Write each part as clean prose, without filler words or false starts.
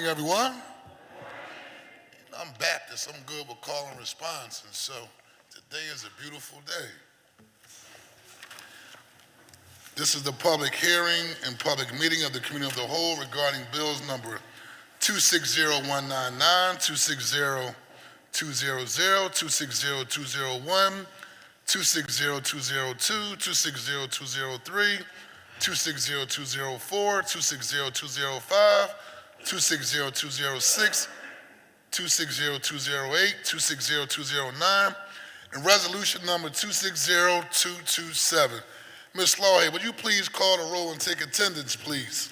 morning, everyone. I'm Baptist. I'm good with call and response, and so today is a beautiful day. This is the public hearing and public meeting of the Committee of the Whole regarding bills number 260199, 260200, 260201, 260202, 260203, 260204, 260205, 260206, 260208, 260209, and resolution number 260227. Ms. Lawhead, would you please call the roll and take attendance, please?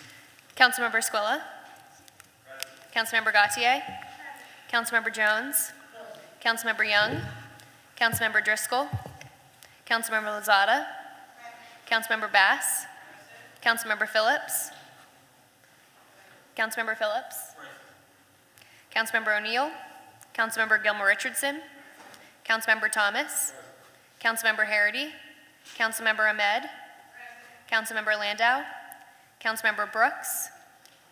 Councilmember Squilla. Councilmember Gautier. Councilmember Jones. Councilmember Young. Councilmember Driscoll. Councilmember Lozada. Councilmember Bass. Councilmember Phillips. Councilmember Phillips. Councilmember O'Neill. Councilmember Gilmore Richardson. Councilmember Thomas. Councilmember Harity. Councilmember Ahmed. Councilmember Landau. Councilmember Brooks.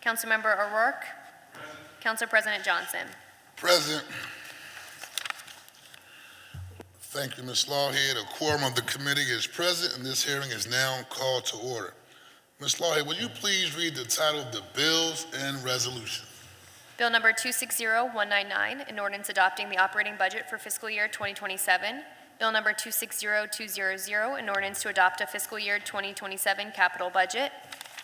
Councilmember O'Rourke. Council President Johnson. Present. Thank you, Ms. Lawhead. A quorum of the committee is present, and this hearing is now called to order. Ms. Lawhead, will you please read the title of the bills and resolution? Bill number 260199, an ordinance adopting the operating budget for fiscal year 2027. Bill number 260200, an ordinance to adopt a fiscal year 2027 capital budget.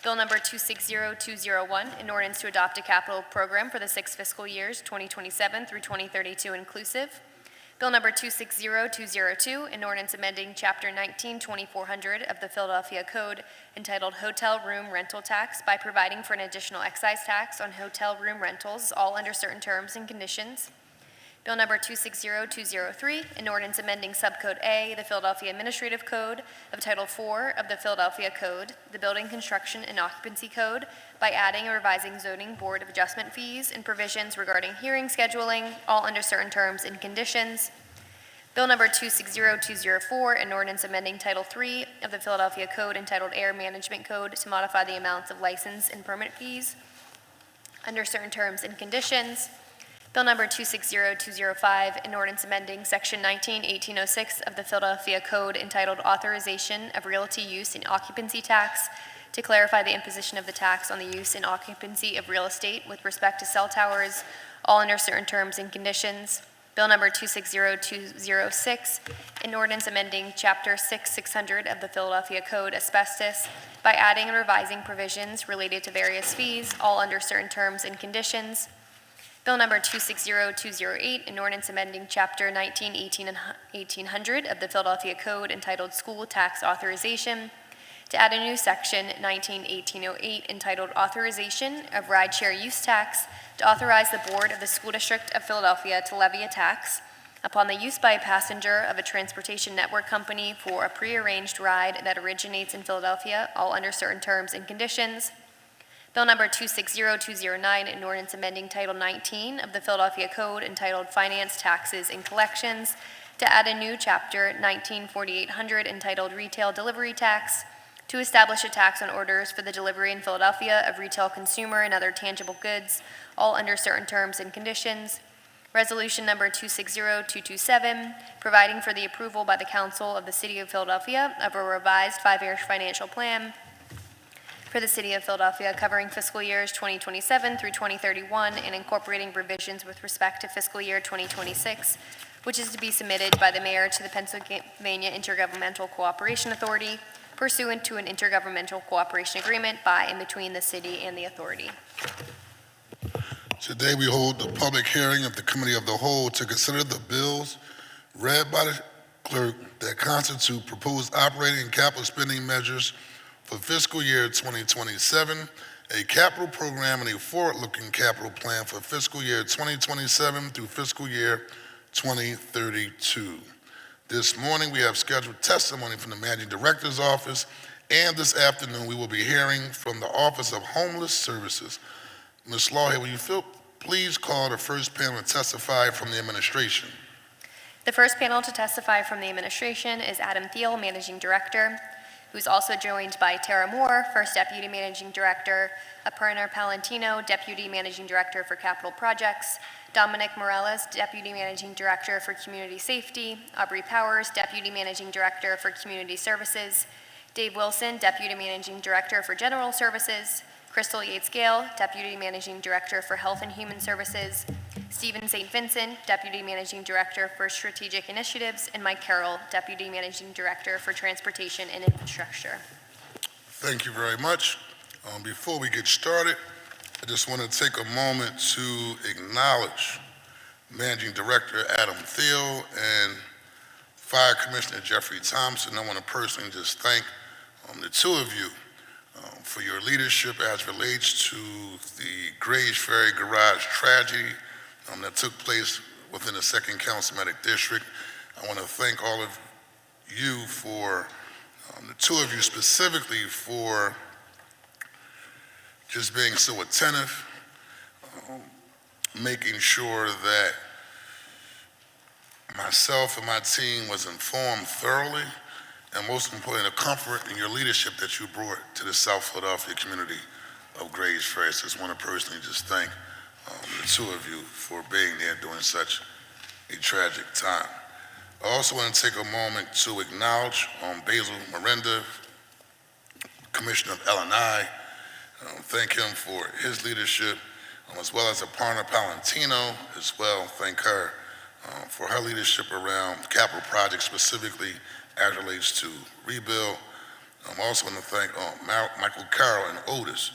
Bill number 260201, an ordinance to adopt a capital program for the 6 fiscal years 2027 through 2032 inclusive. Bill number 260202, an ordinance amending Chapter 19-2400 of the Philadelphia Code entitled Hotel Room Rental Tax by providing for an additional excise tax on hotel room rentals, all under certain terms and conditions. Bill number 260203, an ordinance amending Subcode A, the Philadelphia Administrative Code of Title IV of the Philadelphia Code, the Building Construction and Occupancy Code, by adding and revising zoning board of adjustment fees and provisions regarding hearing scheduling, all under certain terms and conditions. Bill number 260204, an ordinance amending Title III of the Philadelphia Code entitled Air Management Code to modify the amounts of license and permit fees under certain terms and conditions. Bill number 260205, an ordinance amending Section 19-1806 of the Philadelphia Code entitled Authorization of Realty Use and Occupancy Tax to clarify the imposition of the tax on the use and occupancy of real estate with respect to cell towers, all under certain terms and conditions. Bill number 260206, an ordinance amending Chapter 600 of the Philadelphia Code Asbestos by adding and revising provisions related to various fees, all under certain terms and conditions. Bill number 260208, an ordinance amending Chapter 19-1800 of the Philadelphia Code entitled School Tax Authorization to add a new section 19-1808 entitled Authorization of Rideshare Use Tax to authorize the Board of the School District of Philadelphia to levy a tax upon the use by a passenger of a transportation network company for a prearranged ride that originates in Philadelphia, all under certain terms and conditions. Bill number 260209, an ordinance amending Title 19 of the Philadelphia Code entitled Finance, Taxes, and Collections to add a new Chapter 19-4800 entitled Retail Delivery Tax to establish a tax on orders for the delivery in Philadelphia of retail consumer and other tangible goods, all under certain terms and conditions. Resolution number 260227, providing for the approval by the Council of the City of Philadelphia of a revised 5-year financial plan for the City of Philadelphia covering fiscal years 2027 through 2031 and incorporating revisions with respect to fiscal year 2026, which is to be submitted by the Mayor to the Pennsylvania Intergovernmental Cooperation Authority pursuant to an intergovernmental cooperation agreement by and between the city and the authority. Today we hold the public hearing of the Committee of the Whole to consider the bills read by the clerk that constitute proposed operating and capital spending measures for fiscal year 2027, a capital program and a forward-looking capital plan for fiscal year 2027 through fiscal year 2032. This morning we have scheduled testimony from the Managing Director's Office, and this afternoon we will be hearing from the Office of Homeless Services. Ms. Lawhead, will you please call the first panel to testify from the administration? The first panel to testify from the administration is Adam Thiel, Managing Director. who's also joined by Tara Moore, First Deputy Managing Director, Aparna Palantino, Deputy Managing Director for Capital Projects, Dominic Morales, Deputy Managing Director for Community Safety, Aubrey Powers, Deputy Managing Director for Community Services, Dave Wilson, Deputy Managing Director for General Services, Crystal Yates-Gale, Deputy Managing Director for Health and Human Services, Stephen St. Vincent, Deputy Managing Director for Strategic Initiatives, and Mike Carroll, Deputy Managing Director for Transportation and Infrastructure. Thank you very much. Before we get started, I just want to take a moment to acknowledge Managing Director Adam Thiel and Fire Commissioner Jeffrey Thompson. I want to personally just thank the two of you for your leadership as relates to the Grays Ferry Garage tragedy that took place within the 2nd Councilmanic District. I want to thank all of you for, the two of you specifically, for just being so attentive, making sure that myself and my team was informed thoroughly, and most importantly, the comfort and your leadership that you brought to the South Philadelphia community of Grays Ferry. So I just want to personally just thank the two of you for being there during such a tragic time. I also want to take a moment to acknowledge Basil Miranda, Commissioner of L&I, thank him for his leadership, as well as Aparna Palantino as well. Thank her for her leadership around capital projects, specifically as it relates to rebuild. I also want to thank Michael Carroll and Otis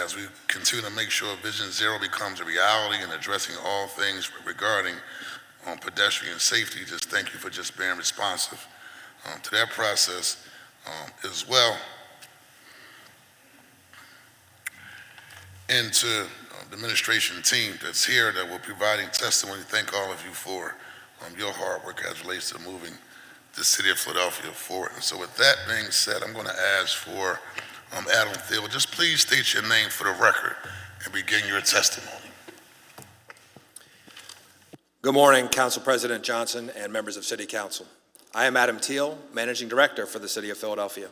as we continue to make sure Vision Zero becomes a reality and addressing all things regarding pedestrian safety. Just thank you for just being responsive to that process as well. And to the administration team that's here that will be providing testimony, thank all of you for your hard work as it relates to moving the city of Philadelphia forward. And so with that being said, I'm going to ask for Adam Thiel. Just please state your name for the record and begin your testimony. Good morning, Council President Johnson and members of City Council. I am Adam Thiel, Managing Director for the City of Philadelphia.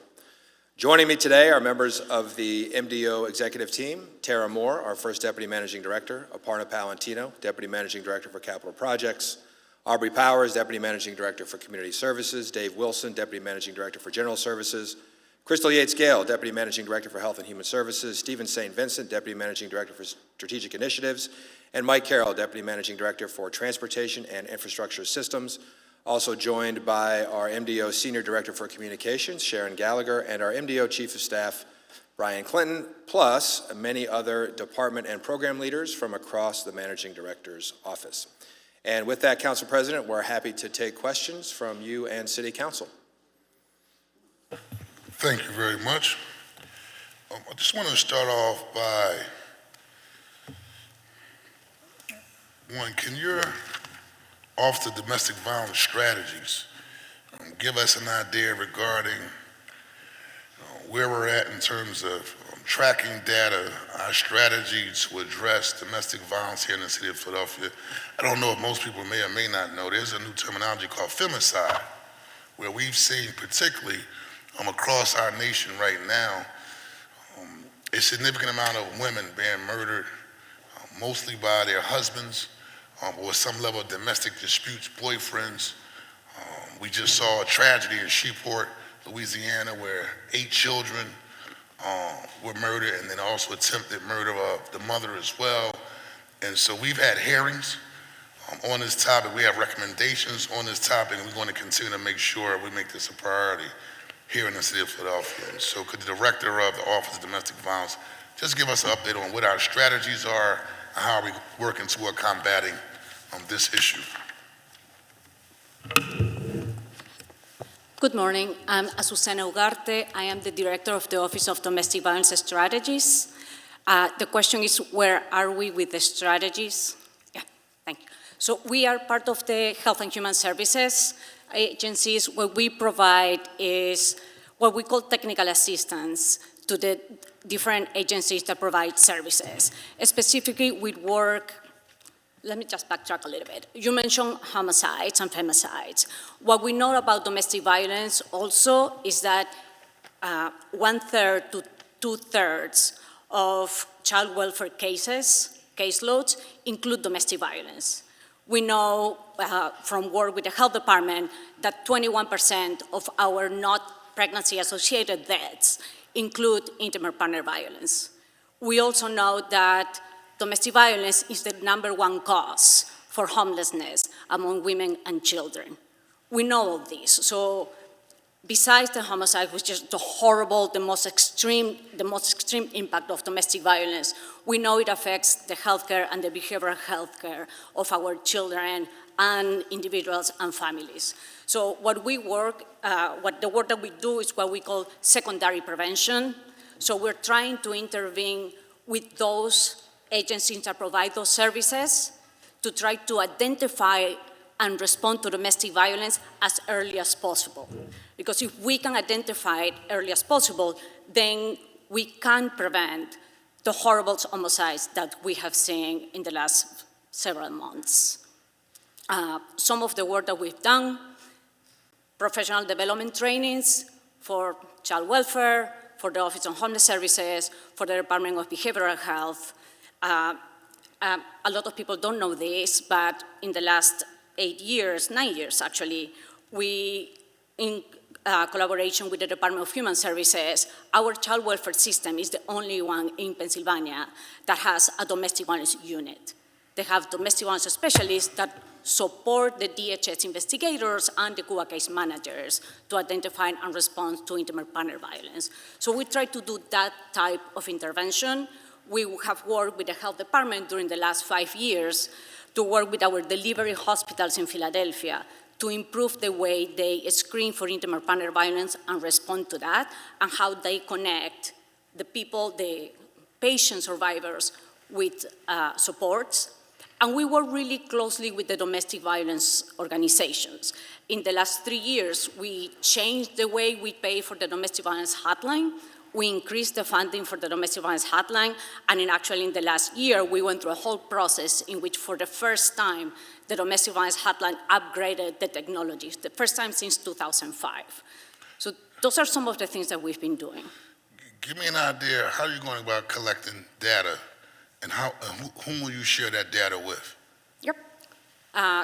Joining me today are members of the MDO executive team, Tara Moore, our First Deputy Managing Director, Aparna Palantino, Deputy Managing Director for Capital Projects, Aubrey Powers, Deputy Managing Director for Community Services, Dave Wilson, Deputy Managing Director for General Services, Crystal Yates-Gale, Deputy Managing Director for Health and Human Services, Stephen St. Vincent, Deputy Managing Director for Strategic Initiatives, and Mike Carroll, Deputy Managing Director for Transportation and Infrastructure Systems. Also joined by our MDO Senior Director for Communications, Sharon Gallagher, and our MDO Chief of Staff, Brian Clinton, plus many other department and program leaders from across the Managing Director's office. And with that, Council President, we're happy to take questions from you and City Council. Thank you very much. I just want to start off by, one, can your Office of Domestic Violence Strategies give us an idea regarding where we're at in terms of tracking data, our strategy to address domestic violence here in the city of Philadelphia? I don't know if most people may or may not know, there's a new terminology called femicide, where we've seen particularly across our nation right now, a significant amount of women being murdered, mostly by their husbands, or some level of domestic disputes, boyfriends. We just saw a tragedy in Shreveport, Louisiana, where 8 children were murdered, and then also attempted murder of the mother as well. And so we've had hearings on this topic. We have recommendations on this topic, and we're going to continue to make sure we make this a priority here in the city of Philadelphia. And so could the Director of the Office of Domestic Violence just give us an update on what our strategies are and how are we working toward combating this issue? Good morning. I'm Azucena Ugarte. I am the Director of the Office of Domestic Violence Strategies. The question is, where are we with the strategies? Yeah, thank you. So we are part of the Health and Human Services agencies. What we provide is what we call technical assistance to the different agencies that provide services. Specifically, we work. Let me just backtrack a little bit. You mentioned homicides and femicides. What we know about domestic violence also is that 1/3 to 2/3 of child welfare caseloads include domestic violence. We know from work with the health department that 21% of our not pregnancy-associated deaths include intimate partner violence. We also know that domestic violence is the #1 cause for homelessness among women and children. We know all this. So besides the homicide, which is the horrible, the most extreme impact of domestic violence, we know it affects the healthcare and the behavioral healthcare of our children and individuals and families. So the work that we do is what we call secondary prevention. So we're trying to intervene with those agencies that provide those services to try to identify and respond to domestic violence as early as possible. Because if we can identify it early as possible, then we can prevent the horrible homicides that we have seen in the last several months. Some of the work that we've done, professional development trainings for child welfare, for the Office of Homeless Services, for the Department of Behavioral Health. A lot of people don't know this, but in the last 9 years actually, we, in collaboration with the Department of Human Services, our child welfare system is the only one in Pennsylvania that has a domestic violence unit. They have domestic violence specialists that support the DHS investigators and the CUA case managers to identify and respond to intimate partner violence. So we try to do that type of intervention. We have worked with the health department during the last 5 years to work with our delivery hospitals in Philadelphia to improve the way they screen for intimate partner violence and respond to that, and how they connect the people, the patient survivors, with supports. And we work really closely with the domestic violence organizations. In the last 3 years, we changed the way we pay for the domestic violence hotline. We increased the funding for the domestic violence hotline, and in the last year, we went through a whole process in which, for the first time, the domestic violence hotline upgraded the technology, the first time since 2005. So those are some of the things that we've been doing. Give me an idea, how are you going about collecting data, and whom will you share that data with? Yep.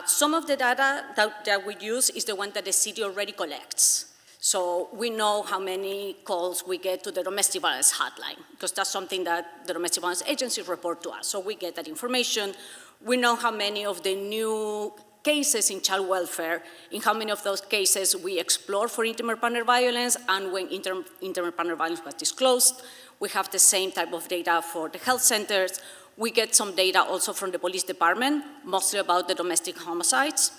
Some of the data that we use is the one that the city already collects. So we know how many calls we get to the domestic violence hotline, because that's something that the domestic violence agencies report to us. So we get that information. We know how many of the new cases in child welfare, in how many of those cases we explore for intimate partner violence, and when intimate partner violence was disclosed. We have the same type of data for the health centers. We get some data also from the police department, mostly about the domestic homicides.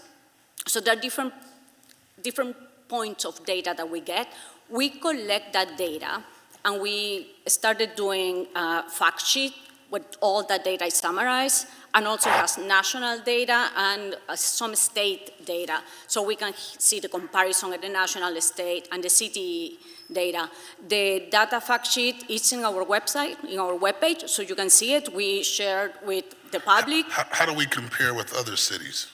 So there are different points of data that we get. We collect that data, and we started doing a fact sheet with all that data is summarized, and also has national data and some state data, so we can see the comparison at the national, state, and the city data. The data fact sheet is in our website, in our webpage, so you can see it. We share with the public. How do we compare with other cities?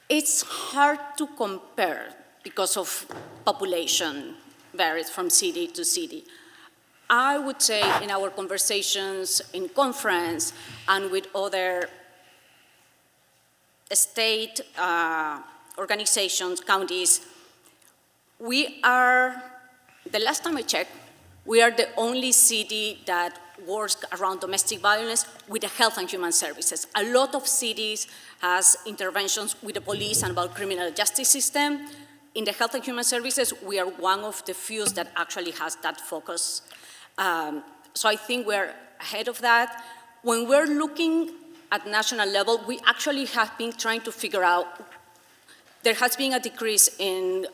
It's hard to compare because of population varies from city to city. I would say in our conversations in conference and with other state organizations, counties, we are, the last time I checked, we are the only city that works around domestic violence with the health and human services. A lot of cities has interventions with the police and about criminal justice system. In the health and human services, we are one of the few that actually has that focus. So I think we're ahead of that. When we're looking at national level, we actually have been trying to figure out, there has been a decrease in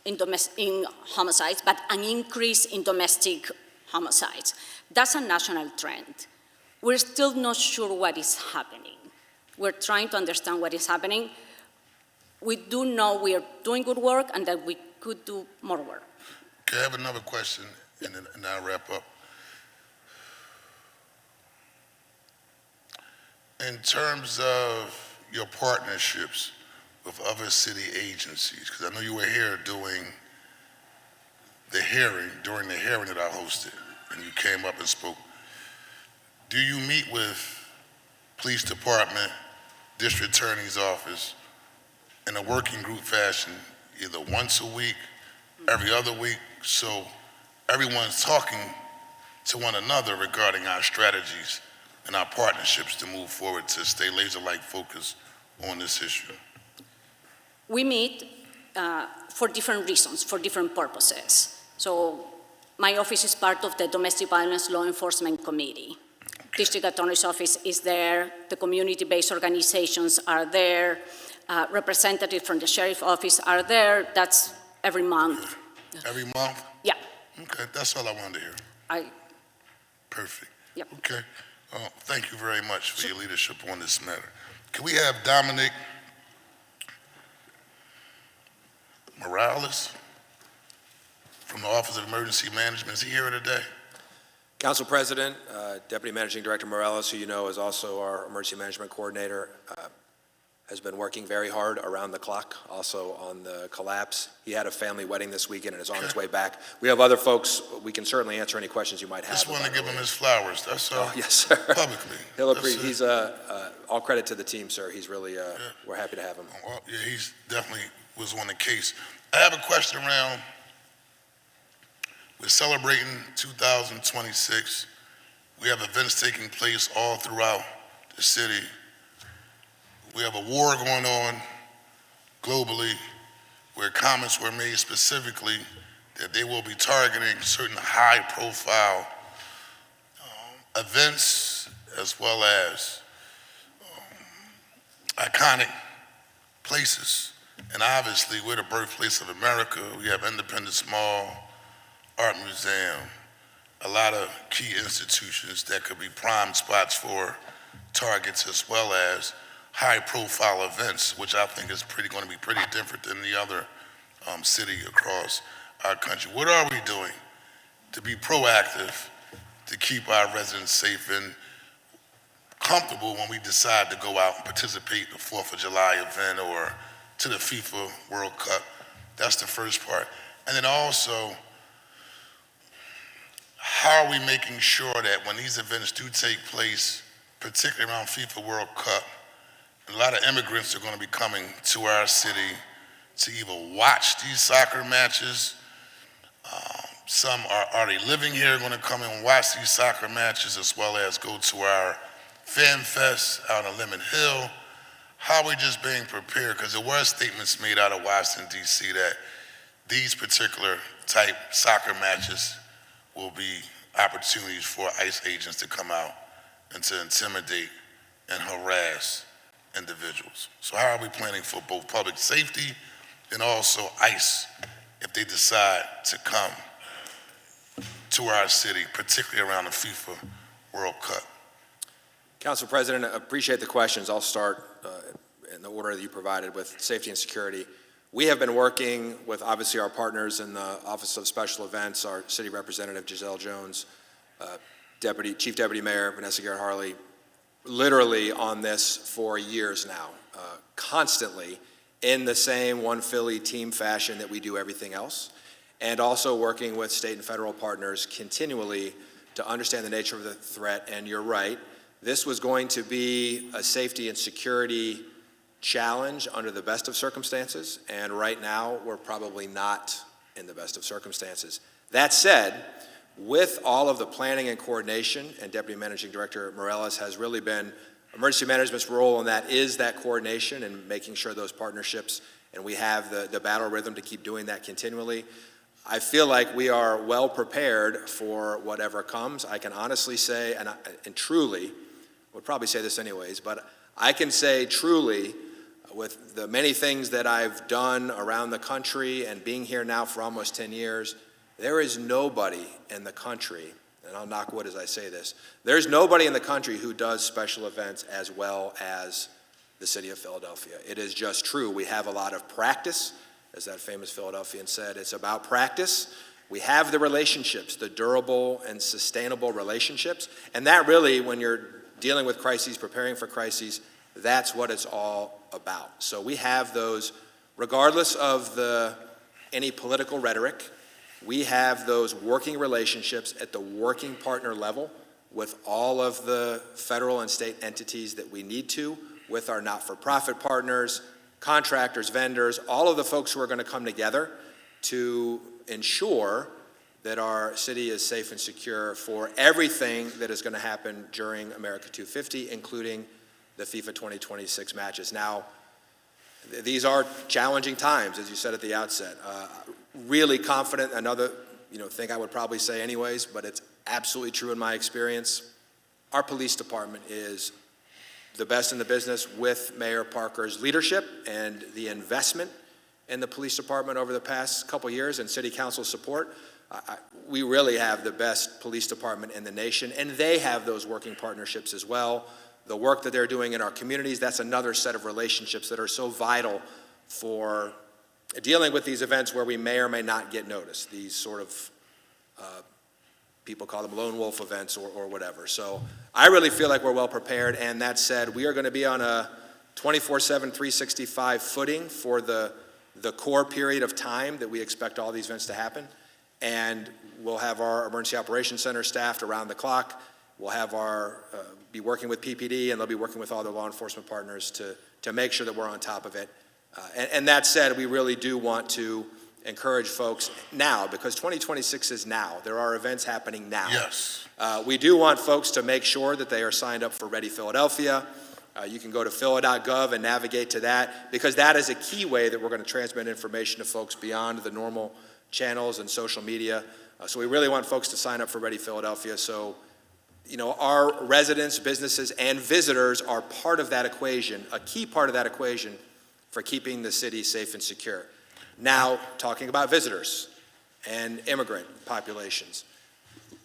homicides, but an increase in domestic homicides. That's a national trend. We're still not sure what is happening. We're trying to understand what is happening. We do know we are doing good work and that we could do more work. Okay, I have another question, and I'll wrap up. In terms of your partnerships with other city agencies, because I know you were here doing during the hearing that I hosted, and you came up and spoke, do you meet with police department, district attorney's office in a working group fashion, either once a week, every other week, so everyone's talking to one another regarding our strategies and our partnerships to move forward to stay laser-like focused on this issue? We meet for different reasons, for different purposes. So my office is part of the Domestic Violence Law Enforcement Committee. District Attorney's Office is there, the community-based organizations are there, representatives from the Sheriff's Office are there. That's every month. Every month? Yeah. Okay, that's all I wanted to hear. Perfect. Yep. Okay. Thank you very much for your leadership on this matter. Can we have Dominic Morales from the Office of Emergency Management? Is he here today? Council President, Deputy Managing Director Morales, who you know is also our Emergency Management Coordinator, has been working very hard around the clock, also on the collapse. He had a family wedding this weekend and is on his way back. We have other folks. We can certainly answer any questions you might have. Just want to give him his flowers, that's all. Oh, yes, sir. Publicly. He's all credit to the team, sir. He's really, we're happy to have him. Well, yeah, he's definitely was on the case. I have a question around, we're celebrating 2026. We have events taking place all throughout the city. We have a war going on globally where comments were made specifically that they will be targeting certain high-profile events as well as iconic places. And obviously, we're the birthplace of America. We have Independence Mall, Art Museum, a lot of key institutions that could be prime spots for targets as well as high-profile events, which I think is going to be pretty different than the other city across our country. What are we doing to be proactive to keep our residents safe and comfortable when we decide to go out and participate in the 4th of July event or to the FIFA World Cup? That's the first part. And then also, how are we making sure that when these events do take place, particularly around FIFA World Cup, a lot of immigrants are going to be coming to our city to either watch these soccer matches. Some are already living here, going to come and watch these soccer matches as well as go to our Fan Fest out on Lemon Hill. How are we just being prepared? Because there were statements made out of Washington, D.C. that these particular type soccer matches will be opportunities for ICE agents to come out and to intimidate and harass individuals. So how are we planning for both public safety and also ICE if they decide to come to our city, particularly around the FIFA World Cup? Council President, I appreciate the questions. I'll start in the order that you provided with safety and security. We have been working with obviously our partners in the Office of Special Events, our City Representative Giselle Jones, Chief Deputy Mayor Vanessa Garrett Harley, literally on this for years now, constantly in the same One Philly team fashion that we do everything else, and also working with state and federal partners continually to understand the nature of the threat. And you're right, this was going to be a safety and security challenge under the best of circumstances, and right now we're probably not in the best of circumstances. That said, with all of the planning and coordination, and Deputy Managing Director Morales has really been, emergency management's role in that is that coordination and making sure those partnerships, and we have the battle rhythm to keep doing that continually. I feel like we are well prepared for whatever comes. I can honestly say, and truly, would probably say this anyways, but I can say truly, with the many things that I've done around the country and being here now for almost 10 years, there is nobody in the country, and I'll knock wood as I say this, there's nobody in the country who does special events as well as the city of Philadelphia. It is just true. We have a lot of practice, as that famous Philadelphian said. It's about practice. We have the relationships, the durable and sustainable relationships, and that really, when you're dealing with crises, preparing for crises, that's what it's all about. So we have those, regardless of any political rhetoric, We have those working relationships at the working partner level with all of the federal and state entities that we need to, with our not-for-profit partners, contractors, vendors, all of the folks who are going to come together to ensure that our city is safe and secure for everything that is going to happen during America 250, including the FIFA 2026 matches. Now, these are challenging times, as you said at the outset. Really confident, another thing I would probably say anyways, but it's absolutely true in my experience. Our police department is the best in the business with Mayor Parker's leadership and the investment in the police department over the past couple years and city council support. We really have the best police department in the nation, and they have those working partnerships as well. The work that they're doing in our communities, that's another set of relationships that are so vital for dealing with these events where we may or may not get noticed, these sort of, people call them lone wolf events or whatever. So I really feel like we're well prepared, and that said, we are going to be on a 24/7, 365 footing for the core period of time that we expect all these events to happen. And we'll have our Emergency Operations Center staffed around the clock. We'll have be working with PPD, and they'll be working with all their law enforcement partners to make sure that we're on top of it. And that said, we really do want to encourage folks now, because 2026 is now. There are events happening now. Yes. We do want folks to make sure that they are signed up for Ready Philadelphia. You can go to phila.gov and navigate to that, because that is a key way that we're going to transmit information to folks beyond the normal channels and social media. So we really want folks to sign up for Ready Philadelphia. So, our residents, businesses, and visitors are part of that equation, a key part of that equation for keeping the city safe and secure. Now, talking about visitors and immigrant populations.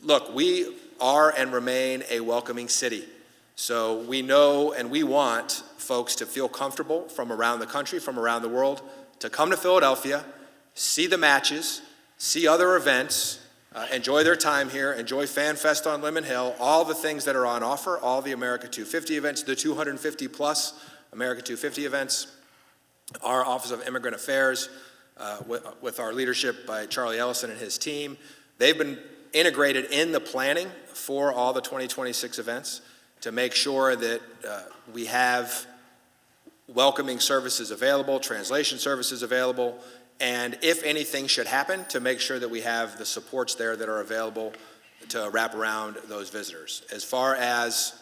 Look, we are and remain a welcoming city. So we know and we want folks to feel comfortable from around the country, from around the world, to come to Philadelphia, see the matches, see other events, enjoy their time here, enjoy Fan Fest on Lemon Hill, all the things that are on offer, all the America 250 events, the 250 plus America 250 events. Our Office of Immigrant Affairs, with our leadership by Charlie Ellison and his team, they've been integrated in the planning for all the 2026 events to make sure that we have welcoming services available, translation services available, and if anything should happen, to make sure that we have the supports there that are available to wrap around those visitors. As far as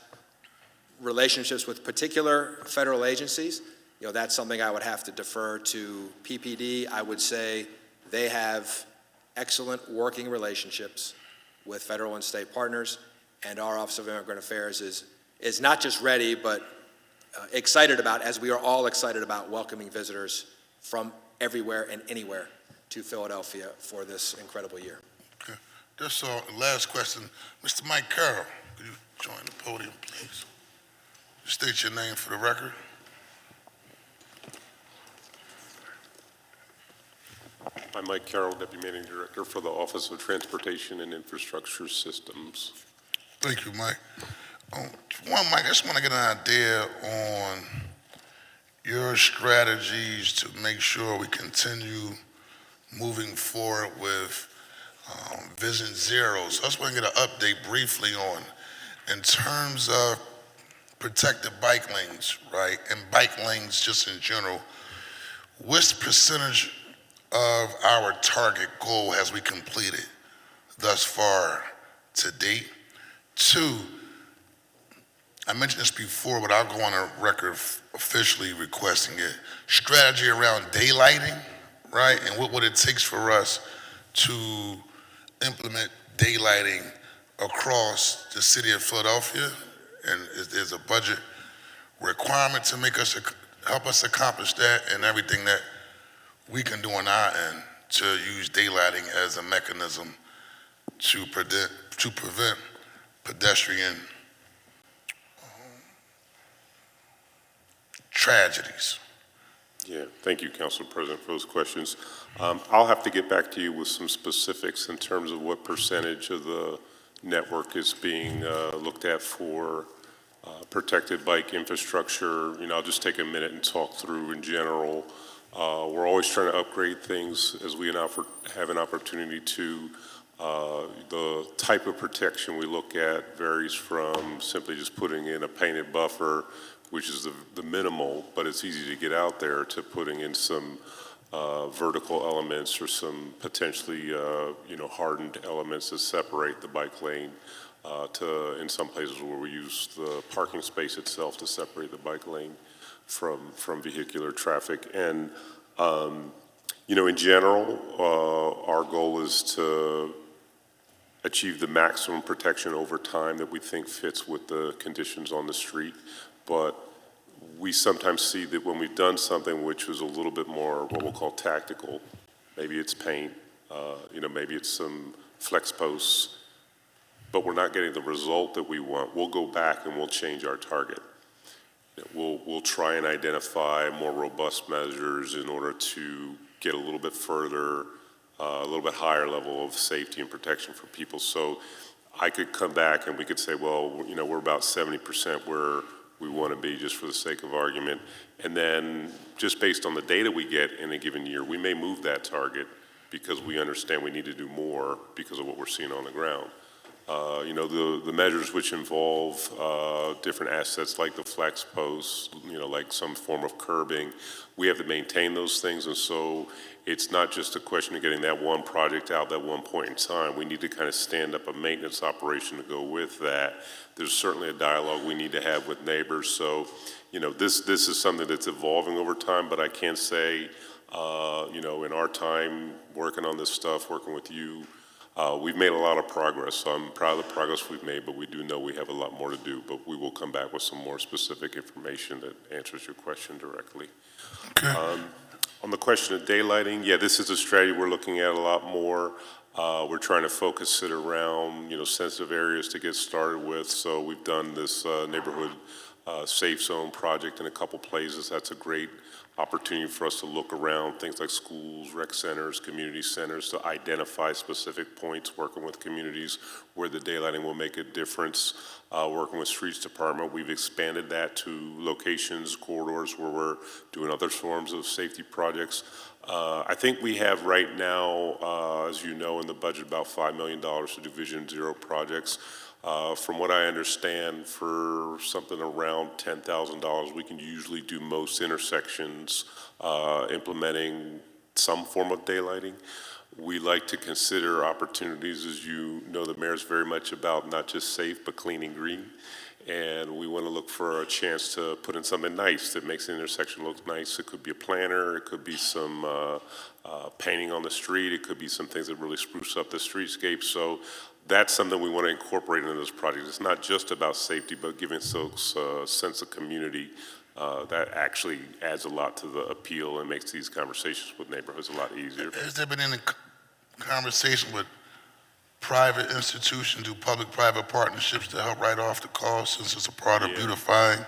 relationships with particular federal agencies, that's something I would have to defer to PPD. I would say they have excellent working relationships with federal and state partners, and our Office of Immigrant Affairs is not just ready, but excited about, as we are all excited about, welcoming visitors from everywhere and anywhere to Philadelphia for this incredible year. Okay. That's all. Last question. Mr. Mike Carroll, could you join the podium, please? State your name for the record. I'm Mike Carroll, Deputy Managing Director for the Office of Transportation and Infrastructure Systems. Thank you, Mike. Mike, I just want to get an idea on your strategies to make sure we continue moving forward with Vision Zero. So I just want to get an update briefly on, in terms of protected bike lanes, right, and bike lanes just in general, which percentage of our target goal has we completed thus far to date? Two, I mentioned this before, but I'll go on a record officially requesting it. Strategy around daylighting, right? And what it takes for us to implement daylighting across the city of Philadelphia. And there's a budget requirement to help us accomplish that, and everything that we can do on our end to use daylighting as a mechanism to prevent pedestrian tragedies. Yeah, thank you, Council President, for those questions. I'll have to get back to you with some specifics in terms of what percentage of the network is being looked at for protected bike infrastructure. I'll just take a minute and talk through in general We're always trying to upgrade things as we have an opportunity to. The type of protection we look at varies from simply just putting in a painted buffer, which is the minimal, but it's easy to get out there, to putting in some vertical elements or some potentially hardened elements that separate the bike lane, to in some places where we use the parking space itself to separate the bike lane from vehicular traffic. And in general, our goal is to achieve the maximum protection over time that we think fits with the conditions on the street. But we sometimes see that when we've done something which was a little bit more what we'll call tactical, maybe it's paint, maybe it's some flex posts, but we're not getting the result that we want, we'll go back and we'll change our target. We'll try and identify more robust measures in order to get a little bit further, a little bit higher level of safety and protection for people. So I could come back and we could say, well, we're about 70% where we want to be, just for the sake of argument. And then just based on the data we get in a given year, we may move that target because we understand we need to do more because of what we're seeing on the ground. The measures which involve different assets like the flex posts, like some form of curbing, we have to maintain those things. And so it's not just a question of getting that one project out at one point in time. We need to kind of stand up a maintenance operation to go with that. There's certainly a dialogue we need to have with neighbors. So, this is something that's evolving over time, but I can't say, in our time working on this stuff, working with you, we've made a lot of progress. So I'm proud of the progress we've made, but we do know we have a lot more to do. But we will come back with some more specific information that answers your question directly. Okay. On the question of daylighting, this is a strategy we're looking at a lot more. We're trying to focus it around, sensitive areas to get started with. So we've done this neighborhood safe zone project in a couple places. That's a great opportunity for us to look around things like schools, rec centers, community centers, to identify specific points, working with communities where the daylighting will make a difference. Working with streets department, we've expanded that to locations, corridors where we're doing other forms of safety projects. I think we have right now, as you know, in the budget about $5 million to do Vision Zero projects. From what I understand, for something around $10,000, we can usually do most intersections implementing some form of daylighting. We like to consider opportunities, as you know, the mayor's very much about not just safe, but clean and green. And we want to look for a chance to put in something nice that makes the intersection look nice. It could be a planter, it could be some painting on the street, it could be some things that really spruce up the streetscape. So that's something we want to incorporate into this project. It's not just about safety, but giving folks a sense of community. That actually adds a lot to the appeal and makes these conversations with neighborhoods a lot easier. Has there been any conversation with private institutions, do public-private partnerships to help write off the cost, since it's a part of beautifying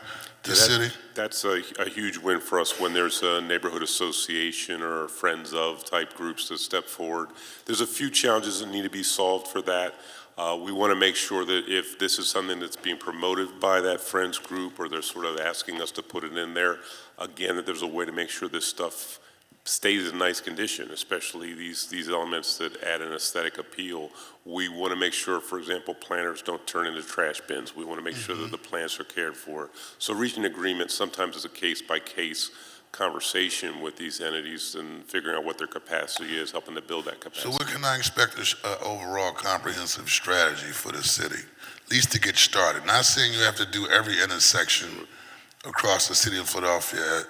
the city? That's a huge win for us when there's a neighborhood association or friends of type groups that step forward. There's a few challenges that need to be solved for that. We want to make sure that if this is something that's being promoted by that friends group, or they're sort of asking us to put it in there, again, that there's a way to make sure this stuff stays in nice condition, especially these elements that add an aesthetic appeal. We want to make sure, for example, planters don't turn into trash bins. We want to make sure that the plants are cared for. So reaching agreement sometimes is a case-by-case conversation with these entities and figuring out what their capacity is, helping to build that capacity. So what can I expect an overall comprehensive strategy for the city, at least to get started? Not saying you have to do every intersection across the city of Philadelphia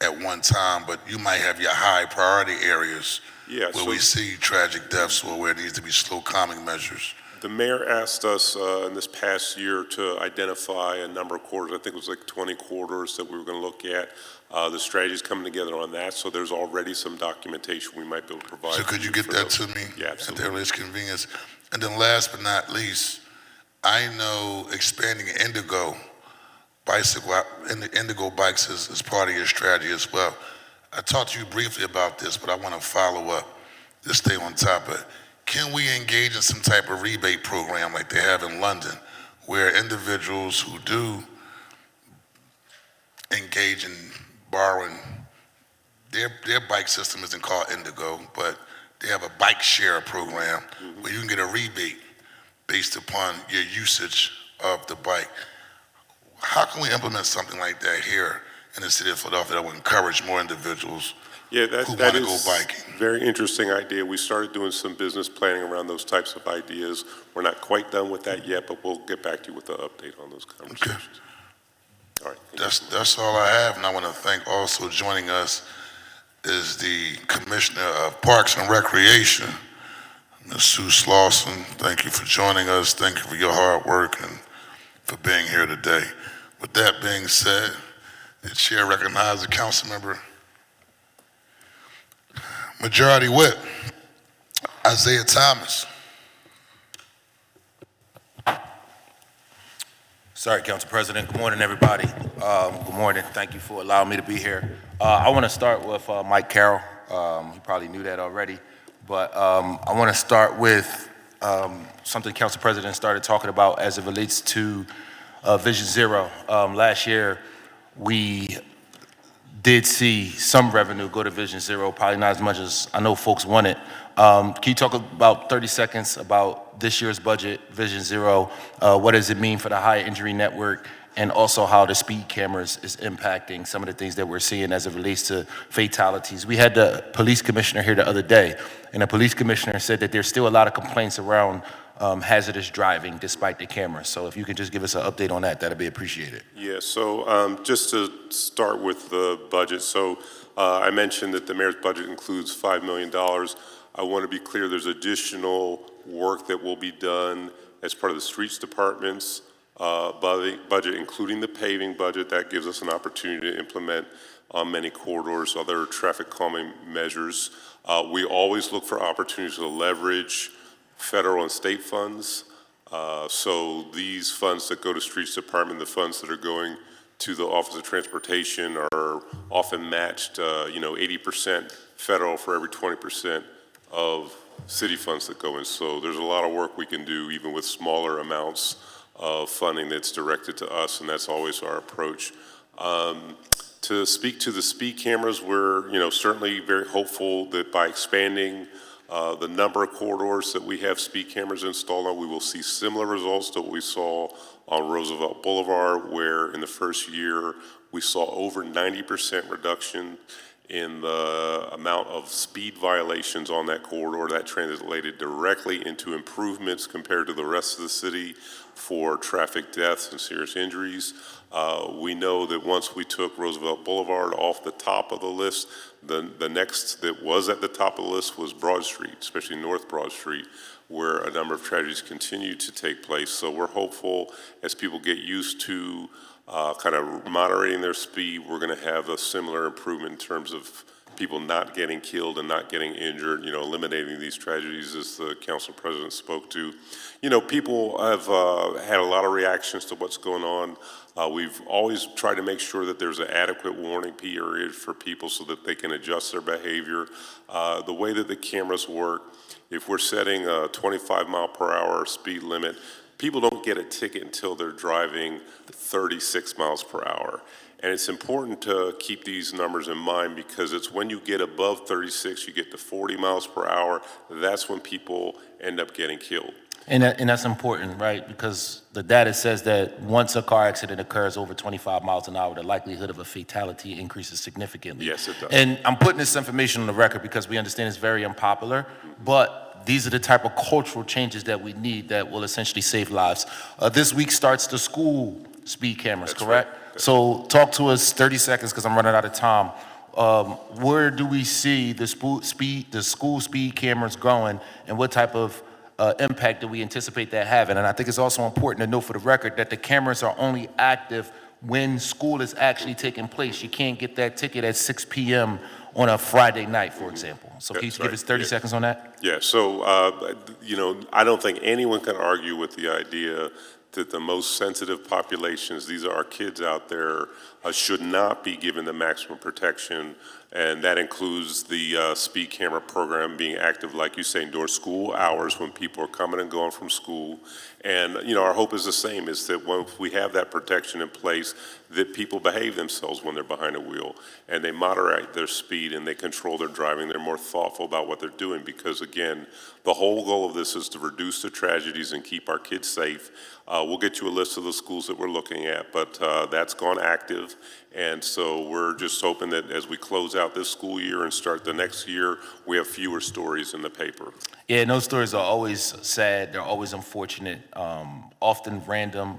at one time, but you might have your high priority areas where we see tragic deaths or where there needs to be slow calming measures. The mayor asked us in this past year to identify a number of corridors. I think it was like 20 corridors that we were going to look at. The strategy's coming together on that, so there's already some documentation we might be able to provide. So could you get that to me at the earliest convenience? And then last but not least, I know expanding Indigo bikes is part of your strategy as well. I talked to you briefly about this, but I want to follow up, just stay on top of it. Can we engage in some type of rebate program like they have in London, where individuals who do engage in borrowing their bike system isn't called Indigo, but they have a bike share program where you can get a rebate based upon your usage of the bike. How can we implement something like that here in the city of Philadelphia that will encourage more individuals Yeah, who that want to go is biking? a very interesting idea. We started doing some business planning around those types of ideas. We're not quite done with that yet, but we'll get back to you with an update on those conversations. All right. That's all I have, and I want to thank also joining us is the Commissioner of Parks and Recreation, Ms. Sue Slauson. Thank you for joining us. Thank you for your hard work and for being here today. With that being said, the chair recognizes the council member, Majority Whip, Isaiah Thomas. Sorry, Council President. Good morning, everybody. Good morning. Thank you for allowing me to be here. I want to start with Mike Carroll. You probably knew that already, but I want to start with something Council President started talking about as it relates to Vision Zero. Last year, we did see some revenue go to Vision Zero, probably not as much as I know folks wanted. Can you talk about 30 seconds about this year's budget, Vision Zero? What does it mean for the high injury network, and also how the speed cameras is impacting some of the things that we're seeing as it relates to fatalities? We had the police commissioner here the other day, and the police commissioner said that there's still a lot of complaints around hazardous driving despite the cameras. So if you could just give us an update on that, that'd be appreciated. Yeah, so just to start with the budget, so I mentioned that the mayor's budget includes $5 million. I want to be clear, there's additional work that will be done as part of the streets department's budget, including the paving budget. That gives us an opportunity to implement on many corridors other traffic calming measures. We always look for opportunities to leverage federal and state funds. So these funds that go to streets department, the funds that are going to the Office of Transportation are often matched, 80% federal for every 20% of city funds that go in. So there's a lot of work we can do even with smaller amounts of funding that's directed to us, and that's always our approach. To speak to the speed cameras, we're certainly very hopeful that by expanding the number of corridors that we have speed cameras installed on, we will see similar results to what we saw on Roosevelt Boulevard, where in the first year we saw over 90% reduction in the amount of speed violations on that corridor. That translated directly into improvements compared to the rest of the city for traffic deaths and serious injuries. We know that once we took Roosevelt Boulevard off the top of the list, the next that was at the top of the list was Broad Street, especially North Broad Street, where a number of tragedies continue to take place. So we're hopeful as people get used to kind of moderating their speed, we're going to have a similar improvement in terms of people not getting killed and not getting injured, eliminating these tragedies as the council president spoke to. People have had a lot of reactions to what's going on. We've always tried to make sure that there's an adequate warning period for people so that they can adjust their behavior. The way that the cameras work, if we're setting a 25 mile per hour speed limit, people don't get a ticket until they're driving 36 miles per hour. And it's important to keep these numbers in mind because it's when you get above 36, you get to 40 miles per hour, that's when people end up getting killed. And that's important, right? Because the data says that once a car accident occurs over 25 miles an hour, the likelihood of a fatality increases significantly. Yes, it does. And I'm putting this information on the record because we understand it's very unpopular, but these are the type of cultural changes that we need that will essentially save lives. This week starts the school speed cameras, That's correct? Right. So talk to us 30 seconds because I'm running out of time. Where do we see the school speed cameras going, and what type of impact do we anticipate that having? And I think it's also important to note for the record that the cameras are only active when school is actually taking place. You can't get that ticket at 6 p.m. on a Friday night, for example. So can you give us 30 seconds on that? Yeah, so, I don't think anyone can argue with the idea that the most sensitive populations, these are our kids out there, should not be given the maximum protection And that includes the speed camera program being active, like you say, during school hours when people are coming and going from school. And, our hope is the same, is that once we have that protection in place, that people behave themselves when they're behind a wheel, and they moderate their speed and they control their driving. They're more thoughtful about what they're doing because, again, the whole goal of this is to reduce the tragedies and keep our kids safe. We'll get you a list of the schools that we're looking at, but that's gone active. And so we're just hoping that as we close out this school year and start the next year, we have fewer stories in the paper. Yeah, and those stories are always sad. They're always unfortunate, often random,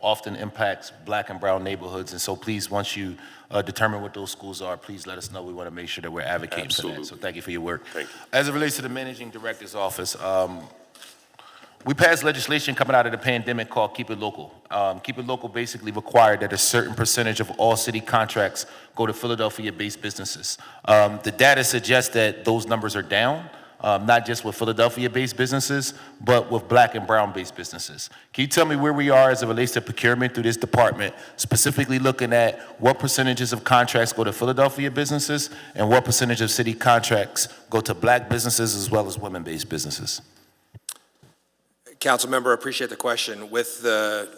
often impacts Black and brown neighborhoods. And so please, once you determine what those schools are, please let us know. We want to make sure that we're advocating for that. So thank you for your work. Thank you. As it relates to the Managing Director's Office, we passed legislation coming out of the pandemic called Keep It Local. Keep It Local basically required that a certain percentage of all city contracts go to Philadelphia-based businesses. The data suggests that those numbers are down. Not just with Philadelphia-based businesses, but with Black and brown-based businesses. Can you tell me where we are as it relates to procurement through this department, specifically looking at what percentages of contracts go to Philadelphia businesses and what percentage of city contracts go to Black businesses as well as women-based businesses? Council member, appreciate the question. With the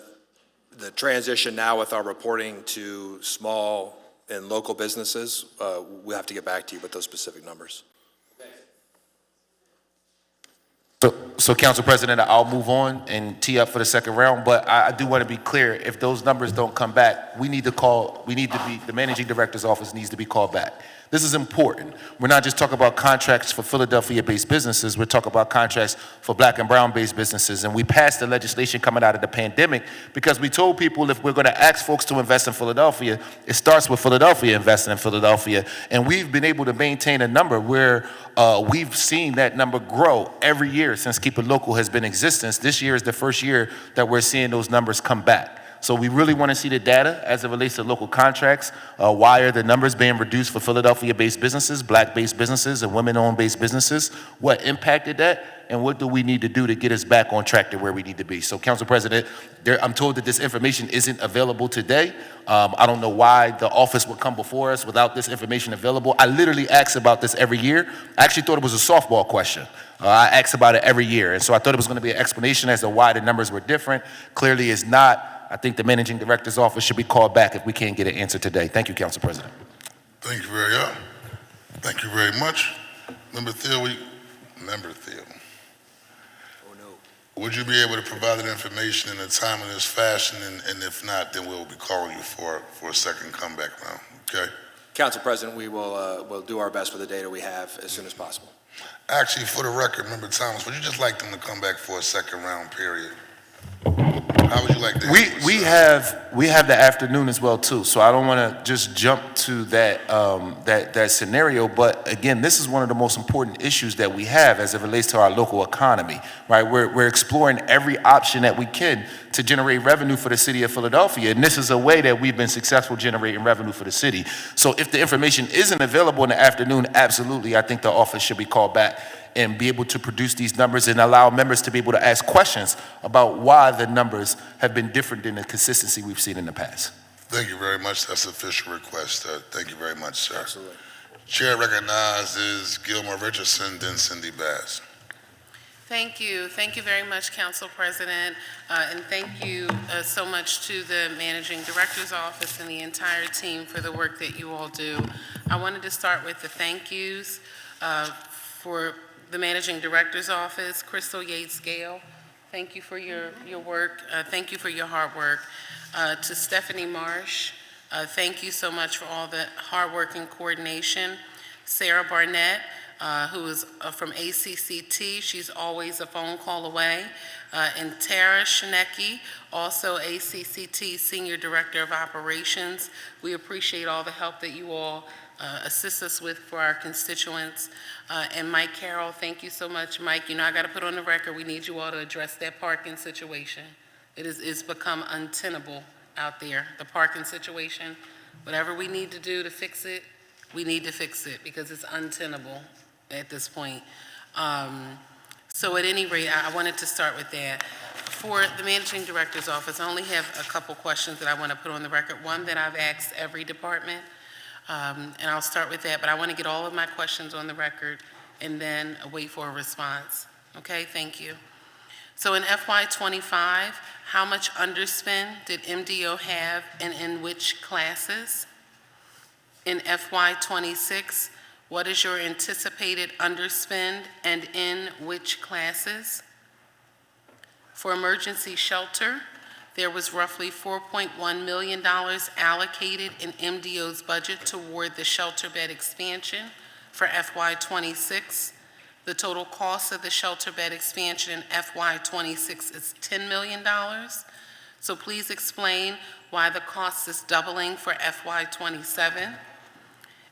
transition now with our reporting to small and local businesses, we'll have to get back to you with those specific numbers. So Council President, I'll move on and tee up for the second round, but I do want to be clear, if those numbers don't come back, the Managing Director's Office needs to be called back. This is important. We're not just talking about contracts for Philadelphia-based businesses, we're talking about contracts for Black and brown-based businesses, and we passed the legislation coming out of the pandemic because we told people if we're going to ask folks to invest in Philadelphia, it starts with Philadelphia investing in Philadelphia, and we've been able to maintain a number where we've seen that number grow every year since Keep It Local has been in existence. This year is the first year that we're seeing those numbers come back. So we really want to see the data as it relates to local contracts. Why are the numbers being reduced for Philadelphia-based businesses, Black-based businesses, and women-owned based businesses? What impacted that? And what do we need to do to get us back on track to where we need to be? So, Council President, I'm told that this information isn't available today. I don't know why the office would come before us without this information available. I literally ask about this every year. I actually thought it was a softball question. I ask about it every year. And so I thought it was going to be an explanation as to why the numbers were different. Clearly it's not. I think the Managing Director's Office should be called back if we can't get an answer today. Thank you, Council President. Thank you Thank you very much. Member Thiel, would you be able to provide that information in a timely fashion? And if not, then we'll be calling you for a second comeback round, okay? Council President, we will we'll do our best with the data we have as soon as possible. Actually, for the record, Member Thomas, would you just like them to come back for a second round period? How would you like that? We have the afternoon as well too, so I don't want to just jump to that scenario. But again, this is one of the most important issues that we have as it relates to our local economy, right? We're exploring every option that we can to generate revenue for the city of Philadelphia, and this is a way that we've been successful generating revenue for the city. So if the information isn't available in the afternoon, absolutely, I think the office should be called back and be able to produce these numbers and allow members to be able to ask questions about why the numbers have been different than the consistency we've seen in the past. Thank you very much. That's an official request. Thank you very much, sir. Absolutely. Chair recognizes Gilmore Richardson, then Cindy Bass. Thank you. Thank you very much, Council President, and thank you so much to the Managing Director's Office and the entire team for the work that you all do. I wanted to start with the thank yous for the Managing Director's Office. Crystal Yates-Gale, thank you for your work. Thank you for your hard work. To Stephanie Marsh, thank you so much for all the hard work and coordination. Sarah Barnett, who is from ACCT, she's always a phone call away. And Tara Shinecki, also ACCT Senior Director of Operations. We appreciate all the help that you all assist us with for our constituents. And Mike Carroll, thank you so much. Mike, I got to put on the record, we need you all to address that parking situation. It's become untenable out there, the parking situation. Whatever we need to do to fix it, we need to fix it because it's untenable at this point. So at any rate, I wanted to start with that. For the Managing Director's Office, I only have a couple questions that I want to put on the record. One that I've asked every department. And I'll start with that, but I want to get all of my questions on the record and then wait for a response. Okay, thank you. So in FY25, how much underspend did MDO have and in which classes? In FY26, what is your anticipated underspend and in which classes? For emergency shelter, there was roughly $4.1 million allocated in MDO's budget toward the shelter bed expansion for FY26. The total cost of the shelter bed expansion in FY26 is $10 million. So please explain why the cost is doubling for FY27.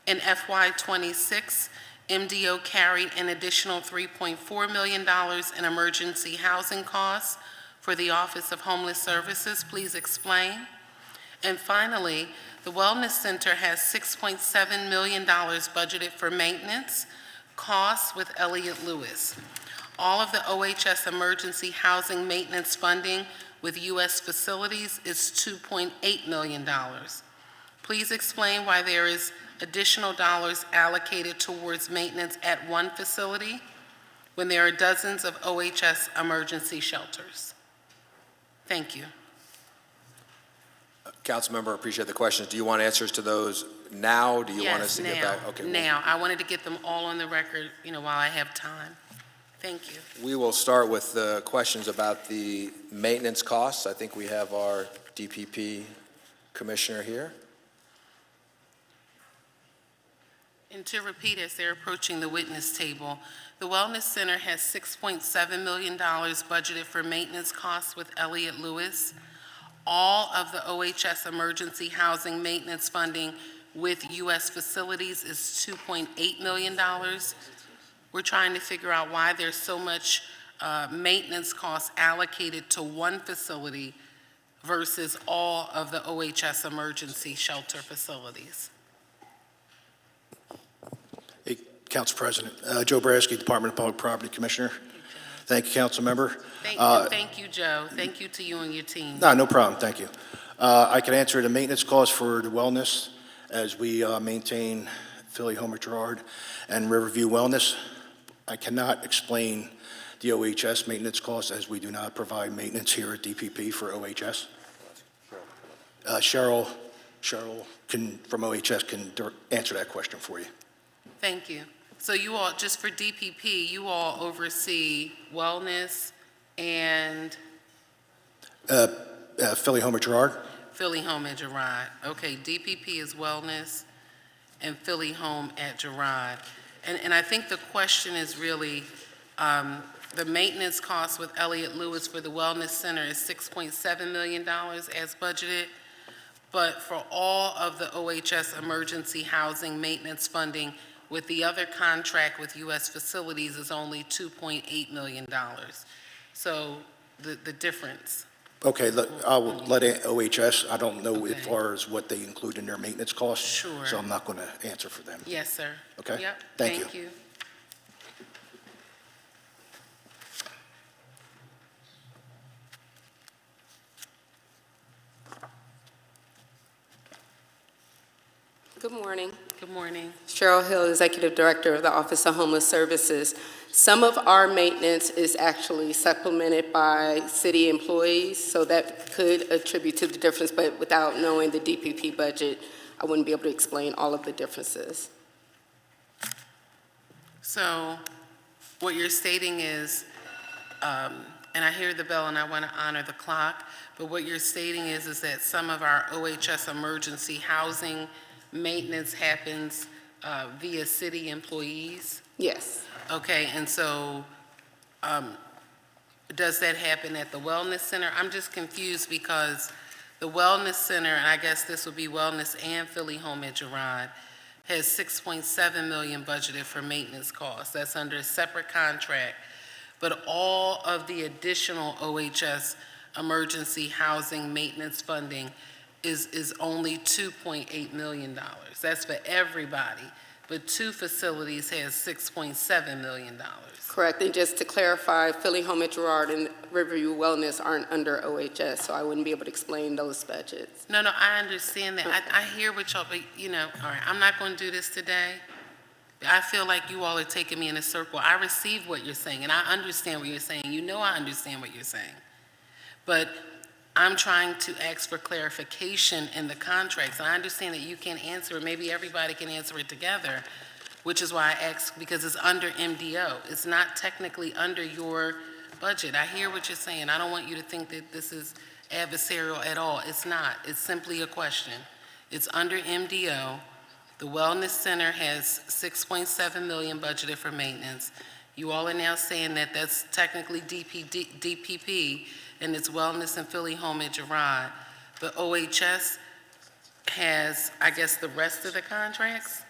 In FY26, MDO carried an additional $3.4 million in emergency housing costs for the Office of Homeless Services. Please explain. And finally, the Wellness Center has $6.7 million budgeted for maintenance costs with Elliott Lewis. All of the OHS emergency housing maintenance funding with U.S. facilities is $2.8 million. Please explain why there is additional dollars allocated towards maintenance at one facility when there are dozens of OHS emergency shelters. Thank you. Councilmember, appreciate the questions. Do you want answers to those now? Do you want us to get back? Yes, Okay, now. I wanted to get them all on the record, while I have time. Thank you. we will start with the questions about the maintenance costs. I think we have our DPP commissioner here. And to repeat, as they're approaching the witness table, the Wellness Center has $6.7 million budgeted for maintenance costs with Elliott Lewis. All of the OHS emergency housing maintenance funding with U.S. facilities is $2.8 million. We're trying to figure out why there's so much maintenance costs allocated to one facility versus all of the OHS emergency shelter facilities. Hey, Council President. Joe Brasky, Department of Public Property Commissioner. Thank you, Council Member. Thank you, Joe. Thank you to you and your team. No problem. Thank you. I can answer the maintenance costs for the wellness as we maintain Philly Homer Gerard and Riverview Wellness. I cannot explain the OHS maintenance costs as we do not provide maintenance here at DPP for OHS. Cheryl from OHS can answer that question for you. Thank you. So you all, just for DPP, you all oversee wellness and Philly Homer Gerard. Philly Home at Gerard. Okay, DPP is wellness and Philly Home at Gerard. And I think the question is really, the maintenance cost with Elliott Lewis for the Wellness Center is $6.7 million as budgeted, but for all of the OHS emergency housing maintenance funding with the other contract with U.S. facilities is only $2.8 million. So the difference. Okay, I will let OHS, I don't know as far as what they include in their maintenance costs. Sure. So I'm not going to answer for them. Yes, sir. Okay? Yep. Thank you. Good morning. Good morning. Cheryl Hill, Executive Director of the Office of Homeless Services. Some of our maintenance is actually supplemented by city employees, so that could attribute to the difference, but without knowing the DPP budget, I wouldn't be able to explain all of the differences. So what you're stating is, and I hear the bell and I want to honor the clock, but what you're stating is that some of our OHS emergency housing maintenance happens via city employees? Yes. Okay, and so does that happen at the Wellness Center? I'm just confused because the Wellness Center, and I guess this would be Wellness and Philly Home at Gerard, has $6.7 million budgeted for maintenance costs. That's under a separate contract. But all of the additional OHS emergency housing maintenance funding is only $2.8 million. That's for everybody. but two facilities has $6.7 million. Correct, and just to clarify, Philly Home at Girard and Riverview Wellness aren't under OHS, so I wouldn't be able to explain those budgets. No, I understand that. I hear what y'all, but, all right, I'm not going to do this today. I feel like you all are taking me in a circle. I receive what you're saying, and I understand what you're saying. You know I understand what you're saying. But I'm trying to ask for clarification in the contracts. And I understand that you can't answer it. Maybe everybody can answer it together, which is why I asked, because it's under MDO. It's not technically under your budget. I hear what you're saying. I don't want you to think that this is adversarial at all. It's not. It's simply a question. It's under MDO. The Wellness Center has $6.7 million budgeted for maintenance. You all are now saying that that's technically DPP, and it's Wellness and Philly Home at Girard. But OHS has, I guess, the rest of the contracts?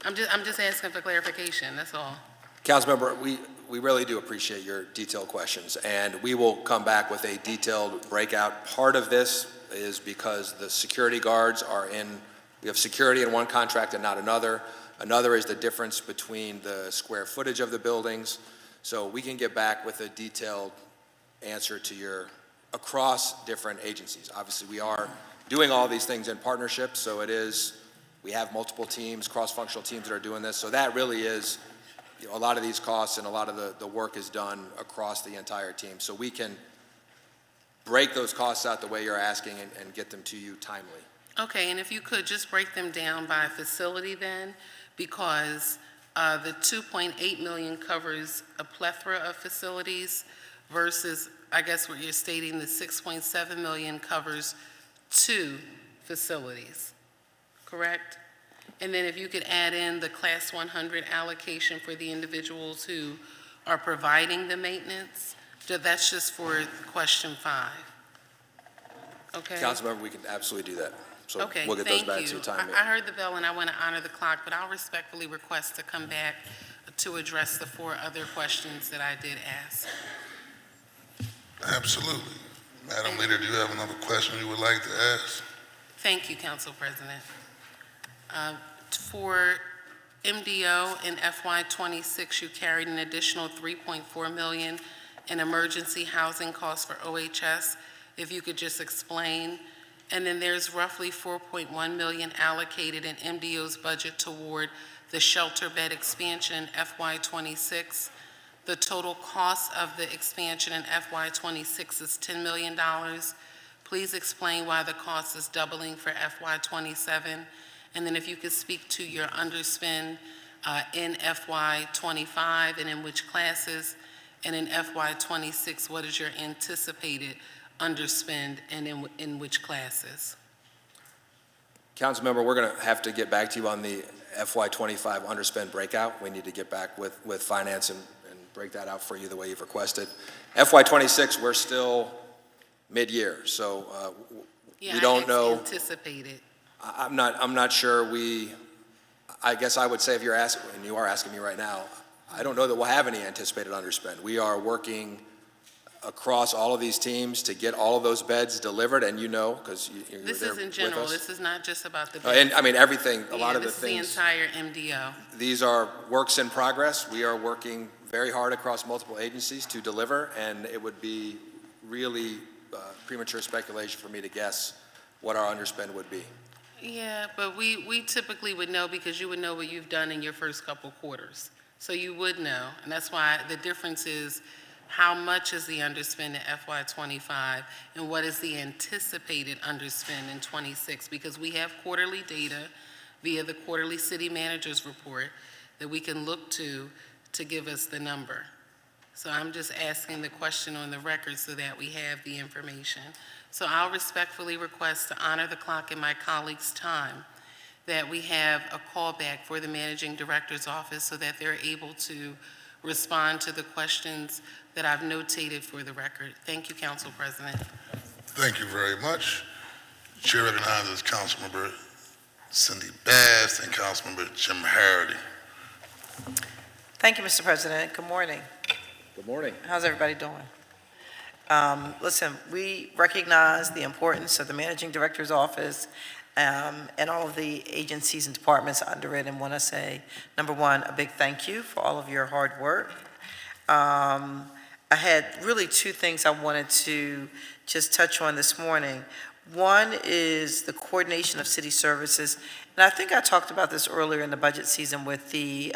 I'm just asking for clarification, that's all. Councilmember, we really do appreciate your detailed questions, and we will come back with a detailed breakout. Part of this is because the security guards are we have security in one contract and not another. Another is the difference between the square footage of the buildings. So we can get back with a detailed answer to across different agencies. Obviously, we are doing all these things in partnership, so we have multiple teams, cross-functional teams that are doing this. So that really is, a lot of these costs and a lot of the work is done across the entire team. So we can break those costs out the way you're asking and get them to you timely. Okay, and if you could just break them down by facility then, because the $2.8 million covers a plethora of facilities versus, I guess what you're stating, the $6.7 million covers 2 facilities, correct? And then if you could add in the Class 100 allocation for the individuals who are providing the maintenance, that's just for question 5. Okay? Councilmember, we can absolutely do that. So Okay, we'll get those thank back you. to you timely. I heard the bell and I want to honor the clock, but I'll respectfully request to come back to address the 4 other questions that I did ask. Absolutely. Madam Leader, do you have another question you would like to ask? Thank you, Council President. For MDO in FY26, you carried an additional $3.4 million in emergency housing costs for OHS. If you could just explain. And then there's roughly $4.1 million allocated in MDO's budget toward the shelter bed expansion in FY26. The total cost of the expansion in FY26 is $10 million. Please explain why the cost is doubling for FY27. And then if you could speak to your underspend in FY25 and in which classes, and in FY26, what is your anticipated underspend and in which classes? Councilmember, we're going to have to get back to you on the FY25 underspend breakout. We need to get back with finance and break that out for you the way you've requested. FY26, we're still mid-year, so we don't know. Anticipated. I'm not sure I guess I would say if you're asking, and you are asking me right now, I don't know that we'll have any anticipated underspend. We are working across all of these teams to get all of those beds delivered, and because you're This there is in with general. us. This is not just about the And I mean, everything, a lot of the This things. is the entire MDO. These are works in progress. We are working very hard across multiple agencies to deliver, and it would be really premature speculation for me to guess what our underspend would be. Yeah, but we typically would know because you would know what you've done in your first couple quarters. So you would know, and that's why the difference is how much is the underspend in FY25 and what is the anticipated underspend in 26, because we have quarterly data via the quarterly city manager's report that we can look to give us the number. So I'm just asking the question on the record so that we have the information. So I'll respectfully request to honor the clock in my colleagues' time, that we have a callback for the managing director's office so that they're able to respond to the questions that I've notated for the record. Thank you, Council President. Thank you very much. Chair recognizes Councilmember Cindy Bass and Councilmember Jim Harity. Thank you, Mr. President. Good morning. Good morning. How's everybody doing? Listen, we recognize the importance of the Managing Director's Office and all of the agencies and departments under it, and want to say, number one, a big thank you for all of your hard work. I had really two things I wanted to just touch on this morning. One is the coordination of city services, and I think I talked about this earlier in the budget season with the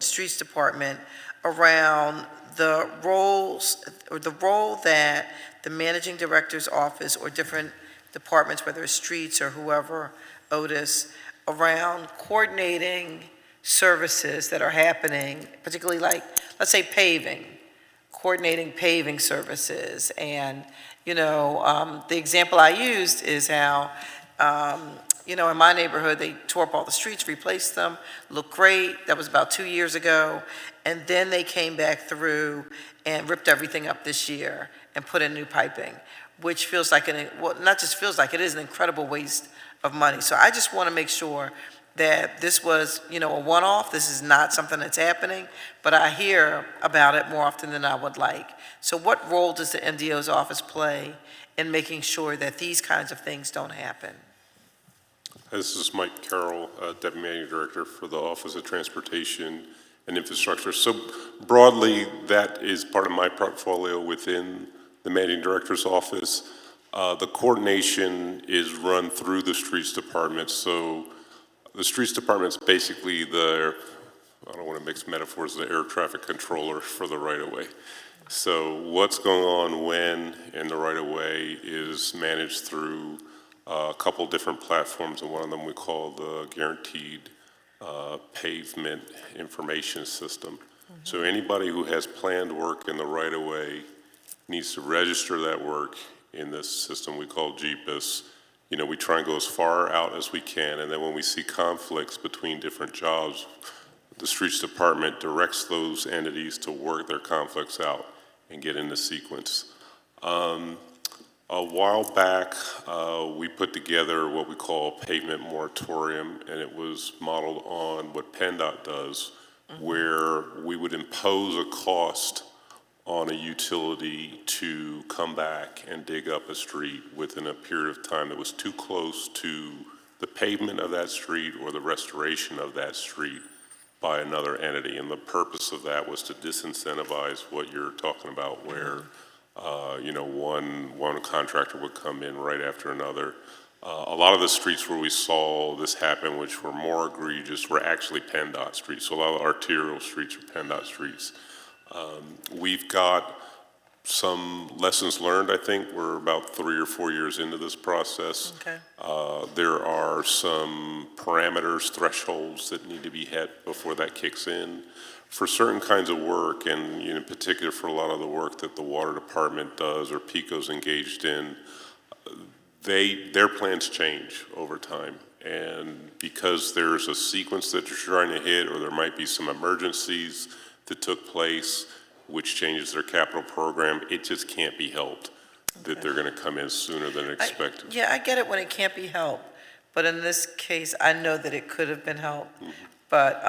Streets Department around the roles, or the role that the managing director's office or different departments, whether it's streets or whoever, Otis, around coordinating services that are happening, particularly like, let's say paving, coordinating paving services. And, the example I used is how, in my neighborhood, they tore up all the streets, replaced them, looked great. That was about 2 years ago. And then they came back through and ripped everything up this year and put in new piping, which feels like not just feels like, it is an incredible waste of money. So I just want to make sure that this was, a one-off. This is not something that's happening, but I hear about it more often than I would like. So what role does the MDO's office play in making sure that these kinds of things don't happen? This is Mike Carroll, Deputy Managing Director for the Office of Transportation and Infrastructure. So broadly, that is part of my portfolio within the Managing Director's office. The coordination is run through the Streets Department. So the Streets Department's basically I don't want to mix metaphors, the air traffic controller for the right-of-way. So what's going on when in the right-of-way is managed through a couple different platforms, and one of them we call the Guaranteed Pavement Information System. So anybody who has planned work in the right-of-way needs to register that work in this system we call GPIS. We try and go as far out as we can, and then when we see conflicts between different jobs, the Streets Department directs those entities to work their conflicts out and get into sequence. A while back, we put together what we call a pavement moratorium, and it was modeled on what PennDOT does, where we would impose a cost on a utility to come back and dig up a street within a period of time that was too close to the pavement of that street or the restoration of that street by another entity. And the purpose of that was to disincentivize what you're talking about, where one contractor would come in right after another. A lot of the streets where we saw this happen, which were more egregious, were actually PennDOT streets. So a lot of arterial streets are PennDOT streets. We've got some lessons learned, I think. We're about 3 or 4 years into this process. Okay. There are some parameters, thresholds that need to be hit before that kicks in. For certain kinds of work, and in particular for a lot of the work that the Water Department does or PECO's engaged in, their plans change over time. And because there's a sequence that you're trying to hit, or there might be some emergencies that took place, which changes their capital program, it just can't be helped that they're going to come in sooner than expected. I get it when it can't be helped, but in this case, I know that it could have been helped. But,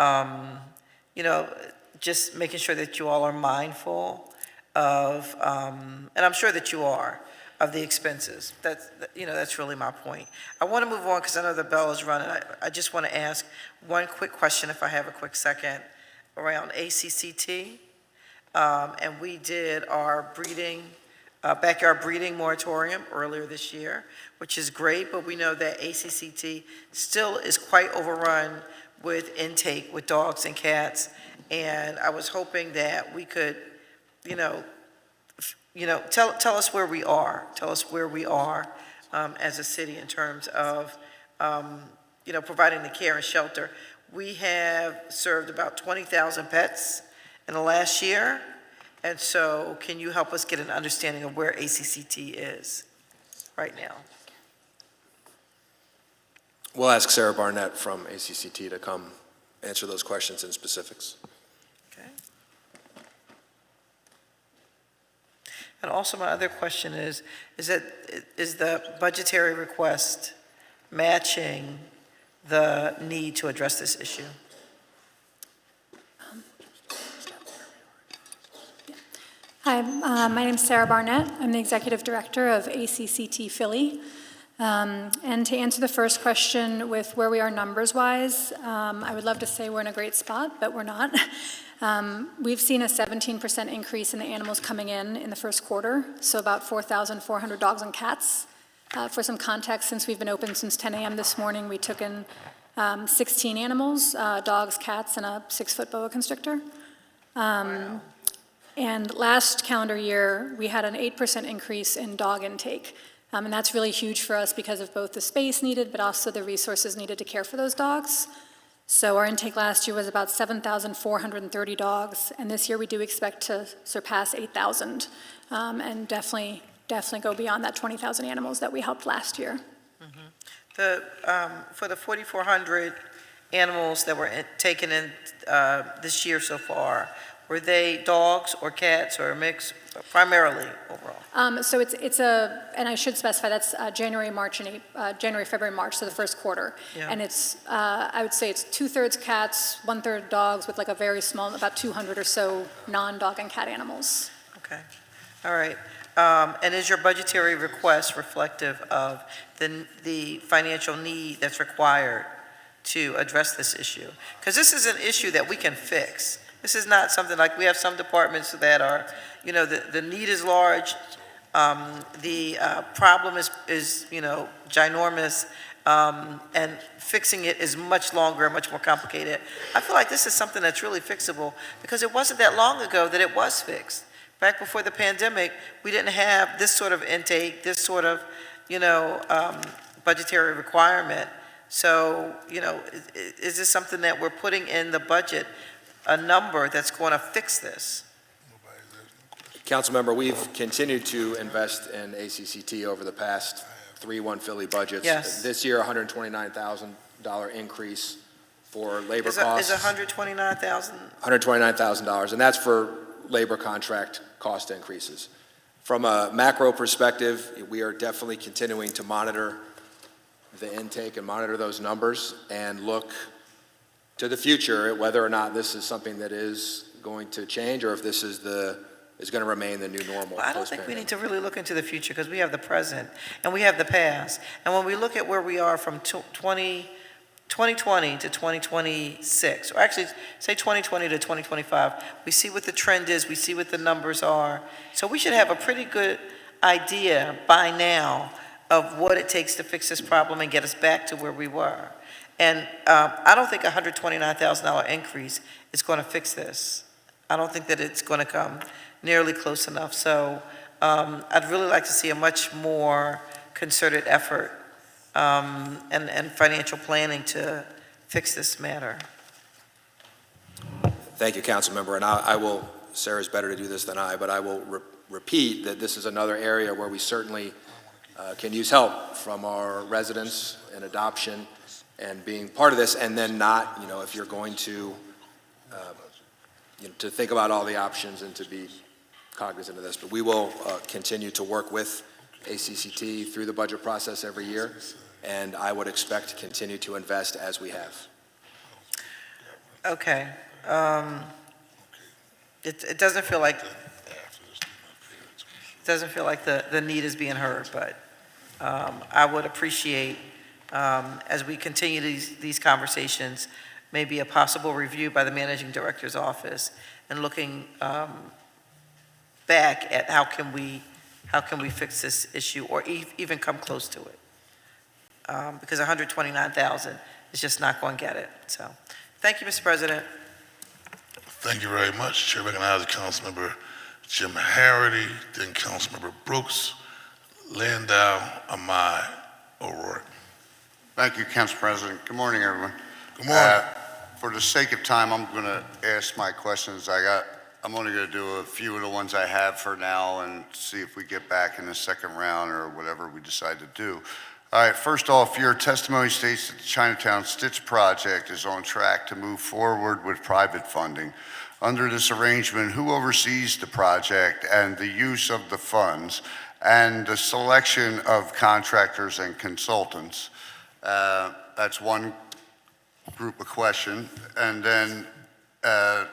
just making sure that you all are mindful of, and I'm sure that you are, of the expenses. That's really my point. I want to move on because I know the bell is running. I just want to ask one quick question, if I have a quick second, around ACCT. And we did our backyard breeding moratorium earlier this year, which is great, but we know that ACCT still is quite overrun with intake with dogs and cats. And I was hoping that we could, tell us where we are. Tell us where we are as a city in terms of, providing the care and shelter. We have served about 20,000 pets in the last year. And so can you help us get an understanding of where ACCT is right now? We'll ask Sarah Barnett from ACCT to come answer those questions in specifics. Okay. And also my other question is the budgetary request matching the need to address this issue? Hi, my name is Sarah Barnett. I'm the Executive Director of ACCT Philly. And to answer the first question with where we are numbers-wise, I would love to say we're in a great spot, but we're not. We've seen a 17% increase in the animals coming in the first quarter, so about 4,400 dogs and cats. For some context, since we've been open since 10 a.m. this morning, we took in 16 animals, dogs, cats, and a 6-foot boa constrictor. Wow. And last calendar year, we had an 8% increase in dog intake. And that's really huge for us because of both the space needed, but also the resources needed to care for those dogs. So our intake last year was about 7,430 dogs, and this year we do expect to surpass 8,000, and definitely go beyond that 20,000 animals that we helped last year. For the 4,400 animals that were taken in this year so far, were they dogs or cats or a mix, primarily overall? So it's and I should specify that's January, February, March, so the first quarter. Yeah. And it's, I would say it's 2/3 cats, 1/3 dogs with like a very small, about 200 or so non-dog and cat animals. Okay, all right. And is your budgetary request reflective of the financial need that's required to address this issue? Because this is an issue that we can fix. This is not something like, we have some departments that are, you know, the need is large, the problem is, you know, ginormous, and fixing it is much longer and much more complicated. I feel like this is something that's really fixable, because it wasn't that long ago that it was fixed. Back before the pandemic, we didn't have this sort of intake, this sort of, you know, budgetary requirement. So, you know, is this something that we're putting in the budget, a number that's going to fix this? Councilmember, we've continued to invest in ACCT over the past 3-1 Philly budgets. Yes. This year, $129,000 increase for labor costs. Is $129,000? $129,000, and that's for labor contract cost increases. From a macro perspective, we are definitely continuing to monitor the intake and monitor those numbers and look to the future at whether or not this is something that is going to change, or if this is going to remain the new normal. Well, I don't think we need to really look into the future, because we have the present and we have the past. And when we look at where we are from 2020 to 2026, or actually say 2020 to 2025, we see what the trend is, we see what the numbers are. So we should have a pretty good idea by now of what it takes to fix this problem and get us back to where we were. And I don't think a $129,000 increase is going to fix this. I don't think that it's going to come nearly close enough. So I'd really like to see a much more concerted effort and financial planning to fix this matter. Thank you, Councilmember, and I will, Sarah's better to do this than I, but I will repeat that this is another area where we certainly can use help from our residents in adoption and being part of this, and then not, you know, if you're going to, to think about all the options and to be cognizant of this. But we will continue to work with ACCT through the budget process every year, and I would expect to continue to invest as we have. Okay. It doesn't feel like the need is being heard, but I would appreciate, as we continue these conversations, maybe a possible review by the Managing Director's office and looking back at how can we fix this issue, or even come close to it. Because $129,000 is just not going to get it. So, thank you, Mr. President. Thank you very much. Chair recognizes Councilmember Jim Harity, then Councilmember Brooks, Landau, Ahmad, O'Rourke. Thank you, Council President. Good morning, everyone. Good morning. For the sake of time, I'm going to ask my questions. I'm only going to do a few of the ones I have for now and see if we get back in the second round or whatever we decide to do. All right, first off, your testimony states that the Chinatown Stitch project is on track to move forward with private funding. Under this arrangement, who oversees the project and the use of the funds and the selection of contractors and consultants? That's one group of question. And then the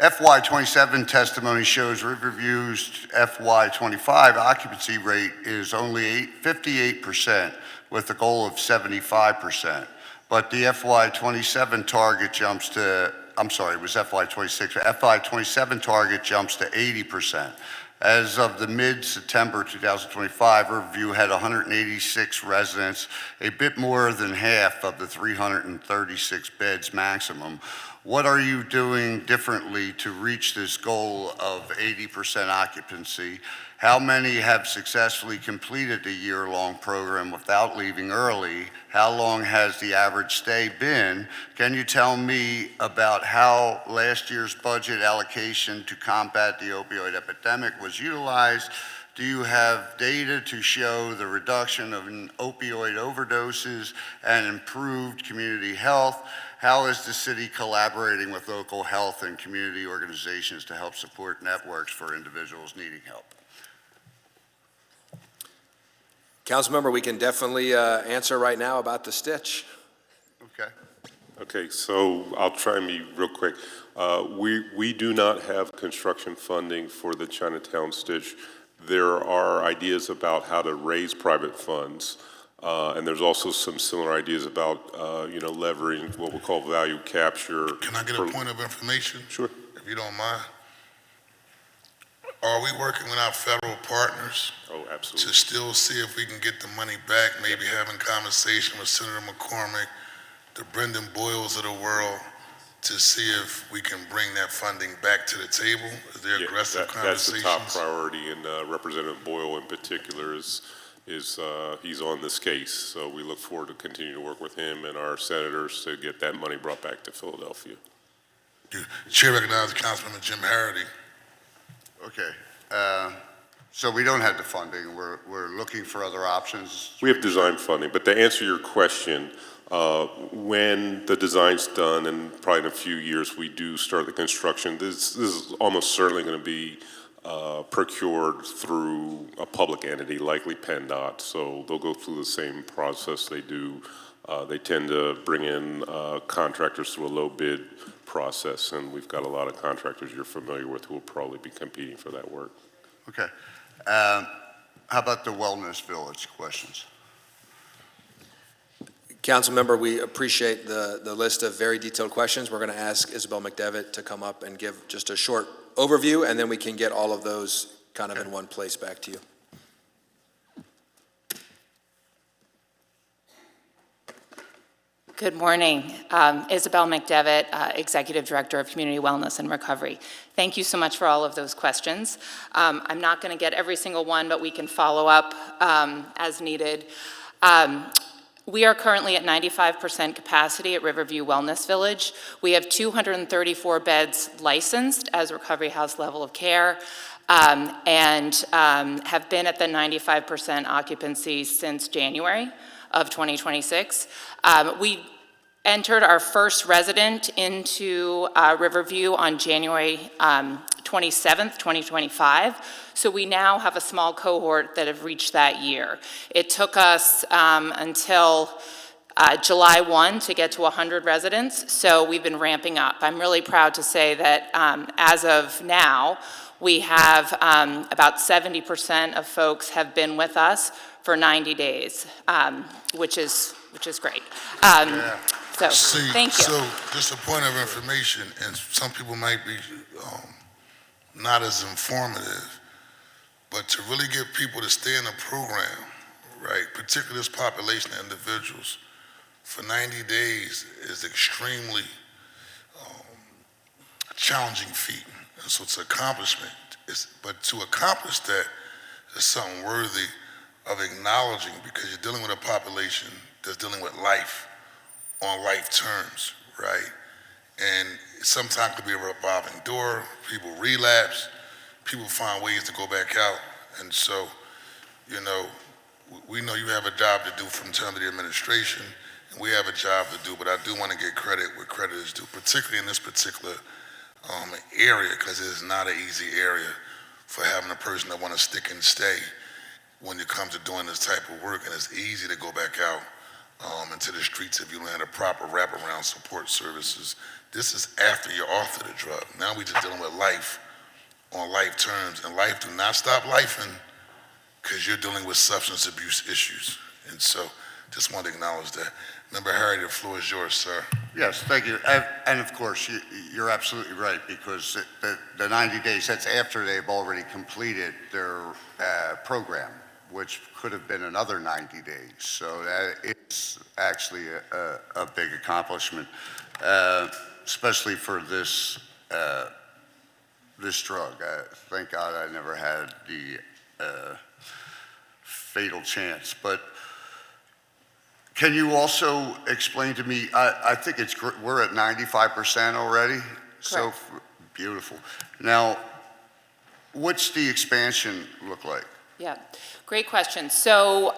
FY27 testimony shows Riverview's FY25 occupancy rate is only 58% with a goal of 75%. But the FY27 target jumps to, I'm sorry, it was FY26, FY27 target jumps to 80%. As of the mid-September 2025, Riverview had 186 residents, a bit more than half of the 336 beds maximum. What are you doing differently to reach this goal of 80% occupancy? How many have successfully completed the year-long program without leaving early? How long has the average stay been? Can you tell me about how last year's budget allocation to combat the opioid epidemic was utilized? Do you have data to show the reduction of opioid overdoses and improved community health? How is the city collaborating with local health and community organizations to help support networks for individuals needing help? Councilmember, we can definitely answer right now about the Stitch. Okay. Okay, so I'll try and be real quick. We do not have construction funding for the Chinatown Stitch. There are ideas about how to raise private funds, and there's also some similar ideas about, leveraging what we'll call value capture. Can I get a point of information? Sure. If you don't mind. Are we working with our federal partners Oh, to absolutely. still see if we can get the money back, maybe having conversation with Senator McCormick, the Brendan Boyles of the world, to see if we can bring that funding back to the table? Is there Yeah, aggressive that's the top conversations? priority, and Representative Boyle in particular is he's on this case. So we look forward to continue to work with him and our senators to get that money brought back to Philadelphia. Chair recognizes Councilman Jim Harity. Okay. So we don't have the funding. We're looking for other options. We have design funding, but to answer your question, when the design's done, and probably in a few years we do start the construction, this is almost certainly going to be procured through a public entity, likely PennDOT. So they'll go through the same process they do. They tend to bring in contractors through a low bid process, and we've got a lot of contractors you're familiar with who will probably be competing for that work. Okay. How about the Wellness Village questions? Councilmember, we appreciate the list of very detailed questions. We're going to ask Isabel McDevitt to come up and give just a short overview, and then we can get all of those kind of in one place back to you. Good morning. Isabel McDevitt, Executive Director of Community Wellness and Recovery. Thank you so much for all of those questions. I'm not going to get every single one, but we can follow up as needed. We are currently at 95% capacity at Riverview Wellness Village. We have 234 beds licensed as recovery house level of care and have been at the 95% occupancy since January of 2026. We entered our first resident into Riverview on January 27th, 2025. So we now have a small cohort that have reached that year. It took us until July 1 to get to 100 residents, so we've been ramping up. I'm really proud to say that as of now, we have about 70% of folks have been with us for 90 days, which is great. So, thank you. So just a point of information, and some people might be not as informative, but to really get people to stay in the program, right, particularly this population of individuals, for 90 days is extremely challenging feat. And so it's an accomplishment. But to accomplish that is something worthy of acknowledging, because you're dealing with a population that's dealing with life on life terms, right? And sometimes it could be a revolving door. People relapse. People find ways to go back out. And so, we know you have a job to do from time to the administration, and we have a job to do, but I do want to get credit where credit is due, particularly in this particular area, because it is not an easy area for having a person that want to stick and stay when it comes to doing this type of work, and it's easy to go back out into the streets if you land a proper wraparound support services. This is after you're off of the drug. Now we just dealing with life on life terms, and life do not stop lifing because you're dealing with substance abuse issues. And so just want to acknowledge that. Member Harry, the floor is yours, sir. Yes, thank you. And of course, you're absolutely right, because the 90 days, that's after they've already completed their program, which could have been another 90 days. So that is actually a big accomplishment, especially for this drug. Thank God I never had the fatal chance. But can you also explain to me, I think we're at 95% already? Correct. So beautiful. Now, what's the expansion look like? Yeah, great question. So,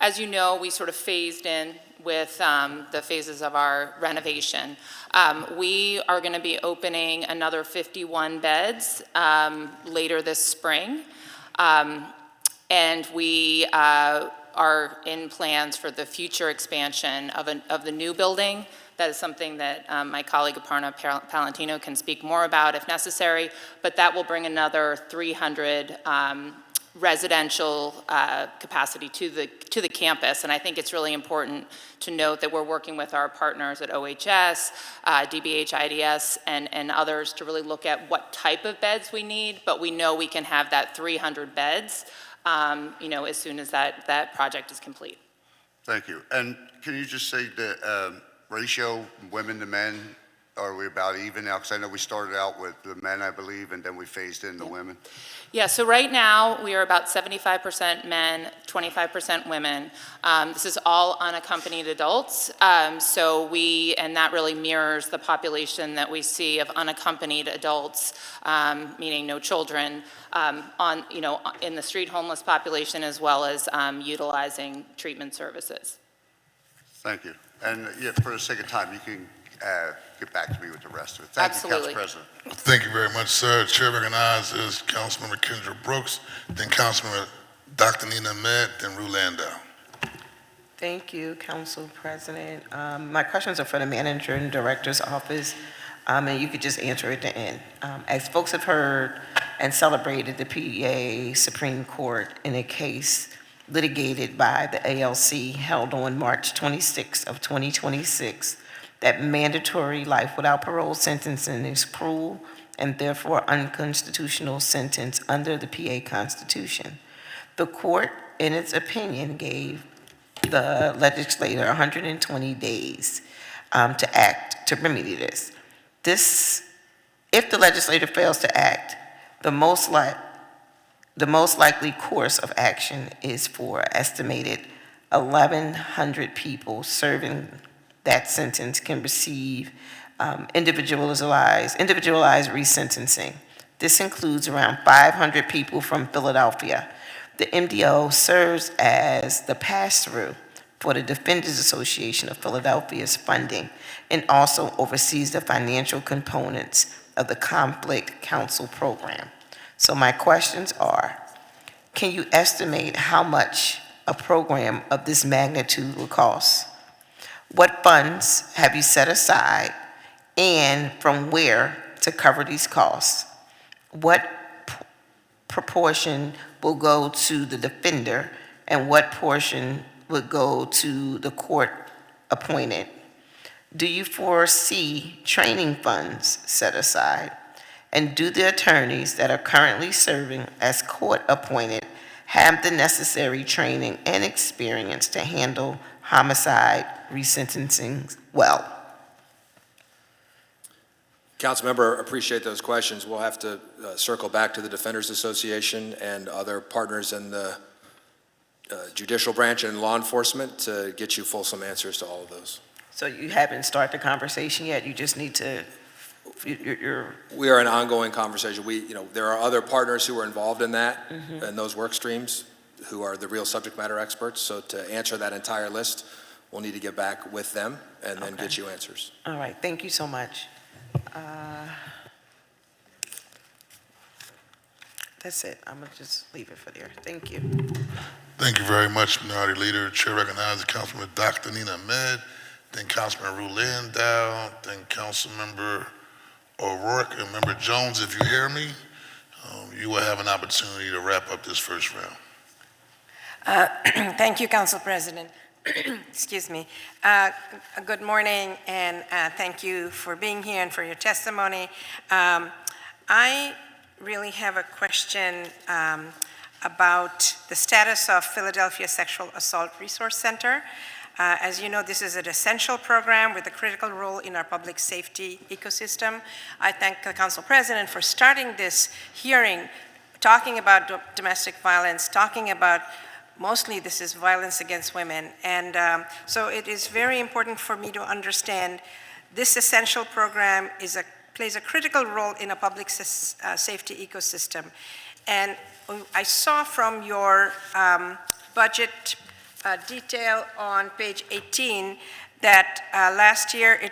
as you know, we sort of phased in with the phases of our renovation. We are going to be opening another 51 beds later this spring. And we are in plans for the future expansion of the new building. That is something that my colleague Aparna Palantino can speak more about if necessary, but that will bring another 300 residential capacity to the campus. And I think it's really important to note that we're working with our partners at OHS, DBH, IDS, and others to really look at what type of beds we need, but we know we can have that 300 beds as soon as that project is complete. Thank you. And can you just say the ratio, women to men, are we about even now? Because I know we started out with the men, I believe, and then we phased in the women. Yeah, so right now, we are about 75% men, 25% women. This is all unaccompanied adults. And that really mirrors the population that we see of unaccompanied adults, meaning no children, in the street homeless population, as well as utilizing treatment services. Thank you. And for the sake of time, you can get back to me with the rest of it. Thank Absolutely. you, Council President. Thank you very much, sir. Chair recognizes Councilmember Kendra Brooks, then Councilmember Dr. Nina Ahmed, then Rue Landau. Thank you, Council President. My questions are for the Manager and Director's Office, and you could just answer at the end. As folks have heard and celebrated the PA Supreme Court in a case litigated by the ALC held on March 26 of 2026, that mandatory life without parole sentencing is cruel and therefore unconstitutional sentence under the PA Constitution. The court, in its opinion, gave the legislator 120 days to act to remedy this. If the legislator fails to act, the most likely course of action is for estimated 1,100 people serving that sentence can receive individualized resentencing. This includes around 500 people from Philadelphia. The MDO serves as the pass-through for the Defenders Association of Philadelphia's funding and also oversees the financial components of the Conflict Counsel program. So my questions are, can you estimate how much a program of this magnitude will cost? What funds have you set aside and from where to cover these costs? What proportion will go to the defender and what portion would go to the court appointed? Do you foresee training funds set aside? And do the attorneys that are currently serving as court appointed have the necessary training and experience to handle homicide resentencing well? Councilmember, appreciate those questions. We'll have to circle back to the Defenders Association and other partners in the judicial branch and law enforcement to get you fulsome answers to all of those. So you haven't started the conversation yet? You just need to, We are in ongoing conversation. There are other partners who are involved in that, in those work streams, who are the real subject matter experts. So to answer that entire list, we'll need to get back with them and then get you answers. All right, thank you so much. That's it. I'm going to just leave it for there. Thank you. Thank you very much, Minority Leader. Chair recognizes Councilman Dr. Nina Ahmed, then Councilman Ru Landau, then Councilmember O'Rourke, and Member Jones, if you hear me, you will have an opportunity to wrap up this first round. Thank you, Council President. Excuse me. Good morning, and thank you for being here and for your testimony. I really have a question about the status of Philadelphia Sexual Assault Resource Center. As you know, this is an essential program with a critical role in our public safety ecosystem. I thank the Council President for starting this hearing, talking about domestic violence, talking about mostly this is violence against women. And so it is very important for me to understand this essential program plays a critical role in a public safety ecosystem. And I saw from your budget detail on page 18 that last year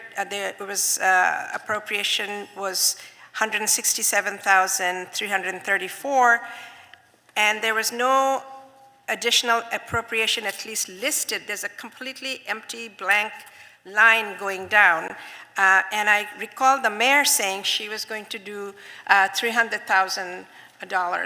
appropriation was $167,334, and there was no additional appropriation at least listed. There's a completely empty blank line going down. And I recall the mayor saying she was going to do $300,000.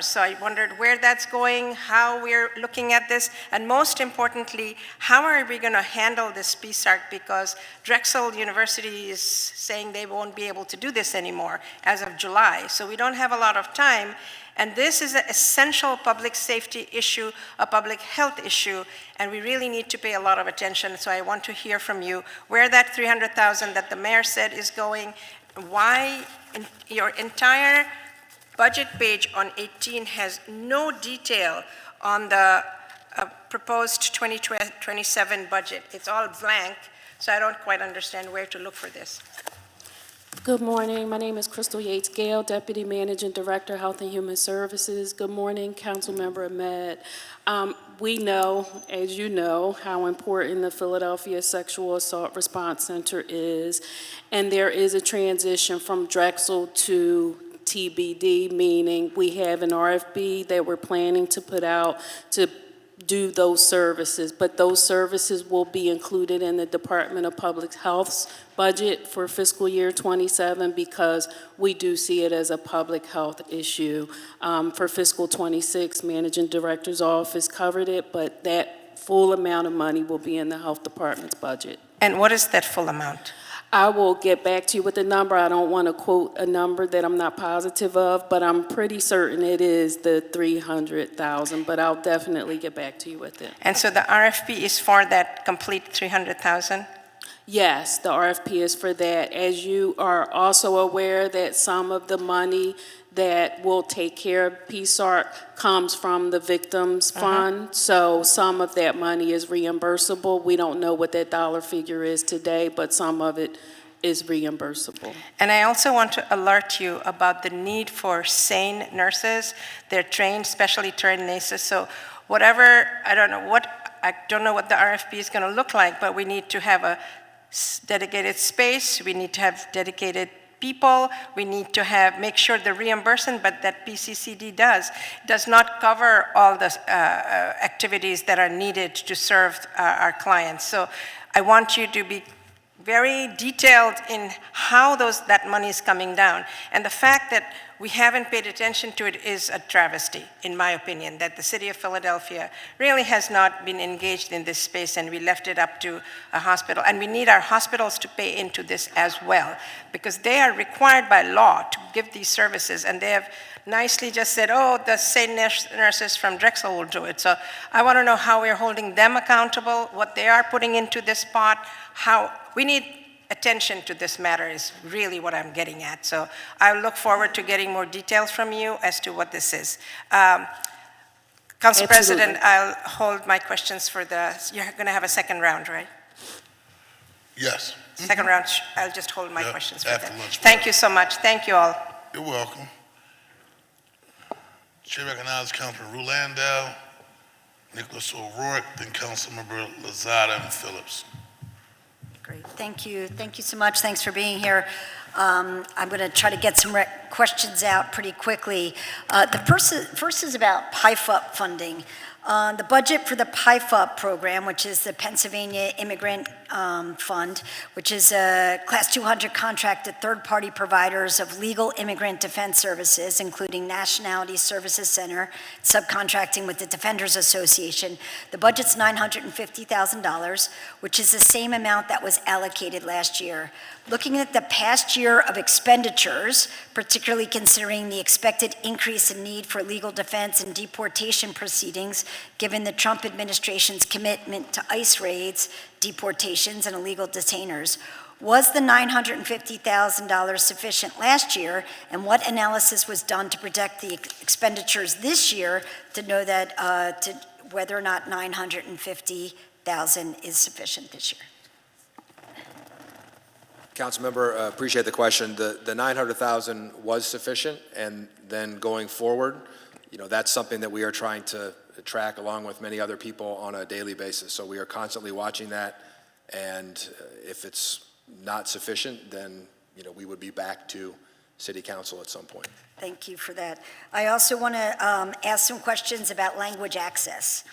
So I wondered where that's going, how we're looking at this, and most importantly, how are we going to handle this PSARC, because Drexel University is saying they won't be able to do this anymore as of July. So we don't have a lot of time, and this is an essential public safety issue, a public health issue, and we really need to pay a lot of attention. So I want to hear from you where that $300,000 that the mayor said is going, why your entire budget page on 18 has no detail on the proposed 2027 budget. It's all blank, so I don't quite understand where to look for this. Good morning. My name is Crystal Yates Gale, Deputy Managing Director, Health and Human Services. Good morning, Councilmember Ahmed. We know, as you know, how important the Philadelphia Sexual Assault Response Center is, and there is a transition from Drexel to TBD, meaning we have an RFP that we're planning to put out to do those services, but those services will be included in the Department of Public Health's budget for fiscal year 27 because we do see it as a public health issue. For fiscal 26, Managing Director's Office covered it, but that full amount of money will be in the Health Department's budget. And what is that full amount? I will get back to you with the number. I don't want to quote a number that I'm not positive of, but I'm pretty certain it is the $300,000, but I'll definitely get back to you with it. And so the RFP is for that complete $300,000? Yes, the RFP is for that. As you are also aware that some of the money that will take care of PSARC comes from the Victims Fund, so some of that money is reimbursable. We don't know what that dollar figure is today, but some of it is reimbursable. And I also want to alert you about the need for SANE nurses. They're trained, specially trained nurses, so whatever, I don't know what the RFP is going to look like, but we need to have a dedicated space, we need to have dedicated people, we need to make sure the reimbursement, but that PCCD does not cover all the activities that are needed to serve our clients. So I want you to be very detailed in how that money is coming down. And the fact that we haven't paid attention to it is a travesty, in my opinion, that the city of Philadelphia really has not been engaged in this space, and we left it up to a hospital. And we need our hospitals to pay into this as well, because they are required by law to give these services, and they have nicely just said, oh, the same nurses from Drexel will do it. So I want to know how we're holding them accountable, what they are putting into this pot, how we need attention to this matter is really what I'm getting at. So I look forward to getting more details from you as to what this is. Council President, I'll hold my questions for you're going to have a second round, right? Yes. Second round, I'll just hold my questions for after that. lunch. Thank you so much. Thank you all. You're welcome. Chair recognizes Councilman Ru Landau, Nicholas O'Rourke, then Councilmember Lozada and Phillips. Great, thank you. Thank you so much. Thanks for being here. I'm going to try to get some questions out pretty quickly. The first is about PIFUP funding. The budget for the PIFUP program, which is the Pennsylvania Immigrant Fund, which is a Class 200 contracted third-party providers of legal immigrant defense services, including Nationality Services Center, subcontracting with the Defenders Association. The budget's $950,000, which is the same amount that was allocated last year. Looking at the past year of expenditures, particularly considering the expected increase in need for legal defense and deportation proceedings, given the Trump administration's commitment to ICE raids, deportations, and illegal detainers, was the $950,000 sufficient last year, and what analysis was done to project the expenditures this year to know that whether or not $950,000 is sufficient this year? Councilmember, appreciate the question. The 900,000 was sufficient, and then going forward, that's something that we are trying to track along with many other people on a daily basis. So we are constantly watching that, and if it's not sufficient, then we would be back to City Council at some point. Thank you for that. I also want to ask some questions about language access.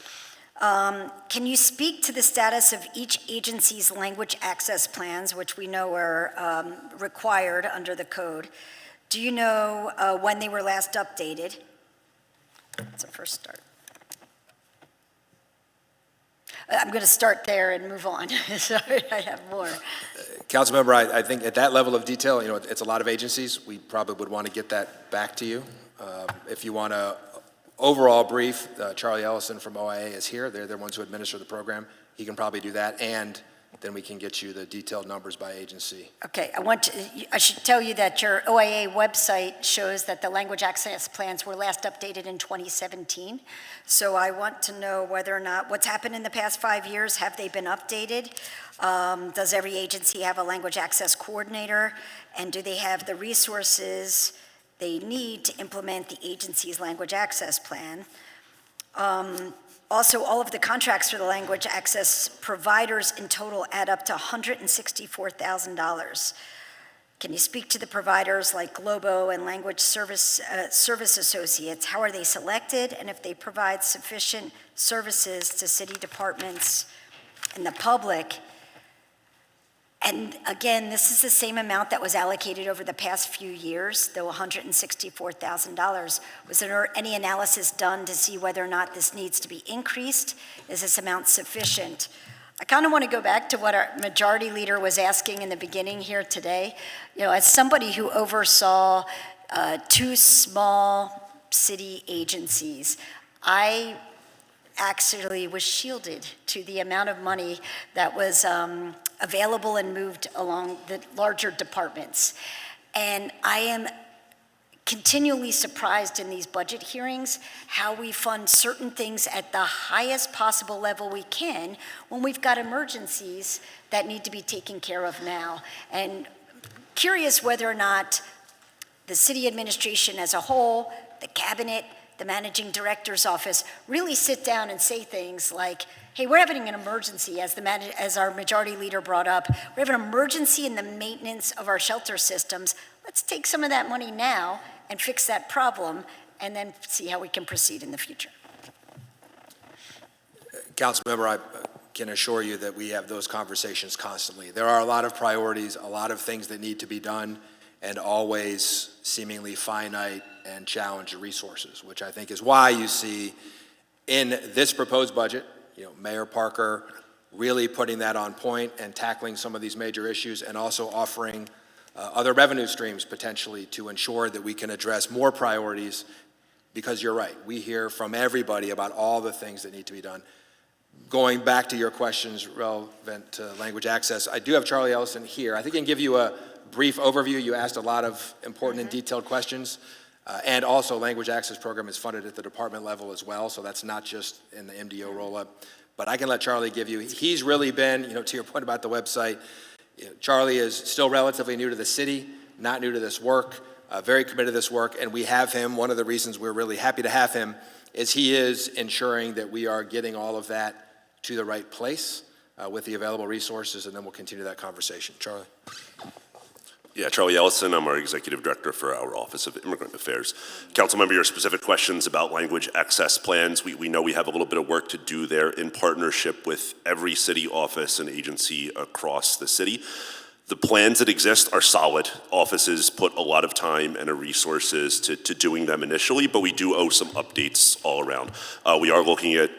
Can you speak to the status of each agency's language access plans, which we know are required under the code? Do you know when they were last updated? That's a first start. I'm going to start there and move on. Sorry, I have more. Councilmember, I think at that level of detail, it's a lot of agencies. We probably would want to get that back to you. If you want to overall brief, Charlie Ellison from OIA is here. They're the ones who administer the program. He can probably do that, and then we can get you the detailed numbers by agency. Okay, I should tell you that your OIA website shows that the language access plans were last updated in 2017. So I want to know whether or not, what's happened in the past 5 years, have they been updated? Does every agency have a language access coordinator? And do they have the resources they need to implement the agency's language access plan? Also, all of the contracts for the language access providers in total add up to $164,000. Can you speak to the providers like Globo and Language Service Associates? How are they selected, and if they provide sufficient services to city departments and the public? And again, this is the same amount that was allocated over the past few years, though $164,000. Was there any analysis done to see whether or not this needs to be increased? Is this amount sufficient? I kind of want to go back to what our majority leader was asking in the beginning here today. As somebody who oversaw 2 small city agencies, I actually was shielded to the amount of money that was available and moved along the larger departments. And I am continually surprised in these budget hearings how we fund certain things at the highest possible level we can when we've got emergencies that need to be taken care of now. And curious whether or not the city administration as a whole, the cabinet, the managing director's office really sit down and say things like, hey, we're having an emergency, as our majority leader brought up. We have an emergency in the maintenance of our shelter systems. Let's take some of that money now and fix that problem, and then see how we can proceed in the future. Councilmember, I can assure you that we have those conversations constantly. There are a lot of priorities, a lot of things that need to be done, and always seemingly finite and challenged resources, which I think is why you see in this proposed budget, Mayor Parker really putting that on point and tackling some of these major issues, and also offering other revenue streams potentially to ensure that we can address more priorities, because you're right, we hear from everybody about all the things that need to be done. Going back to your questions relevant to language access, I do have Charlie Ellison here. I think he can give you a brief overview. You asked a lot of important and detailed questions. And also, language access program is funded at the department level as well, so that's not just in the MDO roll-up. But I can let Charlie give you, he's really been, to your point about the website, Charlie is still relatively new to the city, not new to this work, very committed to this work, and we have him. One of the reasons we're really happy to have him is he is ensuring that we are getting all of that to the right place with the available resources, and then we'll continue that conversation. Charlie. Yeah, Charlie Ellison, I'm our Executive Director for our Office of Immigrant Affairs. Councilmember, your specific questions about language access plans, we know we have a little bit of work to do there in partnership with every city office and agency across the city. The plans that exist are solid. Offices put a lot of time and resources to doing them initially, but we do owe some updates all around. We are looking at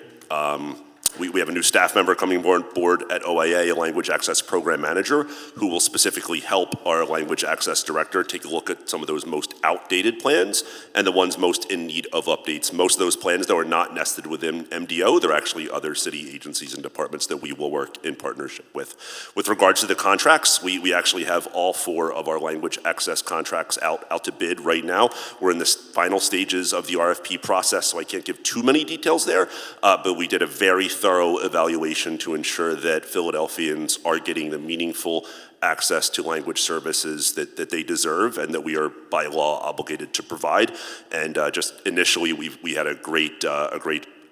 we have a new staff member coming on board at OIA, a language access program manager, who will specifically help our language access director take a look at some of those most outdated plans and the ones most in need of updates. Most of those plans, though, are not nested within MDO. They're actually other city agencies and departments that we will work in partnership with. With regards to the contracts, we actually have all 4 of our language access contracts out to bid right now. We're in the final stages of the RFP process, so I can't give too many details there, but we did a very thorough evaluation to ensure that Philadelphians are getting the meaningful access to language services that they deserve and that we are by law obligated to provide. And just initially, we had a great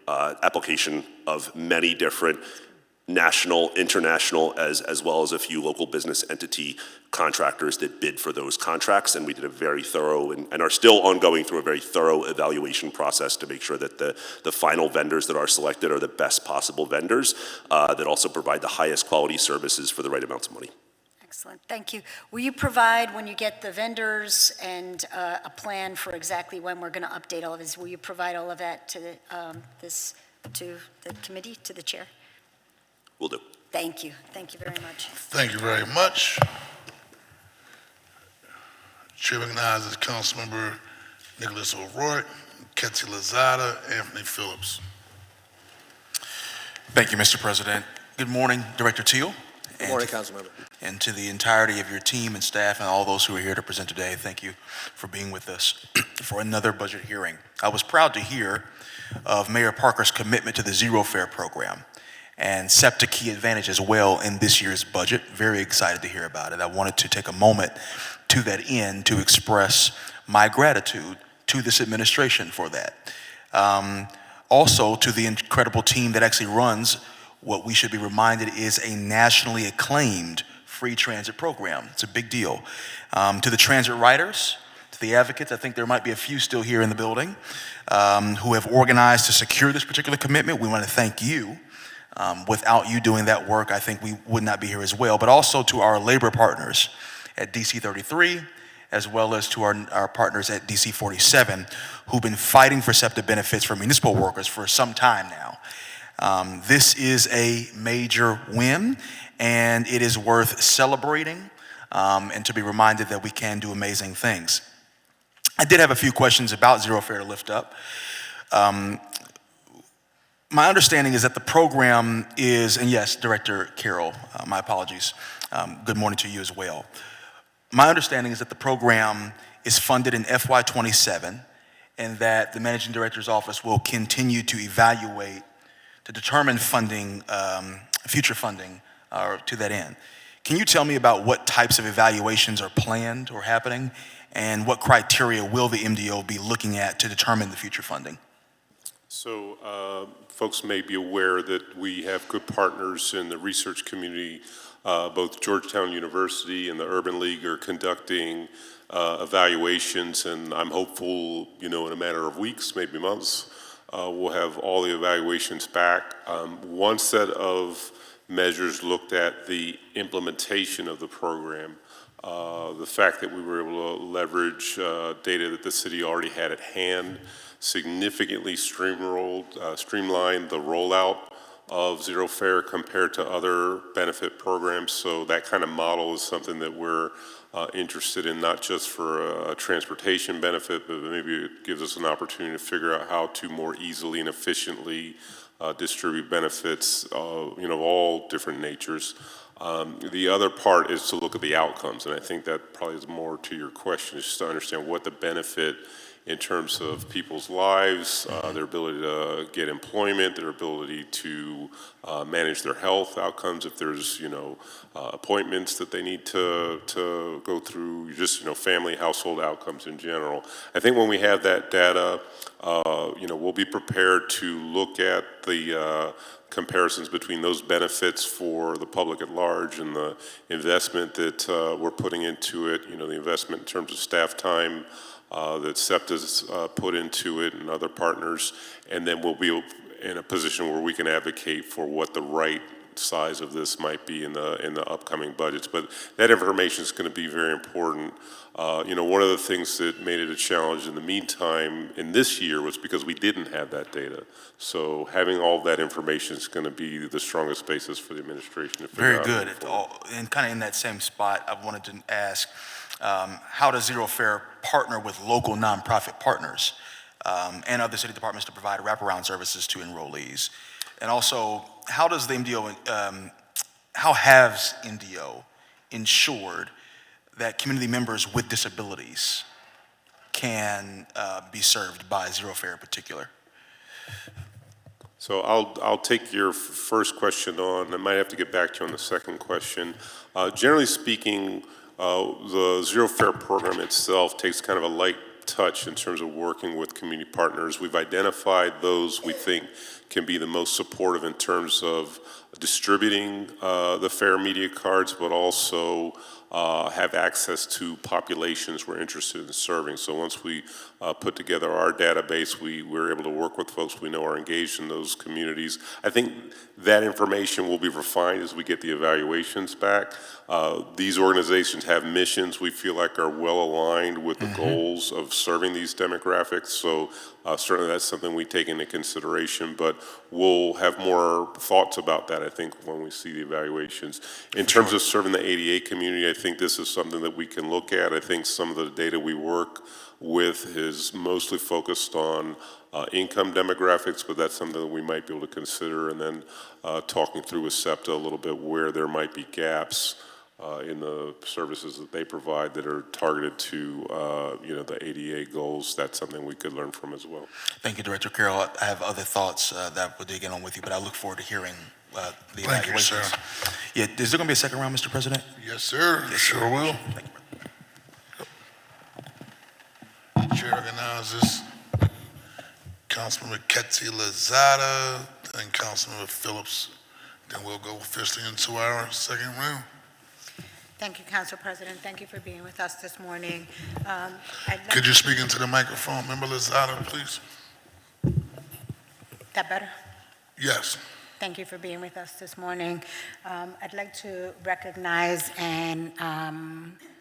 application of many different national, international, as well as a few local business entity contractors that bid for those contracts, and we did a very thorough and are still ongoing through a very thorough evaluation process to make sure that the final vendors that are selected are the best possible vendors that also provide the highest quality services for the right amounts of money. Excellent, thank you. Will you provide, when you get the vendors and a plan for exactly when we're going to update all of this, will you provide all of that to to the committee, to the chair? Will do. Thank you very much. Thank you very much. Chair recognizes Councilmember Nicholas O'Rourke, Ketty Lozada, Anthony Phillips. Thank you, Mr. President. Good morning, Director Teal. Good morning, Councilmember. And to the entirety of your team and staff and all those who are here to present today, thank you for being with us for another budget hearing. I was proud to hear of Mayor Parker's commitment to the Zero Fare program and SEPTA Key Advantage as well in this year's budget. Very excited to hear about it. I wanted to take a moment to that end to express my gratitude to this administration for that. Also to the incredible team that actually runs what we should be reminded is a nationally acclaimed free transit program. It's a big deal. To the transit writers, to the advocates, I think there might be a few still here in the building, who have organized to secure this particular commitment. We want to thank you. Without you doing that work, I think we would not be here as well. But also to our labor partners at DC 33, as well as to our partners at DC 47, who've been fighting for SEPTA benefits for municipal workers for some time now. This is a major win, and it is worth celebrating and to be reminded that we can do amazing things. I did have a few questions about Zero Fare to lift up. My understanding is that the program is, and yes, Director Carroll, my apologies. Good morning to you as well. My understanding is that the program is funded in FY27 and that the Managing Director's Office will continue to evaluate to determine funding, future funding to that end. Can you tell me about what types of evaluations are planned or happening and what criteria will the MDO be looking at to determine the future funding? So folks may be aware that we have good partners in the research community. Both Georgetown University and the Urban League are conducting evaluations, and I'm hopeful, in a matter of weeks, maybe months, we'll have all the evaluations back. One set of measures looked at the implementation of the program. The fact that we were able to leverage data that the city already had at hand, significantly streamlined the rollout of Zero Fare compared to other benefit programs. So that kind of model is something that we're interested in, not just for a transportation benefit, but maybe it gives us an opportunity to figure out how to more easily and efficiently distribute benefits, of all different natures. The other part is to look at the outcomes, and I think that probably is more to your question, is just to understand what the benefit in terms of people's lives, their ability to get employment, their ability to manage their health outcomes if there's, appointments that they need to go through, just, family, household outcomes in general. I think when we have that data, we'll be prepared to look at the comparisons between those benefits for the public at large and the investment that we're putting into it, the investment in terms of staff time that SEPTA's put into it and other partners, and then we'll be in a position where we can advocate for what the right size of this might be in the upcoming budgets. But that information is going to be very important. One of the things that made it a challenge in the meantime in this year was because we didn't have that data. So having all that information is going to be the strongest basis for the administration to figure out. Very good. And kind of in that same spot, I wanted to ask, how does Zero Fair partner with local nonprofit partners and other city departments to provide wraparound services to enrollees? And also, how does the MDO, how has MDO ensured that community members with disabilities can be served by Zero Fair in particular? So I'll take your first question on. I might have to get back to you on the second question. Generally speaking, the Zero Fair program itself takes kind of a light touch in terms of working with community partners. We've identified those we think can be the most supportive in terms of distributing the fair media cards, but also have access to populations we're interested in serving. So once we put together our database, we're able to work with folks we know are engaged in those communities. I think that information will be refined as we get the evaluations back. These organizations have missions we feel like are well aligned with the goals of serving these demographics. So certainly that's something we take into consideration, but we'll have more thoughts about that, I think, when we see the evaluations. In terms of serving the ADA community, I think this is something that we can look at. I think some of the data we work with is mostly focused on income demographics, but that's something that we might be able to consider, and then talking through with SEPTA a little bit where there might be gaps in the services that they provide that are targeted to the ADA goals. That's something we could learn from as well. Thank you, Director Carroll. I have other thoughts that we'll dig in on with you, but I look forward to hearing the Thank you, sir. evaluations. Yeah, is there going to be a second round, Mr. President? Yes, sir. Yes, Sure will. Thank you. Chair recognizes Councilmember Ketty Lozada and Councilmember Phillips. Then we'll go officially into our second round. Thank you, Council President. Thank you for being with us this morning. Could you speak into the microphone, Member Lozada, please? That better? Yes. Thank you for being with us this morning. I'd like to recognize and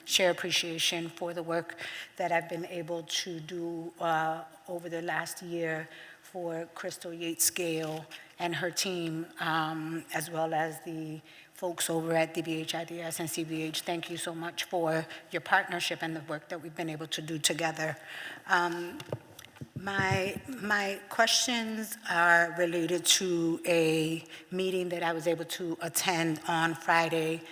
share appreciation for the work that I've been able to do over the last year for Crystal Yates-Gale and her team, as well as the folks over at DBH, IDS, and CBH. Thank you so much for your partnership and the work that we've been able to do together. My questions are related to a meeting that I was able to attend on Friday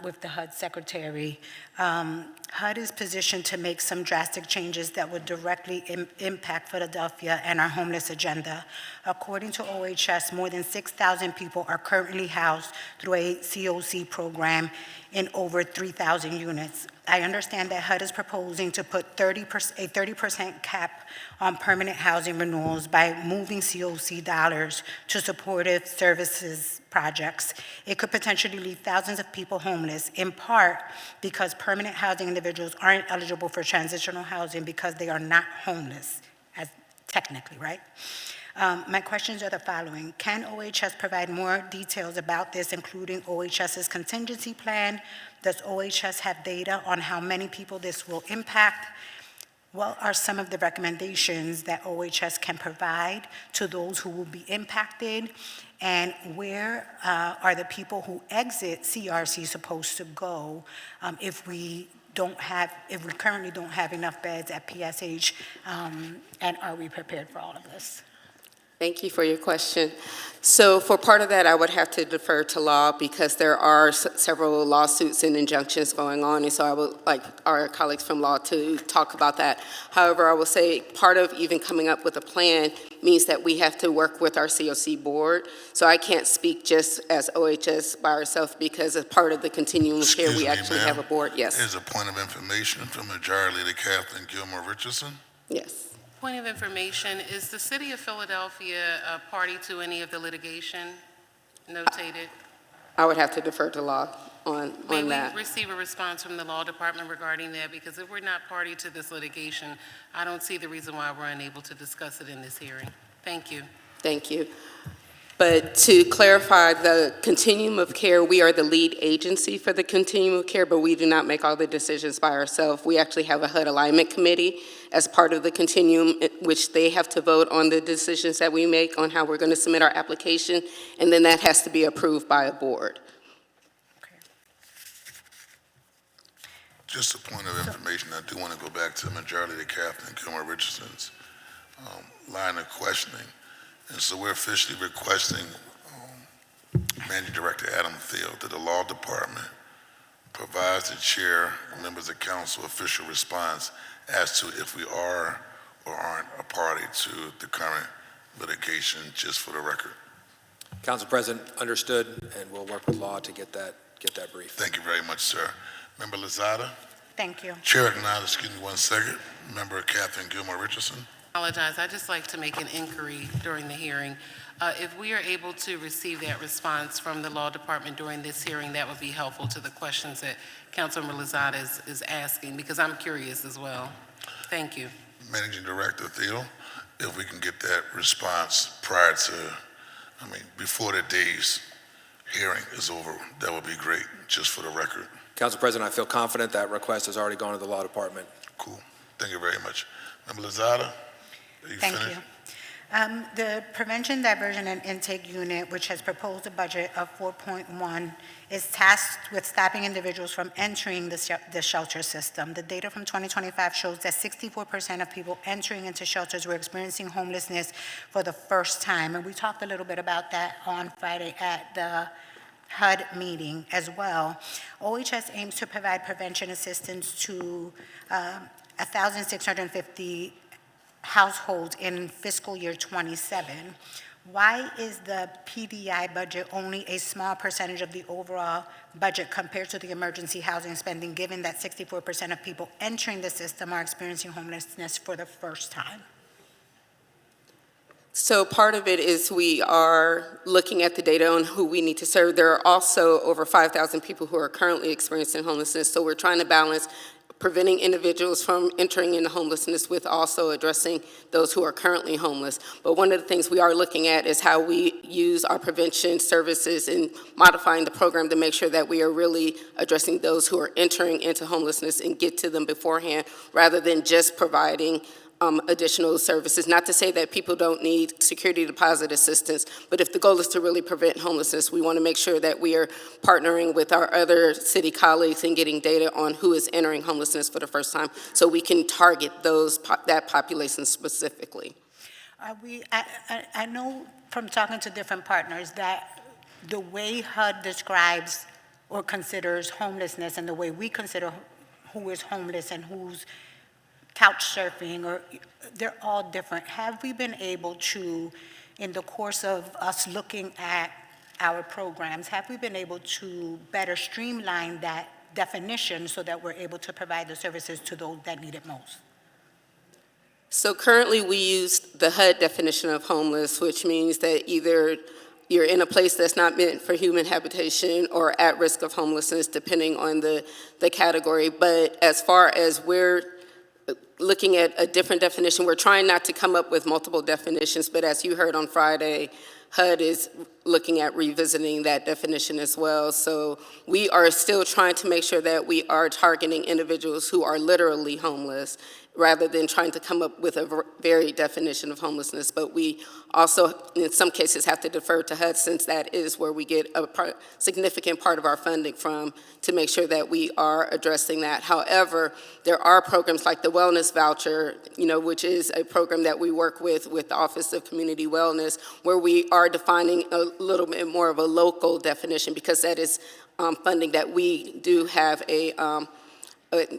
with the HUD Secretary. HUD is positioned to make some drastic changes that would directly impact Philadelphia and our homeless agenda. According to OHS, more than 6,000 people are currently housed through a COC program in over 3,000 units. I understand that HUD is proposing to put a 30% cap on permanent housing renewals by moving COC dollars to supportive services projects. It could potentially leave thousands of people homeless, in part because permanent housing individuals aren't eligible for transitional housing because they are not homeless, as technically, right? My questions are the following. Can OHS provide more details about this, including OHS's contingency plan? Does OHS have data on how many people this will impact? What are some of the recommendations that OHS can provide to those who will be impacted? And where are the people who exit CRC supposed to go if we currently don't have enough beds at PSH, and are we prepared for all of this? Thank you for your question. So for part of that, I would have to defer to law because there are several lawsuits and injunctions going on, and so I would like our colleagues from law to talk about that. However, I will say part of even coming up with a plan means that we have to work with our COC board. So I can't speak just as OHS by ourselves because as part of the continuum of care, we actually have a board. Yes. Here's a point of information from Majority Leader Kathleen Gilmore Richardson. Yes. Point of information, is the city of Philadelphia a party to any of the litigation notated? I would have to defer to law on May that. we receive a response from the law department regarding that? Because if we're not party to this litigation, I don't see the reason why we're unable to discuss it in this hearing. Thank you. Thank you. But to clarify, the continuum of care, we are the lead agency for the continuum of care, but we do not make all the decisions by ourselves. We actually have a HUD alignment committee as part of the continuum, which they have to vote on the decisions that we make on how we're going to submit our application, and then that has to be approved by a board. Just a point of information, I do want to go back to Majority Leader Kathleen Gilmore Richardson's line of questioning. And so we're officially requesting Managing Director Adam Thiel that the Law Department provides the chair, members of council, official response as to if we are or aren't a party to the current litigation, just for the record. Council President, understood, and we'll work with law to get that brief. Thank you very much, sir. Member Lozada? Thank you. Chair acknowledges, excuse me 1 second. Member Kathleen Gilmore Richardson? Apologize, I'd just like to make an inquiry during the hearing. If we are able to receive that response from the law department during this hearing, that would be helpful to the questions that Councilmember Lozada is asking, because I'm curious as well. Thank you. Managing Director Thiel, if we can get that response prior to, before the day's hearing is over, that would be great, just for the record. Council President, I feel confident that request has already gone to the law department. Cool. Thank you very much. Member Lozada? Thank you. The Prevention, Diversion, and Intake Unit, which has proposed a budget of 4.1, is tasked with stopping individuals from entering the shelter system. The data from 2025 shows that 64% of people entering into shelters were experiencing homelessness for the first time. And we talked a little bit about that on Friday at the HUD meeting as well. OHS aims to provide prevention assistance to 1,650 households in fiscal year 27. Why is the PDI budget only a small percentage of the overall budget compared to the emergency housing spending, given that 64% of people entering the system are experiencing homelessness for the first time? So part of it is we are looking at the data on who we need to serve. There are also over 5,000 people who are currently experiencing homelessness, so we're trying to balance preventing individuals from entering into homelessness with also addressing those who are currently homeless. But one of the things we are looking at is how we use our prevention services and modifying the program to make sure that we are really addressing those who are entering into homelessness and get to them beforehand, rather than just providing additional services. Not to say that people don't need security deposit assistance, but if the goal is to really prevent homelessness, we want to make sure that we are partnering with our other city colleagues and getting data on who is entering homelessness for the first time, so we can target that population specifically. I know from talking to different partners that the way HUD describes or considers homelessness and the way we consider who is homeless and who's couch surfing, or they're all different. Have we been able to, in the course of us looking at our programs, have we been able to better streamline that definition so that we're able to provide the services to those that need it most? So currently we use the HUD definition of homeless, which means that either you're in a place that's not meant for human habitation or at risk of homelessness, depending on the category. But as far as we're looking at a different definition, we're trying not to come up with multiple definitions, but as you heard on Friday, HUD is looking at revisiting that definition as well. So we are still trying to make sure that we are targeting individuals who are literally homeless rather than trying to come up with a varied definition of homelessness. But we also, in some cases, have to defer to HUD, since that is where we get a significant part of our funding from, to make sure that we are addressing that. However, there are programs like the Wellness Voucher, which is a program that we work with the Office of Community Wellness, where we are defining a little bit more of a local definition, because that is funding that we do have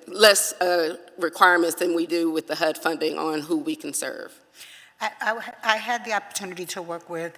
less requirements than we do with the HUD funding on who we can serve. I had the opportunity to work with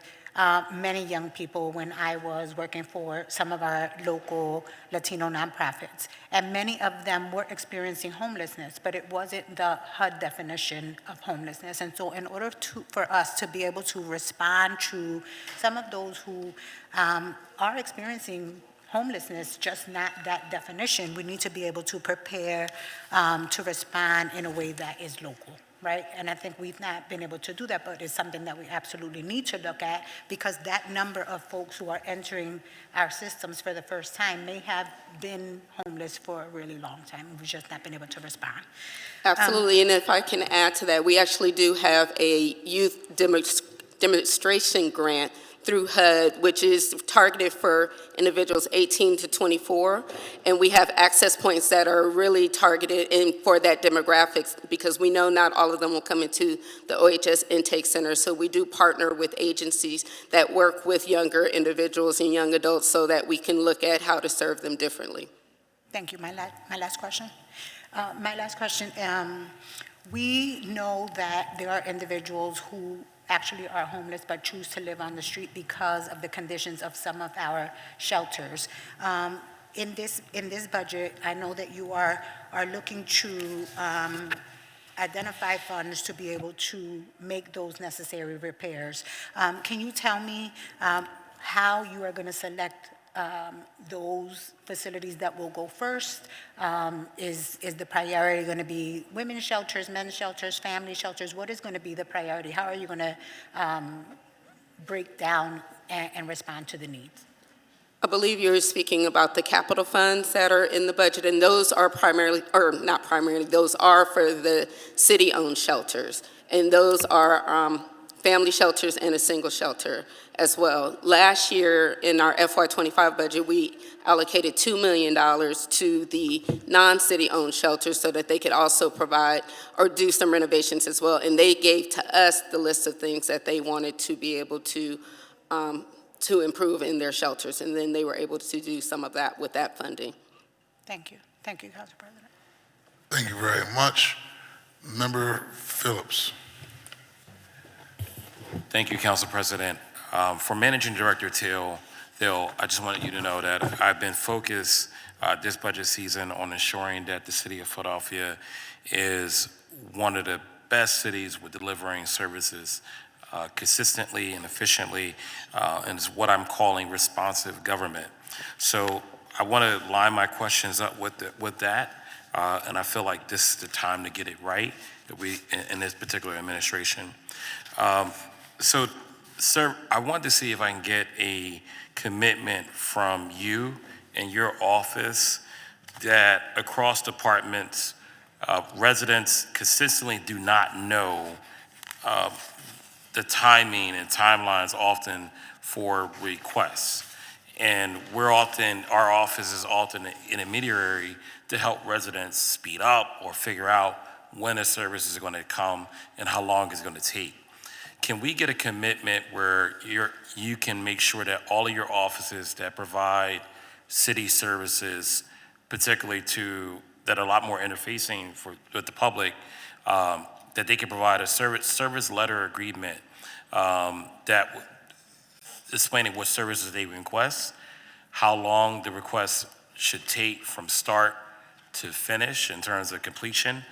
many young people when I was working for some of our local Latino nonprofits, and many of them were experiencing homelessness, but it wasn't the HUD definition of homelessness. And so in order for us to be able to respond to some of those who are experiencing homelessness, just not that definition, we need to be able to prepare to respond in a way that is local, right? And I think we've not been able to do that, but it's something that we absolutely need to look at, because that number of folks who are entering our systems for the first time may have been homeless for a really long time. We've just not been able to respond. Absolutely, and if I can add to that, we actually do have a youth demonstration grant through HUD, which is targeted for individuals 18 to 24. And we have access points that are really targeted for that demographics, because we know not all of them will come into the OHS intake center. So we do partner with agencies that work with younger individuals and young adults, so that we can look at how to serve them differently. Thank you. My last question. We know that there are individuals who actually are homeless but choose to live on the street because of the conditions of some of our shelters. In this budget, I know that you are looking to identify funds to be able to make those necessary repairs. Can you tell me how you are going to select those facilities that will go first? Is the priority going to be women's shelters, men's shelters, family shelters? What is going to be the priority? How are you going to break down and respond to the needs? I believe you're speaking about the capital funds that are in the budget, and those are primarily, or not primarily, those are for the city-owned shelters. And those are family shelters and a single shelter as well. Last year in our FY25 budget, we allocated $2 million to the non-city-owned shelters so that they could also provide or do some renovations as well. And they gave to us the list of things that they wanted to be able to improve in their shelters. And then they were able to do some of that with that funding. Thank you. Thank you, Council President. Thank you very much. Member Phillips. Thank you, Council President. For Managing Director Thiel, I just wanted you to know that I've been focused this budget season on ensuring that the city of Philadelphia is one of the best cities with delivering services consistently and efficiently, and is what I'm calling responsive government. So I want to line my questions up with that, and I feel like this is the time to get it right in this particular administration. So, sir, I wanted to see if I can get a commitment from you and your office that across departments, residents consistently do not know the timing and timelines often for requests. And our office is often an intermediary to help residents speed up or figure out when a service is going to come and how long it's going to take. Can we get a commitment where you can make sure that all of your offices that provide city services, particularly that are a lot more interfacing with the public, that they can provide a service letter agreement that explaining what services they request, how long the request should take from start to finish in terms of completion,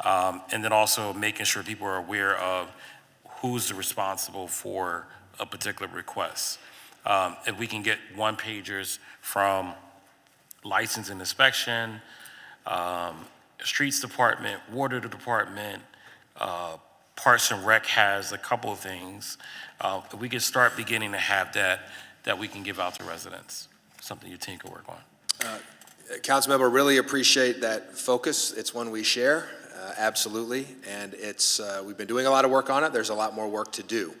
and then also making sure people are aware of who's responsible for a particular request. If we can get one-pagers from license and inspection, streets department, water department, Parks and Rec has a couple of things. If we can start beginning to have that we can give out to residents, something your team can work on. Councilmember, really appreciate that focus. It's one we share. absolutely, and we've been doing a lot of work on it. There's a lot more work to do.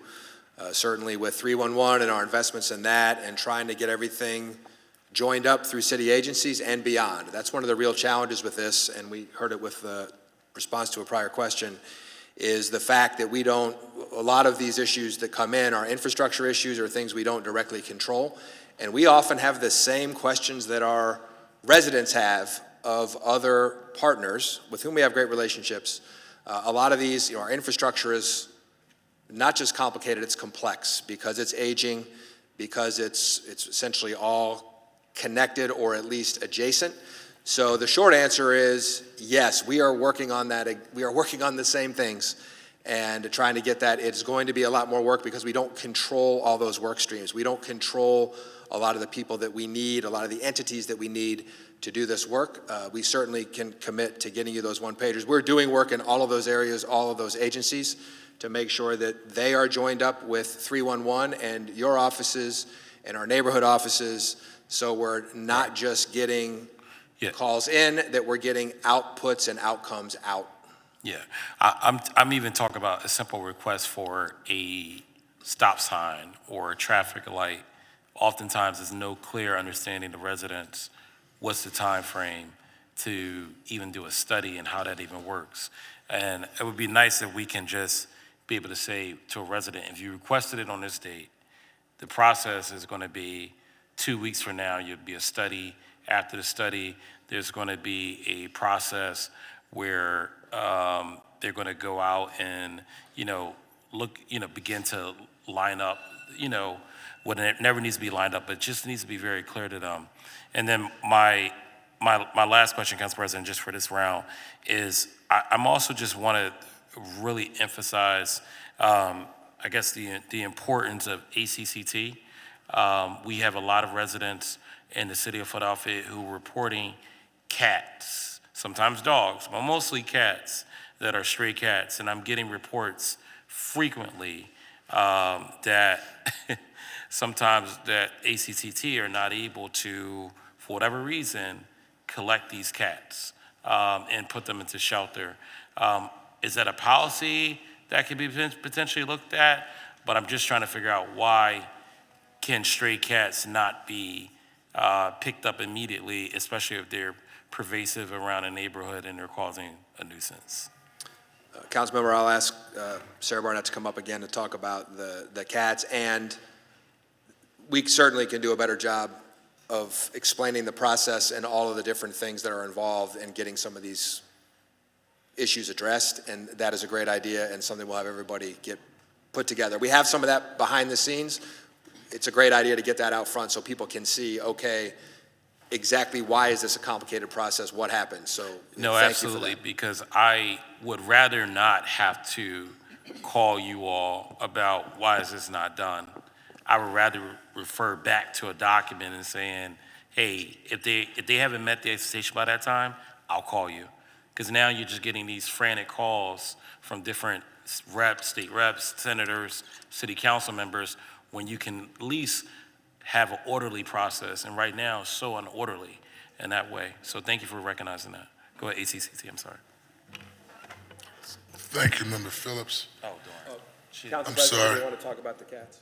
Certainly with 311 and our investments in that and trying to get everything joined up through city agencies and beyond. That's one of the real challenges with this, and we heard it with the response to a prior question, is the fact that a lot of these issues that come in are infrastructure issues or things we don't directly control. And we often have the same questions that our residents have of other partners with whom we have great relationships. A lot of these, our infrastructure is not just complicated, it's complex because it's aging, because it's essentially all connected or at least adjacent. So the short answer is yes, we are working on that. We are working on the same things and trying to get that. It's going to be a lot more work because we don't control all those work streams. We don't control a lot of the people that we need, a lot of the entities that we need to do this work. We certainly can commit to getting you those one-pagers. We're doing work in all of those areas, all of those agencies, to make sure that they are joined up with 311 and your offices and our neighborhood offices, so we're not just getting calls in, that we're getting outputs and outcomes out. Yeah, I'm even talking about a simple request for a stop sign or a traffic light. Oftentimes, there's no clear understanding to residents what's the time frame to even do a study and how that even works. And it would be nice if we can just be able to say to a resident, if you requested it on this date, the process is going to be 2 weeks from now, you'll be a study. After the study, there's going to be a process where they're going to go out and, begin to line up, when it never needs to be lined up, but just needs to be very clear to them. And then my last question, Council President, just for this round, is I'm also just want to really emphasize, I guess, the importance of ACCT. We have a lot of residents in the city of Philadelphia who are reporting cats, sometimes dogs, but mostly cats that are stray cats. And I'm getting reports frequently that sometimes that ACCT are not able to, for whatever reason, collect these cats and put them into shelter. Is that a policy that could be potentially looked at? But I'm just trying to figure out why can stray cats not be picked up immediately, especially if they're pervasive around a neighborhood and they're causing a nuisance. Councilmember, I'll ask Sarah Barnett to come up again to talk about the cats, and we certainly can do a better job of explaining the process and all of the different things that are involved in getting some of these issues addressed, and that is a great idea and something we'll have everybody get put together. We have some of that behind the scenes. It's a great idea to get that out front so people can see, okay, exactly why is this a complicated process, what happened? So no, thank absolutely, you for that. because I would rather not have to call you all about why is this not done. I would rather refer back to a document and saying, hey, if they haven't met the expectation by that time, I'll call you. Because now you're just getting these frantic calls from different reps, state reps, senators, city council members, when you can at least have an orderly process. And right now, it's so unorderly in that way. So thank you for recognizing that. Go ahead, ACCT, I'm sorry. Thank you, Member Phillips. Oh, darn. Council I'm President, sorry. do you want to talk about the cats?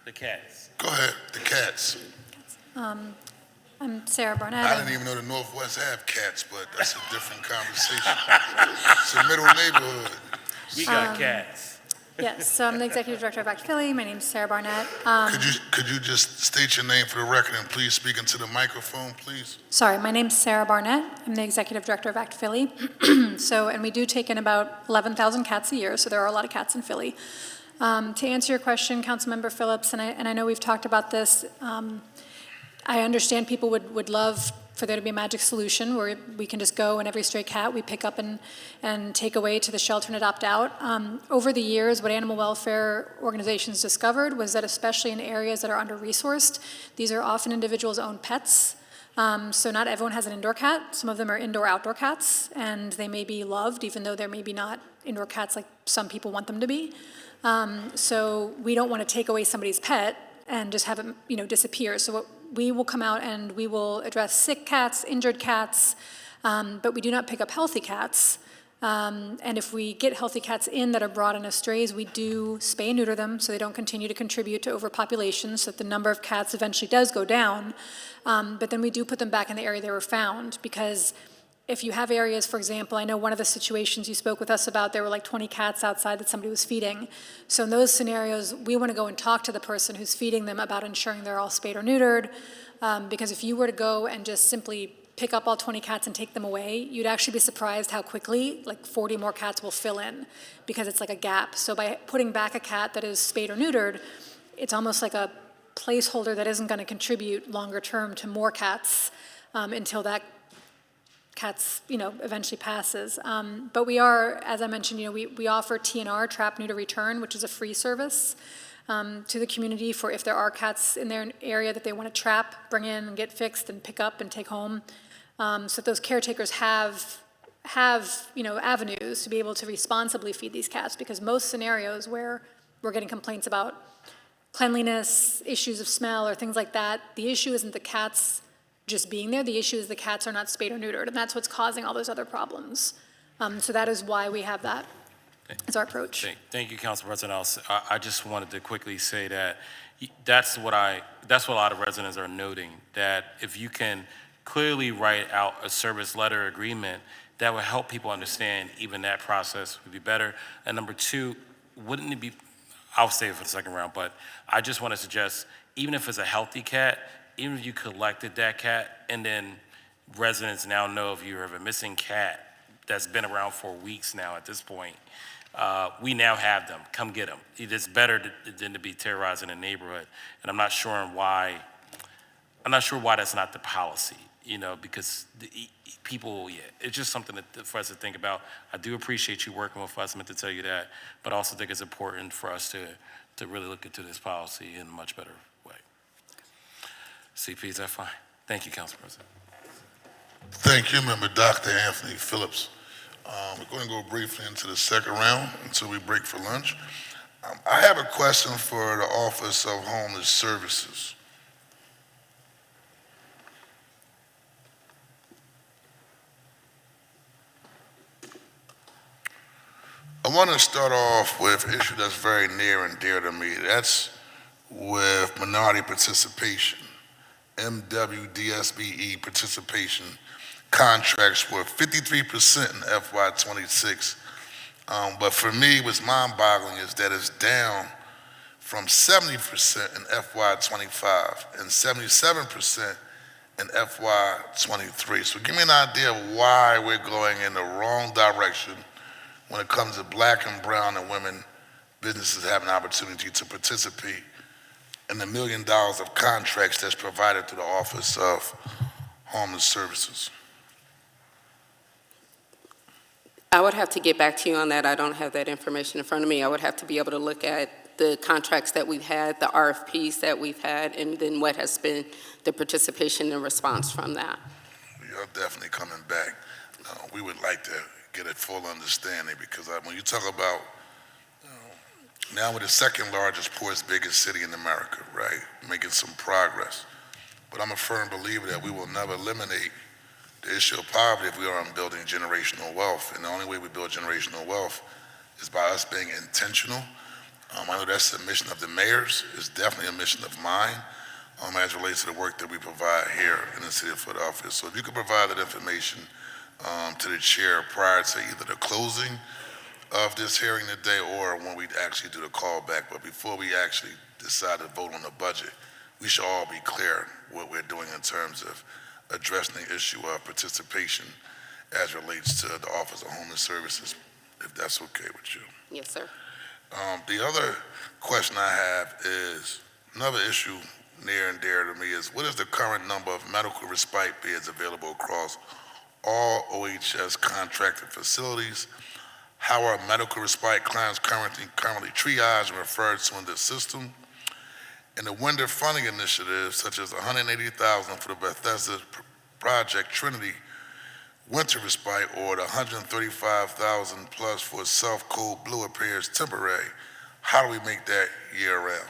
The cats. Go ahead, the cats. I'm Sarah Barnett. I didn't even know the Northwest have cats, but that's a different conversation. It's a middle neighborhood. We got cats. Yes, so I'm the Executive Director of ACT Philly. My name's Sarah Barnett. Could you just state your name for the record and please speak into the microphone, please? Sorry, my name's Sarah Barnett. I'm the Executive Director of ACT Philly. And we do take in about 11,000 cats a year, so there are a lot of cats in Philly. To answer your question, Councilmember Phillips, and I know we've talked about this, I understand people would love for there to be a magic solution where we can just go and every stray cat we pick up and take away to the shelter and adopt out. Over the years, what animal welfare organizations discovered was that especially in areas that are under-resourced, these are often individuals' own pets. So not everyone has an indoor cat. Some of them are indoor-outdoor cats, and they may be loved even though they're maybe not indoor cats like some people want them to be. So we don't want to take away somebody's pet and just have it, disappear. So what we will come out and we will address sick cats, injured cats, but we do not pick up healthy cats. And if we get healthy cats in that are brought in as strays, we do spay and neuter them so they don't continue to contribute to overpopulation, so that the number of cats eventually does go down. But then we do put them back in the area they were found, because if you have areas, for example, I know one of the situations you spoke with us about, there were like 20 cats outside that somebody was feeding. So in those scenarios, we want to go and talk to the person who's feeding them about ensuring they're all spayed or neutered, because if you were to go and just simply pick up all 20 cats and take them away, you'd actually be surprised how quickly like 40 more cats will fill in, because it's like a gap. So by putting back a cat that is spayed or neutered, it's almost like a placeholder that isn't going to contribute longer term to more cats until that cat's, eventually passes. But we are, as I mentioned, we offer TNR, Trap, Neuter, Return, which is a free service to the community for if there are cats in their area that they want to trap, bring in and get fixed and pick up and take home. So that those caretakers have avenues to be able to responsibly feed these cats, because most scenarios where we're getting complaints about cleanliness, issues of smell, or things like that, the issue isn't the cats just being there. The issue is the cats are not spayed or neutered, and that's what's causing all those other problems. So that is why we have that as our approach. Thank you, Council President. I just wanted to quickly say that that's what a lot of residents are noting, that if you can clearly write out a service letter agreement, that would help people understand even that process would be better. And number two, wouldn't it be, I'll save it for the second round, but I just want to suggest, even if it's a healthy cat, even if you collected that cat and then residents now know if you have a missing cat that's been around for weeks now at this point, we now have them. Come get them. It's better than to be terrorizing a neighborhood. And I'm not sure why that's not the policy, because people, it's just something for us to think about. I do appreciate you working with us, I meant to tell you that, but I also think it's important for us to really look into this policy in a much better way. CP, is that fine? Thank you, Council President. Thank you, Member Dr. Anthony Phillips. We're going to go briefly into the second round until we break for lunch. I have a question for the Office of Homeless Services. I want to start off with an issue that's very near and dear to me. That's with minority participation, MWDSBE participation contracts were 53% in FY26. But for me, what's mind-boggling is that it's down from 70% in FY25 and 77% in FY23. So give me an idea of why we're going in the wrong direction when it comes to Black and brown and women businesses having an opportunity to participate in the $1 million of contracts that's provided through the Office of Homeless Services. I would have to get back to you on that. I don't have that information in front of me. I would have to be able to look at the contracts that we've had, the RFPs that we've had, and then what has been the participation and response from that. You're definitely coming back. We would like to get a full understanding, because when you talk about now we're the second largest, poorest, biggest city in America, right? Making some progress. But I'm a firm believer that we will never eliminate the issue of poverty if we aren't building generational wealth. And the only way we build generational wealth is by us being intentional. I know that's the mission of the mayors. It's definitely a mission of mine as it relates to the work that we provide here in the city of Philadelphia. So if you could provide that information to the chair prior to either the closing of this hearing today or when we actually do the call back. But before we actually decide to vote on the budget, we should all be clear what we're doing in terms of addressing the issue of participation as relates to the Office of Homeless Services, if that's okay with you. Yes, sir. The other question I have is, another issue near and dear to me is, what is the current number of medical respite beds available across all OHS contracted facilities? How are medical respite clients currently triaged and referred to in the system? And the winter funding initiatives, such as $180,000 for the Bethesda Project Trinity winter respite, or the $135,000 plus for South Code Blue appears temporary. How do we make that year round?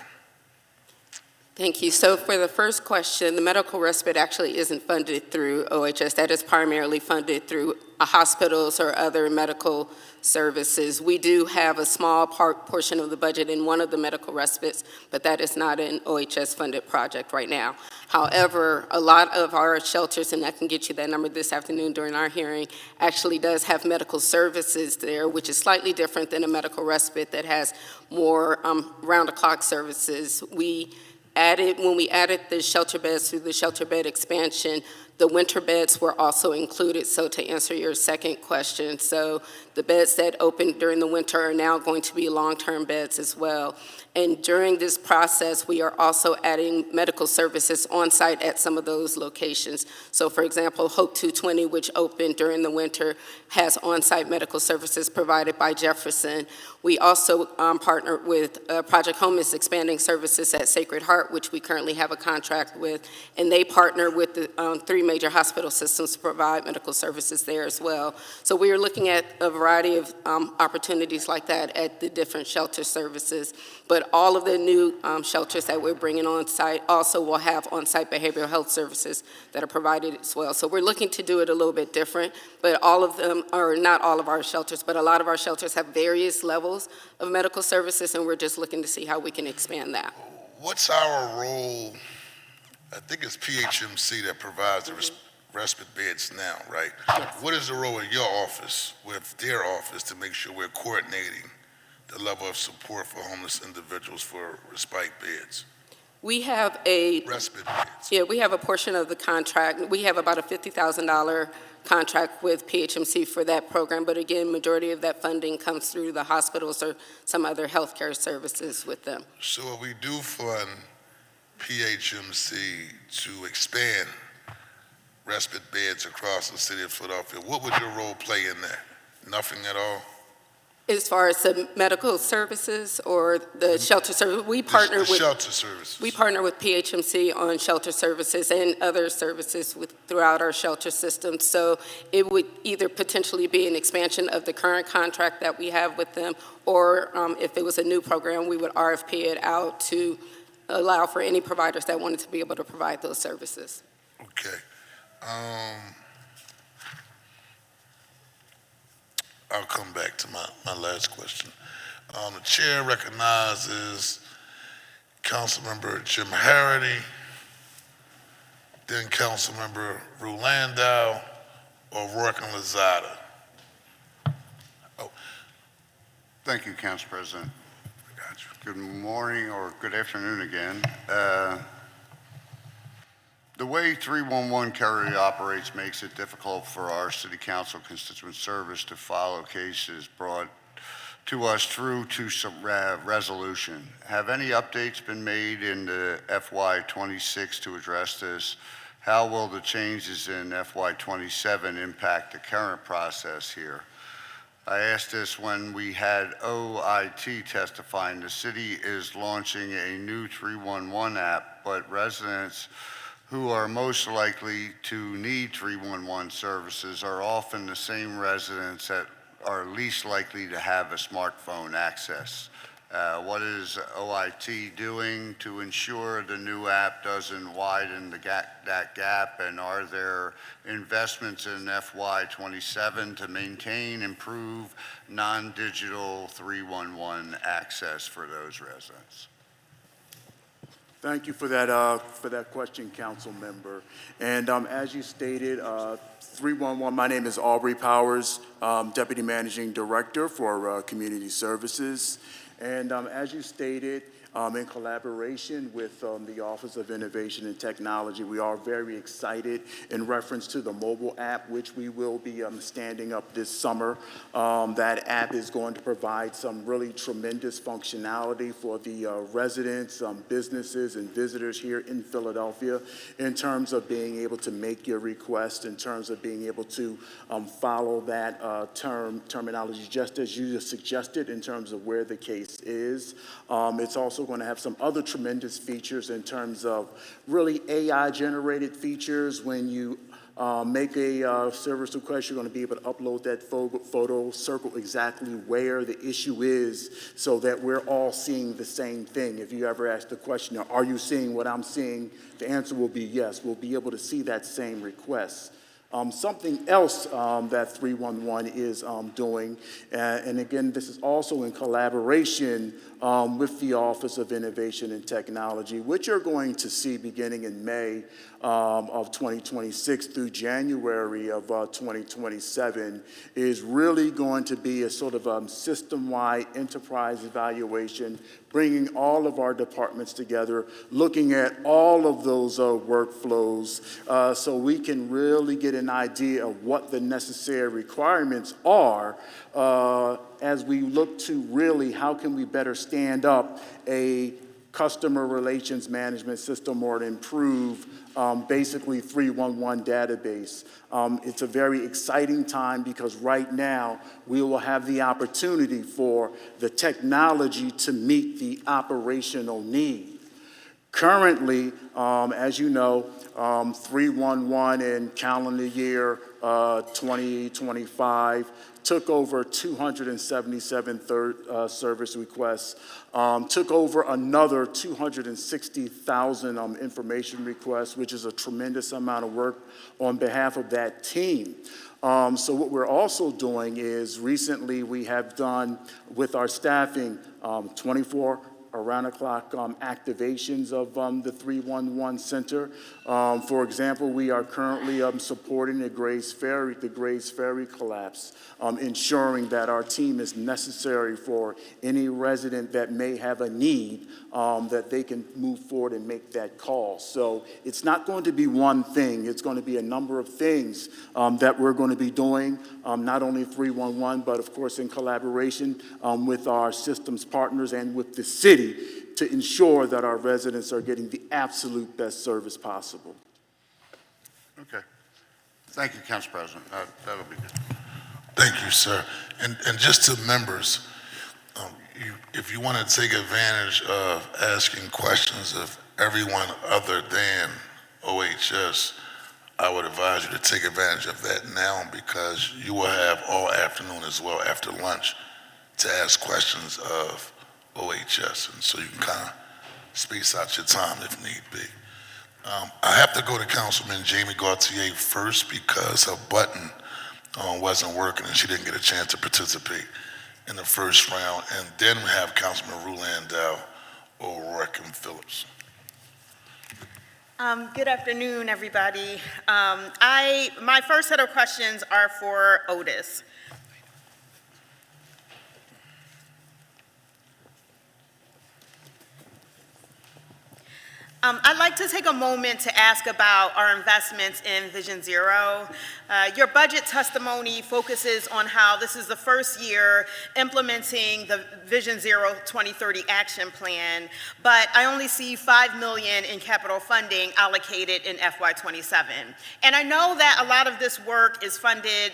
Thank you. So for the first question, the medical respite actually isn't funded through OHS. That is primarily funded through hospitals or other medical services. We do have a small portion of the budget in one of the medical respites, but that is not an OHS-funded project right now. However, a lot of our shelters, and I can get you that number this afternoon during our hearing, actually does have medical services there, which is slightly different than a medical respite that has more round-the-clock services. When we added the shelter beds through the shelter bed expansion, the winter beds were also included. So to answer your second question, so the beds that opened during the winter are now going to be long-term beds as well. And during this process, we are also adding medical services on site at some of those locations. So for example, Hope 220, which opened during the winter, has on-site medical services provided by Jefferson. We also partnered with Project Home is expanding services at Sacred Heart, which we currently have a contract with, and they partner with the 3 major hospital systems to provide medical services there as well. So we are looking at a variety of opportunities like that at the different shelter services. But all of the new shelters that we're bringing on site also will have on-site behavioral health services that are provided as well. So we're looking to do it a little bit different, but all of them, or not all of our shelters, but a lot of our shelters have various levels of medical services, and we're just looking to see how we can expand that. What's our role? I think it's PHMC that provides the respite beds now, right? Yes. What is the role in your office with their office to make sure we're coordinating the level of support for homeless individuals for respite beds? We have a Respite beds. Yeah, we have a portion of the contract. We have about a $50,000 contract with PHMC for that program, but again, majority of that funding comes through the hospitals or some other healthcare services with them. So if we do fund PHMC to expand respite beds across the city of Philadelphia, what would your role play in that? Nothing at all? As far as the medical services or the shelter service, we partner with shelter services. We partner with PHMC on shelter services and other services throughout our shelter system. So it would either potentially be an expansion of the current contract that we have with them, or if it was a new program, we would RFP it out to allow for any providers that wanted to be able to provide those services. Okay. I'll come back to my last question. The chair recognizes Councilmember Jim Harity, then Councilmember Rulandau, or Rourke and Lozada. Thank you, Council President. Good morning or good afternoon again. The way 311 carrier operates makes it difficult for our City Council constituent service to follow cases brought to us through to some resolution. Have any updates been made in the FY26 to address this? How will the changes in FY27 impact the current process here? I asked this when we had OIT testifying. The city is launching a new 311 app, but residents who are most likely to need 311 services are often the same residents that are least likely to have a smartphone access. What is OIT doing to ensure the new app doesn't widen that gap, and are there investments in FY27 to maintain, improve non-digital 311 access for those residents? Thank you for that question, Council Member. And as you stated, 311, my name is Aubrey Powers, Deputy Managing Director for Community Services. And as you stated, in collaboration with the Office of Innovation and Technology, we are very excited in reference to the mobile app, which we will be standing up this summer. That app is going to provide some really tremendous functionality for the residents, businesses, and visitors here in Philadelphia in terms of being able to make your request, in terms of being able to follow that terminology just as you suggested in terms of where the case is. It's also going to have some other tremendous features in terms of really AI-generated features when you make a service request, you're going to be able to upload that photo, circle exactly where the issue is so that we're all seeing the same thing. If you ever ask the question, are you seeing what I'm seeing? The answer will be yes. We'll be able to see that same request. Something else that 311 is doing, and again, this is also in collaboration with the Office of Innovation and Technology, which you're going to see beginning in May of 2026 through January of 2027, is really going to be a sort of system-wide enterprise evaluation, bringing all of our departments together, looking at all of those workflows so we can really get an idea of what the necessary requirements are as we look to really how can we better stand up a customer relations management system or to improve basically 311 database. It's a very exciting time because right now we will have the opportunity for the technology to meet the operational need. Currently, as you know, 311 in calendar year 2025 took over 277 service requests, took over another 260,000 information requests, which is a tremendous amount of work on behalf of that team. So what we're also doing is recently we have done with our staffing 24 around-the-clock activations of the 311 Center. For example, we are currently supporting the Grays Ferry collapse, ensuring that our team is necessary for any resident that may have a need, that they can move forward and make that call. So it's not going to be one thing. It's going to be a number of things that we're going to be doing, not only 311, but of course in collaboration with our systems partners and with the city to ensure that our residents are getting the absolute best service possible. Okay. Thank you, Council President. That'll be good. Thank you, sir. And just to members, if you want to take advantage of asking questions of everyone other than OHS, I would advise you to take advantage of that now because you will have all afternoon as well after lunch to ask questions of OHS, and so you can kind of space out your time if need be. I have to go to Councilman Jamie Gaultier first because her button wasn't working and she didn't get a chance to participate in the first round, and then we have Councilman Rulandell, O'Rourke, and Phillips. Good afternoon, everybody. My first set of questions are for Otis. I'd like to take a moment to ask about our investments in Vision Zero. Your budget testimony focuses on how this is the first year implementing the Vision Zero 2030 action plan, but I only see $5 million in capital funding allocated in FY27. And I know that a lot of this work is funded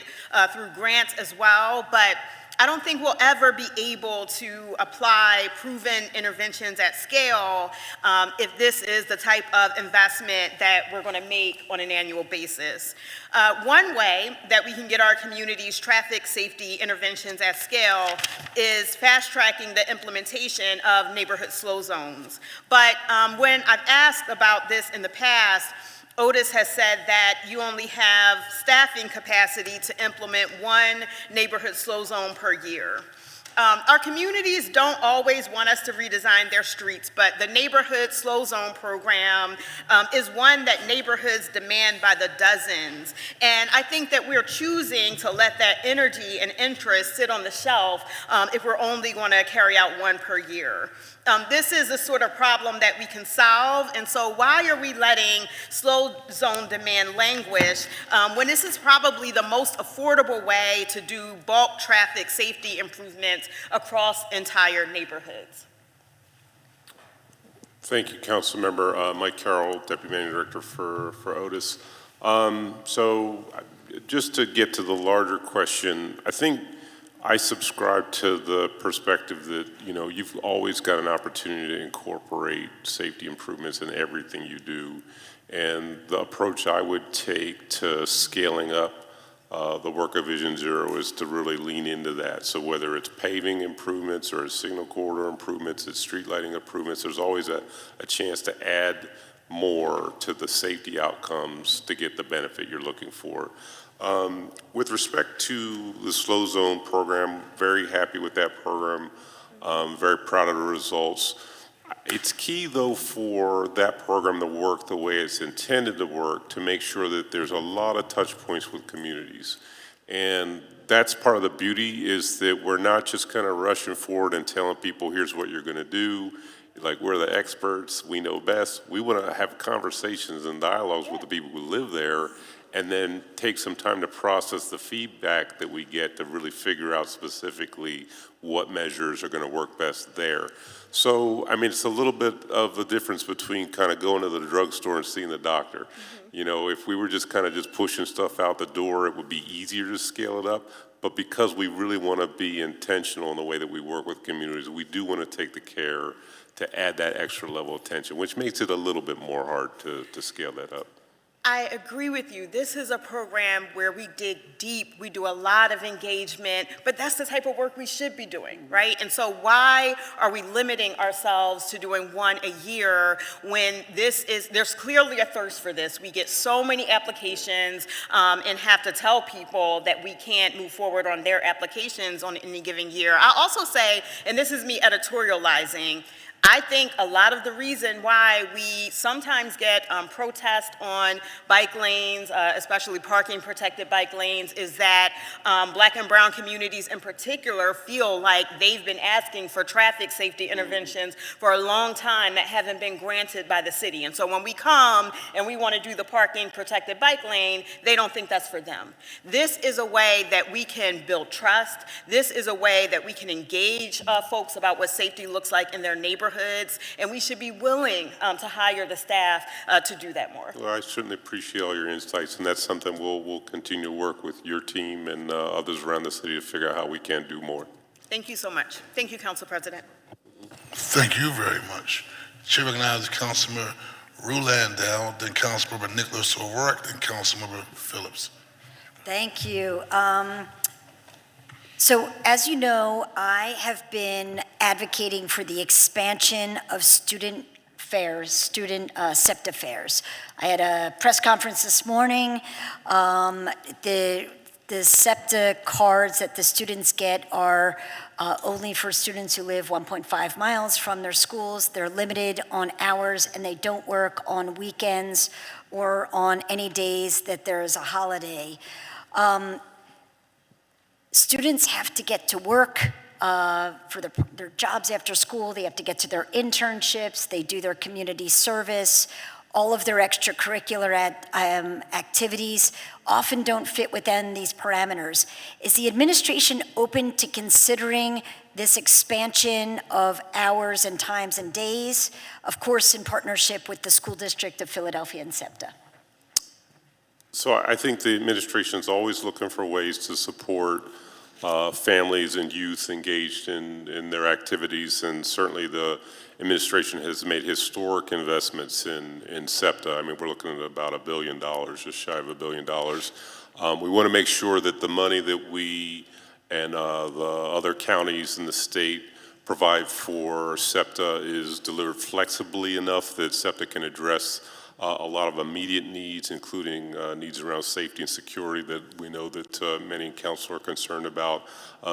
through grants as well, but I don't think we'll ever be able to apply proven interventions at scale if this is the type of investment that we're going to make on an annual basis. One way that we can get our community's traffic safety interventions at scale is fast-tracking the implementation of neighborhood slow zones. But when I've asked about this in the past, Otis has said that you only have staffing capacity to implement one neighborhood slow zone per year. Our communities don't always want us to redesign their streets, but the neighborhood slow zone program is one that neighborhoods demand by the dozens. And I think that we're choosing to let that energy and interest sit on the shelf if we're only going to carry out one per year. This is a sort of problem that we can solve, and so why are we letting slow zone demand languish when this is probably the most affordable way to do bulk traffic safety improvements across entire neighborhoods? Thank you, Councilmember Mike Carroll, Deputy Managing Director for Otis. So just to get to the larger question, I think I subscribe to the perspective that, you know, you've always got an opportunity to incorporate safety improvements in everything you do. And the approach I would take to scaling up the work of Vision Zero is to really lean into that. So whether it's paving improvements or signal corridor improvements, it's street lighting improvements, there's always a chance to add more to the safety outcomes to get the benefit you're looking for. With respect to the slow zone program, very happy with that program, very proud of the results. It's key, though, for that program to work the way it's intended to work, to make sure that there's a lot of touch points with communities. And that's part of the beauty, is that we're not just kind of rushing forward and telling people, here's what you're going to do. Like, we're the experts, we know best. We want to have conversations and dialogues with the people who live there, and then take some time to process the feedback that we get to really figure out specifically what measures are going to work best there. So, I mean, it's a little bit of a difference between kind of going to the drugstore and seeing the doctor. Mm-hmm. You know, if we were just kind of just pushing stuff out the door, it would be easier to scale it up. But because we really want to be intentional in the way that we work with communities, we do want to take the care to add that extra level of attention, which makes it a little bit more hard to scale that up. I agree with you. This is a program where we dig deep, we do a lot of engagement, but that's the type of work we should be doing, right? And so why are we limiting ourselves to doing one a year when there's clearly a thirst for this. We get so many applications and have to tell people that we can't move forward on their applications on any given year. I'll also say, and this is me editorializing, I think a lot of the reason why we sometimes get protests on bike lanes, especially parking protected bike lanes, is that Black and brown communities in particular feel like they've been asking for traffic safety interventions for a long time that haven't been granted by the city. And so when we come and we want to do the parking protected bike lane, they don't think that's for them. This is a way that we can build trust. This is a way that we can engage folks about what safety looks like in their neighborhoods. And we should be willing to hire the staff to do that more. Well, I certainly appreciate all your insights, and that's something we'll continue to work with your team and others around the city to figure out how we can do more. Thank you so much. Thank you, Council President. Thank you very much. Chair recognizes Councilmember Rulandell, then Councilmember Nicholas O'Rourke, then Councilmember Phillips. Thank you. So as you know, I have been advocating for the expansion of student fairs, student SEPTA fairs. I had a press conference this morning. The SEPTA cards that the students get are only for students who live 1.5 miles from their schools. They're limited on hours, and they don't work on weekends or on any days that there is a holiday. Students have to get to work for their jobs after school. They have to get to their internships. They do their community service. All of their extracurricular activities often don't fit within these parameters. Is the administration open to considering this expansion of hours and times and days, of course in partnership with the School District of Philadelphia and SEPTA? So I think the administration is always looking for ways to support families and youth engaged in their activities, and certainly the administration has made historic investments in SEPTA. I mean, we're looking at about $1 billion, just shy of $1 billion. We want to make sure that the money that we and the other counties in the state provide for SEPTA is delivered flexibly enough that SEPTA can address a lot of immediate needs, including needs around safety and security that we know that many in council are concerned about,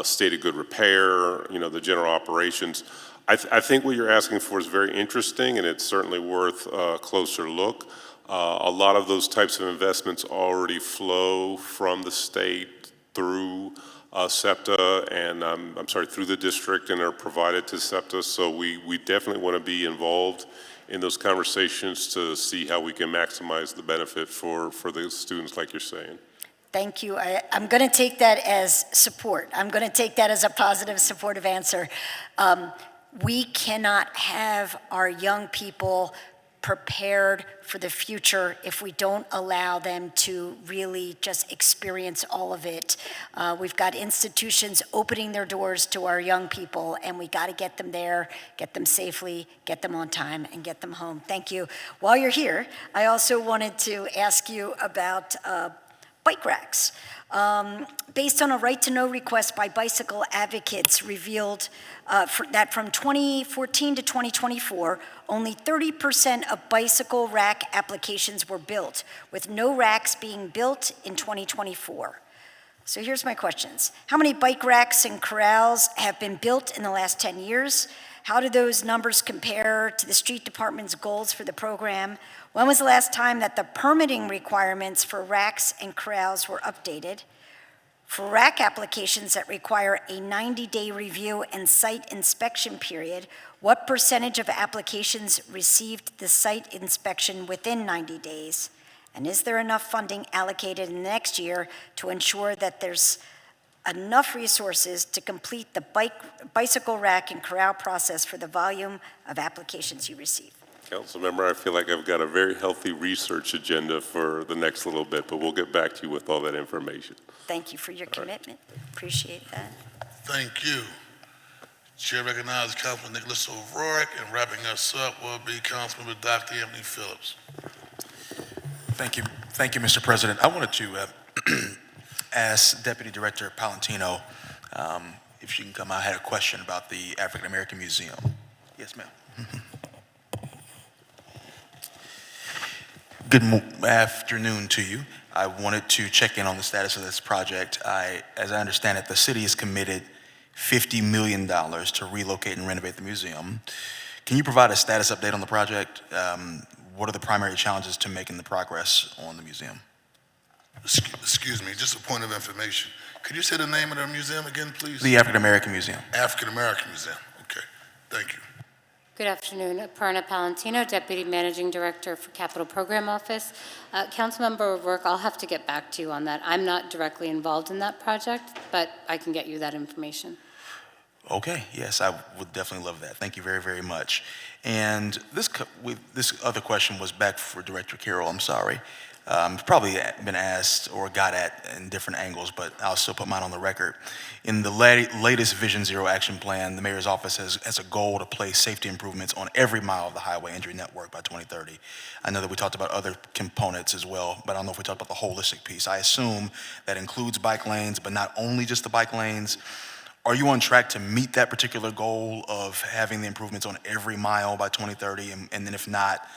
state of good repair, the general operations. I think what you're asking for is very interesting, and it's certainly worth a closer look. A lot of those types of investments already flow from the state through SEPTA and through the district and are provided to SEPTA. So we definitely want to be involved in those conversations to see how we can maximize the benefit for the students, like you're saying. Thank you. I'm going to take that as support. I'm going to take that as a positive, supportive answer. We cannot have our young people prepared for the future if we don't allow them to really just experience all of it. We've got institutions opening their doors to our young people, and we got to get them there, get them safely, get them on time, and get them home. Thank you. While you're here, I also wanted to ask you about bike racks. Based on a right-to-know request by bicycle advocates revealed that from 2014 to 2024, only 30% of bicycle rack applications were built, with no racks being built in 2024. So here's my questions. How many bike racks and corrals have been built in the last 10 years? How do those numbers compare to the street department's goals for the program? When was the last time that the permitting requirements for racks and corrals were updated? For rack applications that require a 90-day review and site inspection period, what percentage of applications received the site inspection within 90 days? And is there enough funding allocated in the next year to ensure that there's enough resources to complete the bicycle rack and corral process for the volume of applications you receive? Councilmember, I feel like I've got a very healthy research agenda for the next little bit, but we'll get back to you with all that information. Thank you for your commitment. Appreciate that. Thank you. Chair recognizes Councilman Nicholas O'Rourke, and wrapping us up will be Councilmember Dr. Anthony Phillips. Thank you, Mr. President. I wanted to ask Deputy Director Palantino if she can come. I had a question about the African American Museum. Yes, ma'am. Good afternoon to you. I wanted to check in on the status of this project. As I understand it, the city is committed $50 million to relocate and renovate the museum. Can you provide a status update on the project? What are the primary challenges to making the progress on the museum? Excuse me, just a point of information. Could you say the name of the museum again, please? The African American Museum. African American Museum. Okay, thank you. Good afternoon. Aparna Palantino, Deputy Managing Director for Capital Program Office. Councilmember O'Rourke, I'll have to get back to you on that. I'm not directly involved in that project, but I can get you that information. Okay, yes, I would definitely love that. Thank you very, very much. And this other question was back for Director Carroll, I'm sorry. It's probably been asked or got at in different angles, but I'll still put mine on the record. In the latest Vision Zero action plan, the mayor's office has a goal to place safety improvements on every mile of the highway injury network by 2030. I know that we talked about other components as well, but I don't know if we talked about the holistic piece. I assume that includes bike lanes, but not only just the bike lanes. Are you on track to meet that particular goal of having the improvements on every mile by 2030? And then if not,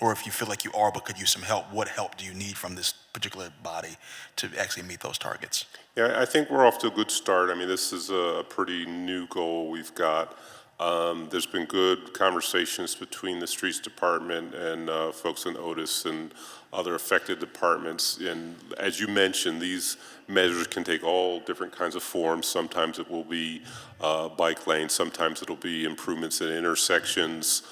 or if you feel like you are but could use some help, what help do you need from this particular body to actually meet those targets? Yeah, I think we're off to a good start. I mean, this is a pretty new goal we've got. There's been good conversations between the Streets Department and folks in Otis and other affected departments. And as you mentioned, these measures can take all different kinds of forms. Sometimes it will be bike lanes, sometimes it'll be improvements in intersections,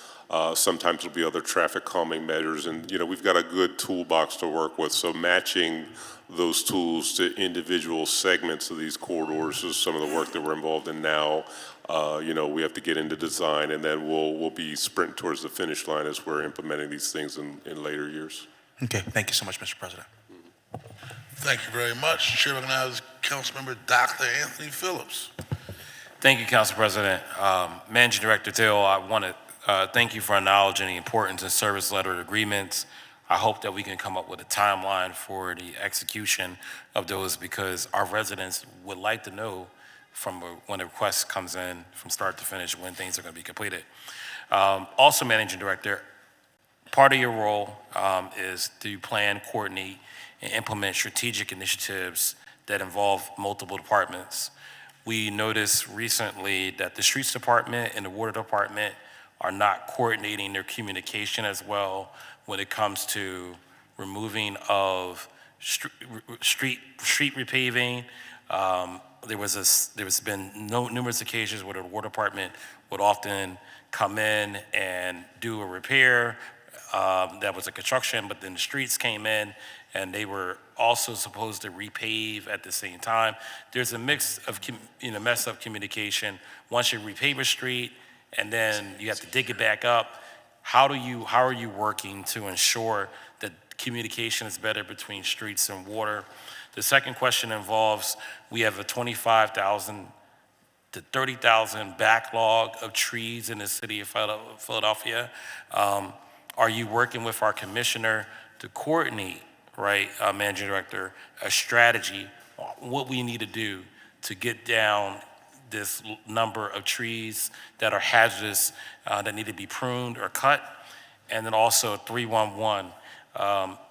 sometimes it'll be other traffic calming measures. And, you know, we've got a good toolbox to work with. So matching those tools to individual segments of these corridors is some of the work that we're involved in now. You know, we have to get into design, and then we'll be sprinting towards the finish line as we're implementing these things in later years. Okay, thank you so much, Mr. President. Thank you very much. Chair recognizes Councilmember Dr. Anthony Phillips. Thank you, Council President. Managing Director Till, I want to thank you for acknowledging the importance of service letter agreements. I hope that we can come up with a timeline for the execution of those, because our residents would like to know from when the request comes in from start to finish when things are going to be completed. Also, Managing Director, part of your role is to plan, coordinate, and implement strategic initiatives that involve multiple departments. We noticed recently that the Streets Department and the Water Department are not coordinating their communication as well when it comes to removing street repaving. There's been numerous occasions where the Water Department would often come in and do a repair that was a construction, but then the streets came in and they were also supposed to repave at the same time. There's a mess of communication. Once you repave a street and then you have to dig it back up, how are you working to ensure that communication is better between streets and water? The second question involves, we have a 25,000 to 30,000 backlog of trees in the city of Philadelphia. Are you working with our commissioner to coordinate, right, Managing Director, a strategy, what we need to do to get down this number of trees that are hazardous, that need to be pruned or cut? And then also 311,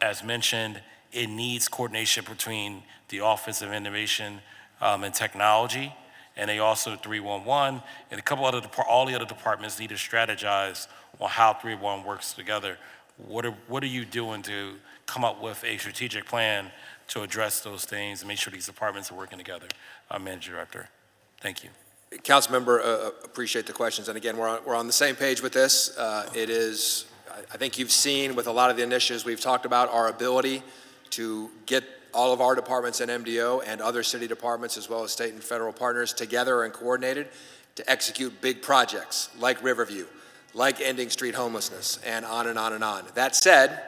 as mentioned, it needs coordination between the Office of Innovation and Technology, and they also 311, and a couple other, all the other departments need to strategize on how 311 works together. What are you doing to come up with a strategic plan to address those things and make sure these departments are working together? Manager Director, thank you. Councilmember, appreciate the questions. And again, we're on the same page with this. It is, I think you've seen with a lot of the initiatives we've talked about, our ability to get all of our departments in MDO and other city departments, as well as state and federal partners, together and coordinated to execute big projects like Riverview, like ending street homelessness, and on and on and on. That said,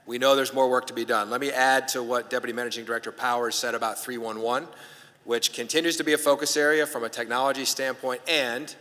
we know there's more work to be done. Let me add to what Deputy Managing Director Powers said about 311, which continues to be a focus area from a technology standpoint, and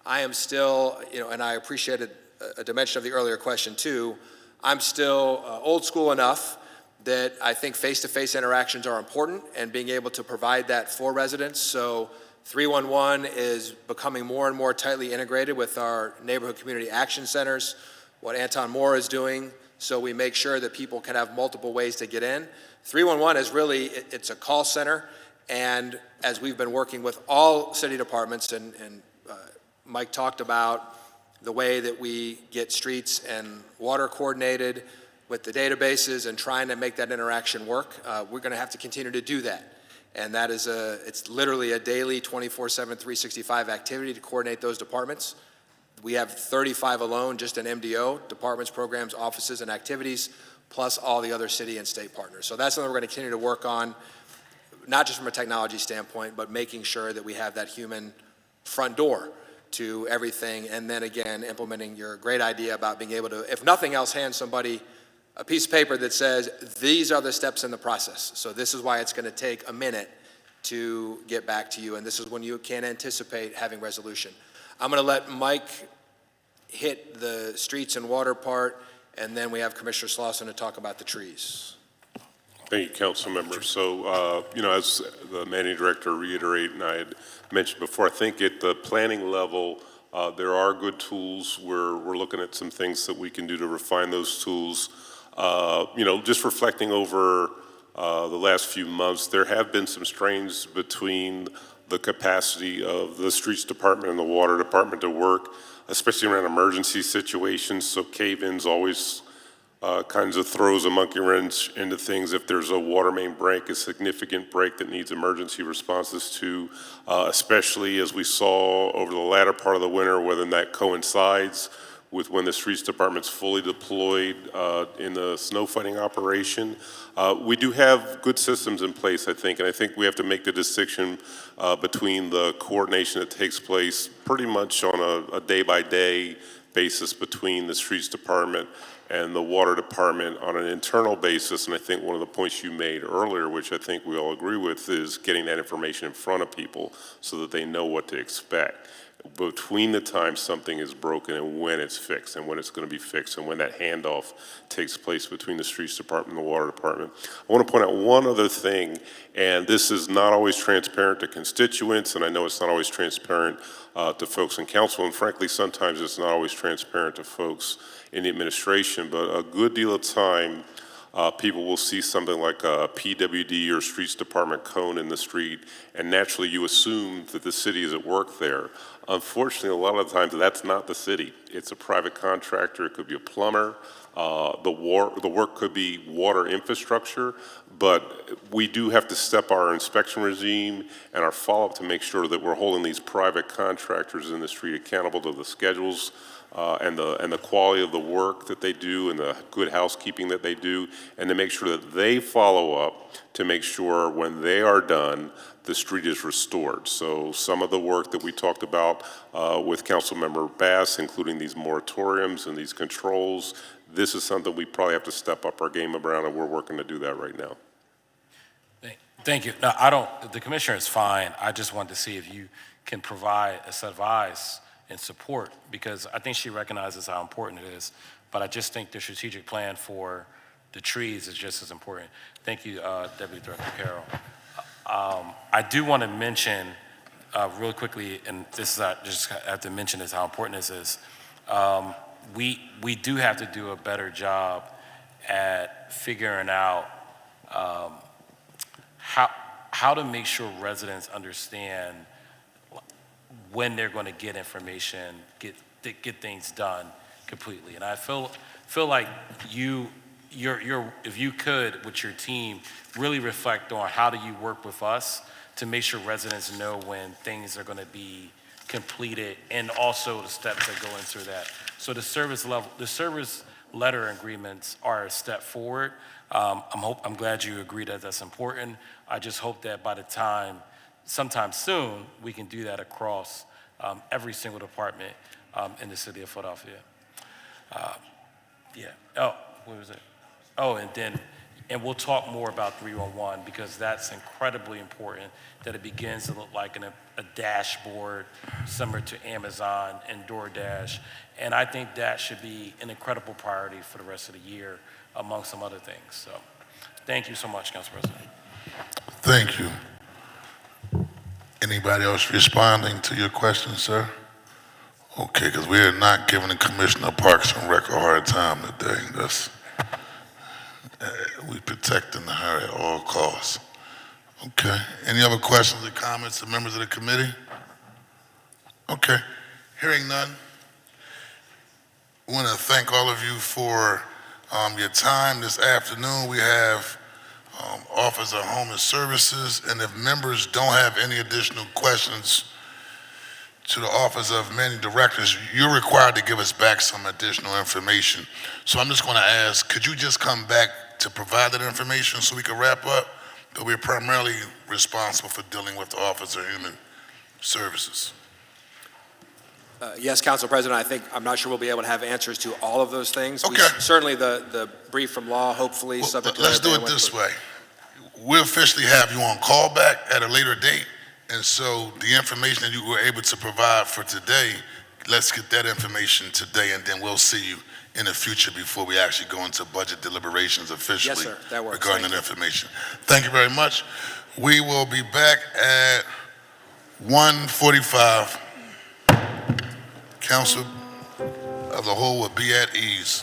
I am still, and I appreciated a dimension of the earlier question too, I'm still old school enough that I think face-to-face interactions are important and being able to provide that for residents. So 311 is becoming more and more tightly integrated with our neighborhood community action centers, what Anton Moore is doing, so we make sure that people can have multiple ways to get in. 311 is really, it's a call center, and as we've been working with all city departments, and Mike talked about the way that we get streets and water coordinated with the databases and trying to make that interaction work, we're going to have to continue to do that. And that is it's literally a daily 24/7, 365 activity to coordinate those departments. We have 35 alone just in MDO, departments, programs, offices, and activities, plus all the other city and state partners. So that's something we're going to continue to work on, not just from a technology standpoint, but making sure that we have that human front door to everything. And then again, implementing your great idea about being able to, if nothing else, hand somebody a piece of paper that says, these are the steps in the process. So this is why it's going to take a minute to get back to you, and this is when you can anticipate having resolution. I'm going to let Mike hit the streets and water part, and then we have Commissioner Slauson to talk about the trees. Thank you, council member. So, as the managing director reiterated, and I had mentioned before, I think at the planning level, there are good tools. We're looking at some things that we can do to refine those tools. Just reflecting over the last few months, there have been some strains between the capacity of the streets department and the water department to work, especially around emergency situations. So cave-ins always kinds of throws a monkey wrench into things. If there's a water main break, a significant break that needs emergency responses to, especially as we saw over the latter part of the winter, whether that coincides with when the streets department's fully deployed in the snow fighting operation. We do have good systems in place, I think, and I think we have to make the distinction between the coordination that takes place pretty much on a day-by-day basis between the streets department and the water department on an internal basis. And I think one of the points you made earlier, which I think we all agree with, is getting that information in front of people so that they know what to expect between the time something is broken and when it's fixed and when it's going to be fixed and when that handoff takes place between the streets department and the water department. I want to point out one other thing, and this is not always transparent to constituents, and I know it's not always transparent to folks in council, and frankly, sometimes it's not always transparent to folks in the administration, but a good deal of time people will see something like a PWD or streets department cone in the street, and naturally you assume that the city is at work there. Unfortunately, a lot of the times that's not the city. It's a private contractor. It could be a plumber. The work could be water infrastructure, but we do have to step our inspection regime and our follow-up to make sure that we're holding these private contractors in the street accountable to the schedules and the quality of the work that they do and the good housekeeping that they do, and to make sure that they follow up to make sure when they are done, the street is restored. So some of the work that we talked about with Councilmember Bass, including these moratoriums and these controls, this is something we probably have to step up our game around, and we're working to do that right now. Thank you. No, I don't, the commissioner is fine. I just wanted to see if you can provide a set of eyes and support, because I think she recognizes how important it is, but I just think the strategic plan for the trees is just as important. Thank you, Deputy Director Carroll. I do want to mention real quickly, and this is, I just have to mention this, how important this is. We do have to do a better job at figuring out how to make sure residents understand when they're going to get information, get things done completely. And I feel like if you could, with your team, really reflect on how do you work with us to make sure residents know when things are going to be completed, and also the steps that go into that. So the service letter agreements are a step forward. I'm glad you agree that that's important. I just hope that by the time, sometime soon, we can do that across every single department in the city of Philadelphia. Yeah. Oh, what was it? Oh, and we'll talk more about 311, because that's incredibly important, that it begins to look like a dashboard similar to Amazon and DoorDash. And I think that should be an incredible priority for the rest of the year, among some other things. So thank you so much, Council President. Thank you. Anybody else responding to your question, sir? Okay, because we are not giving the Commissioner of Parks and Rec a hard time today. That's, we protecting her at all costs. Okay, any other questions or comments of members of the committee? Okay, hearing none. I want to thank all of you for your time this afternoon. We have Office of Homeless Services, and if members don't have any additional questions to the Office of Managing Directors, you're required to give us back some additional information. So I'm just going to ask, could you just come back to provide that information so we can wrap up? But we're primarily responsible for dealing with the Office of Human Services. Yes, Council President, I'm not sure we'll be able to have answers to all of those things. Okay. Certainly the brief from law, hopefully, Well, subject to let's do it this way. We'll officially have you on callback at a later date, and so the information that you were able to provide for today, let's get that information today, and then we'll see you in the future before we actually go into budget deliberations officially. Yes, sir. That works. Regarding that information. Thank you very much. We will be back at 1:45. Council of the whole will be at ease.